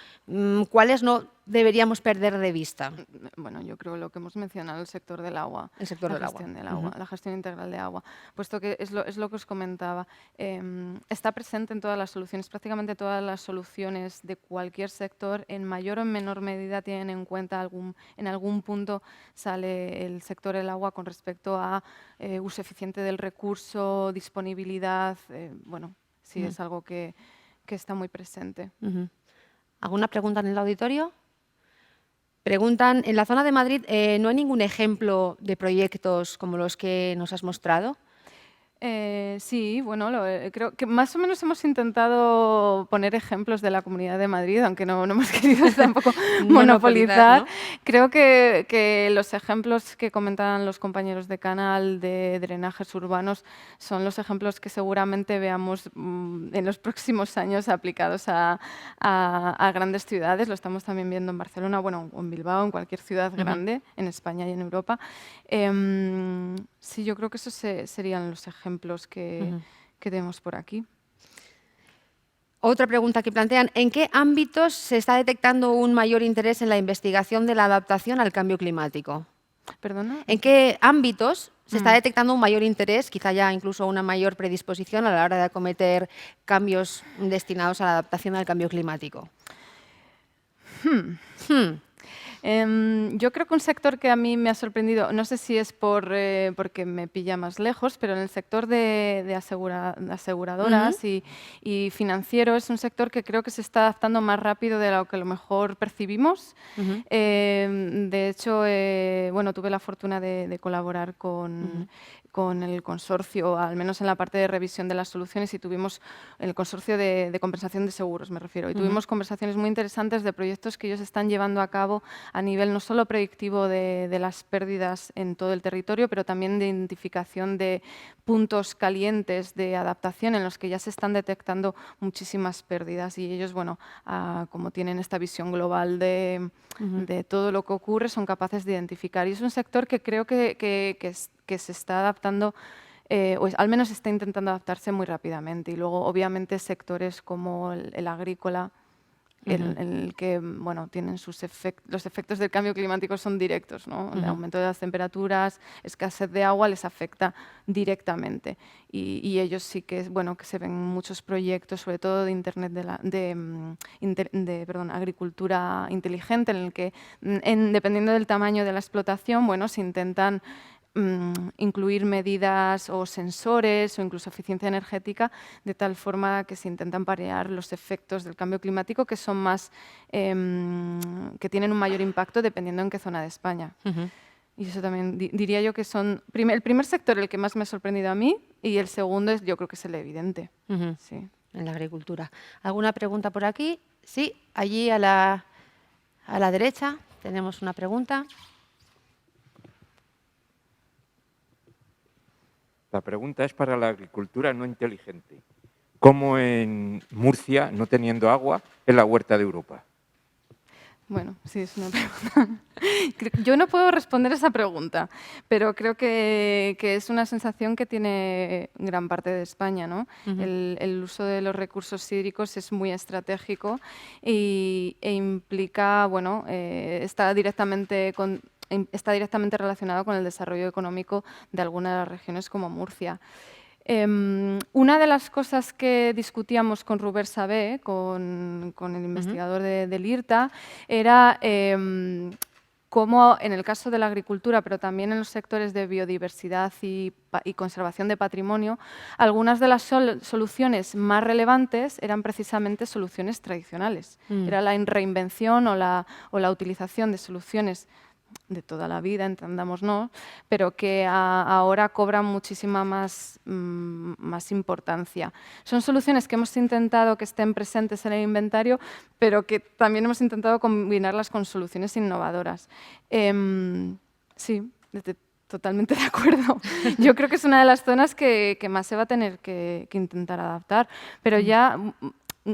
¿Cuáles no deberíamos perder de vista? Bueno, yo creo lo que hemos mencionado, el sector del agua. El sector del agua. La gestión integral de agua. Puesto que es lo que os comentaba, está presente en todas las soluciones, prácticamente todas las soluciones de cualquier sector, en mayor o en menor medida tienen en cuenta, en algún punto sale el sector del agua con respecto a uso eficiente del recurso, disponibilidad, bueno, sí es algo que está muy presente. ¿Alguna pregunta en el auditorio? Preguntan, en la zona de Madrid no hay ningún ejemplo de proyectos como los que nos has mostrado. Sí, bueno, creo que más o menos hemos intentado poner ejemplos de la Comunidad de Madrid, aunque no hemos querido tampoco monopolizar. ¿No? Creo que los ejemplos que comentaban los compañeros de Canal de drenajes urbanos son los ejemplos que seguramente veamos en los próximos años aplicados a grandes ciudades. Lo estamos también viendo en Barcelona, bueno, o en Bilbao, en cualquier ciudad grande, en España y en Europa. Sí, yo creo que esos serían los ejemplos que tenemos por aquí. Otra pregunta que plantean, ¿en qué ámbitos se está detectando un mayor interés en la investigación de la adaptación al cambio climático? ¿Perdona? ¿En qué ámbitos se está detectando un mayor interés, quizá ya incluso una mayor predisposición a la hora de acometer cambios destinados a la adaptación al cambio climático? Yo creo que un sector que a mí me ha sorprendido, no sé si es porque me pilla más lejos, pero en el sector de aseguradoras y financiero es un sector que creo que se está adaptando más rápido de lo que a lo mejor percibimos. De hecho, bueno, tuve la fortuna de colaborar con el consorcio, al menos en la parte de revisión de las soluciones, y tuvimos el consorcio de compensación de seguros, me refiero, y tuvimos conversaciones muy interesantes de proyectos que ellos están llevando a cabo a nivel no solo predictivo de las pérdidas en todo el territorio, pero también de identificación de puntos calientes de adaptación en los que ya se están detectando muchísimas pérdidas, y ellos, bueno, como tienen esta visión global de todo lo que ocurre, son capaces de identificar. Y es un sector que creo que se está adaptando, o al menos está intentando adaptarse muy rápidamente. Y luego, obviamente, sectores como el agrícola, en el que bueno, tienen los efectos del cambio climático son directos, ¿no? El aumento de las temperaturas, escasez de agua les afecta directamente. Y ellos sí que, bueno, que se ven muchos proyectos, sobre todo de agricultura inteligente, en el que, dependiendo del tamaño de la explotación, bueno, se intentan incluir medidas o sensores o incluso eficiencia energética, de tal forma que se intentan paliar los efectos del cambio climático, que son más, que tienen un mayor impacto dependiendo en qué zona de España. Y eso también diría yo que son el primer sector el que más me ha sorprendido a mí, y el segundo yo creo que es el evidente. Sí. en la agricultura. ¿Alguna pregunta por aquí? Sí, allí a la derecha tenemos una pregunta. La pregunta es para la agricultura no inteligente. ¿Cómo en Murcia, no teniendo agua, es la huerta de Europa? Bueno, sí, es una pregunta. Yo no puedo responder esa pregunta, pero creo que es una sensación que tiene gran parte de España, ¿no? El uso de los recursos hídricos es muy estratégico e implica, bueno, está directamente relacionado con el desarrollo económico de algunas de las regiones como Murcia. Una de las cosas que discutíamos con Robert Sabé, con el investigador del IRTA, era cómo en el caso de la agricultura, pero también en los sectores de biodiversidad y conservación de patrimonio, algunas de las soluciones más relevantes eran precisamente soluciones tradicionales. Era la reinvención o la utilización de soluciones de toda la vida, entendámonos, pero que ahora cobran muchísima más importancia. Son soluciones que hemos intentado que estén presentes en el inventario, pero que también hemos intentado combinarlas con soluciones innovadoras. Sí, totalmente de acuerdo. Yo creo que es una de las zonas que más se va a tener que intentar adaptar, pero ya...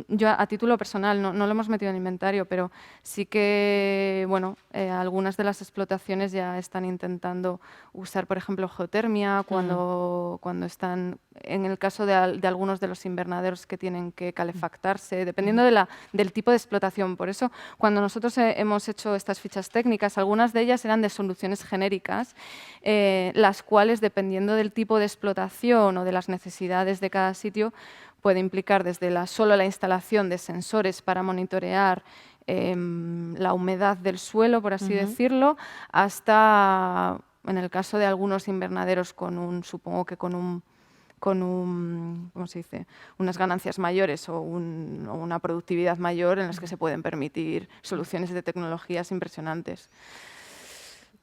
Yo a título personal no lo hemos metido en el inventario, pero sí que bueno, algunas de las explotaciones ya están intentando usar, por ejemplo, geotermia cuando están, en el caso de algunos de los invernaderos que tienen que calefactarse, dependiendo del tipo de explotación. Por eso, cuando nosotros hemos hecho estas fichas técnicas, algunas de ellas eran de soluciones genéricas, las cuales, dependiendo del tipo de explotación o de las necesidades de cada sitio, puede implicar desde solo la instalación de sensores para monitorear la humedad del suelo, por así decirlo, hasta, en el caso de algunos invernaderos, supongo que con ¿cómo se dice?, unas ganancias mayores o una productividad mayor en las que se pueden permitir soluciones de tecnologías impresionantes.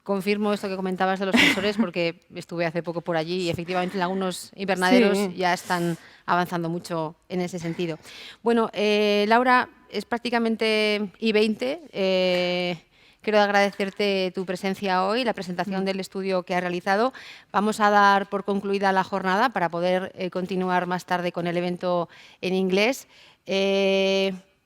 Confirmo esto que comentabas de los sensores porque estuve hace poco por allí y efectivamente en algunos invernaderos ya están avanzando mucho en ese sentido. Bueno, Laura, es prácticamente I20. Quiero agradecerte tu presencia hoy, la presentación del estudio que has realizado. Vamos a dar por concluida la jornada para poder continuar más tarde con el evento en inglés.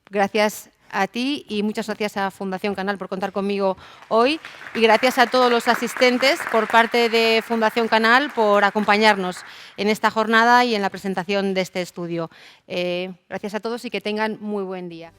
Gracias a ti y muchas gracias a Fundación Canal por contar conmigo hoy y gracias a todos los asistentes por parte de Fundación Canal por acompañarnos en esta jornada y en la presentación de este estudio. Gracias a todos y que tengan muy buen día.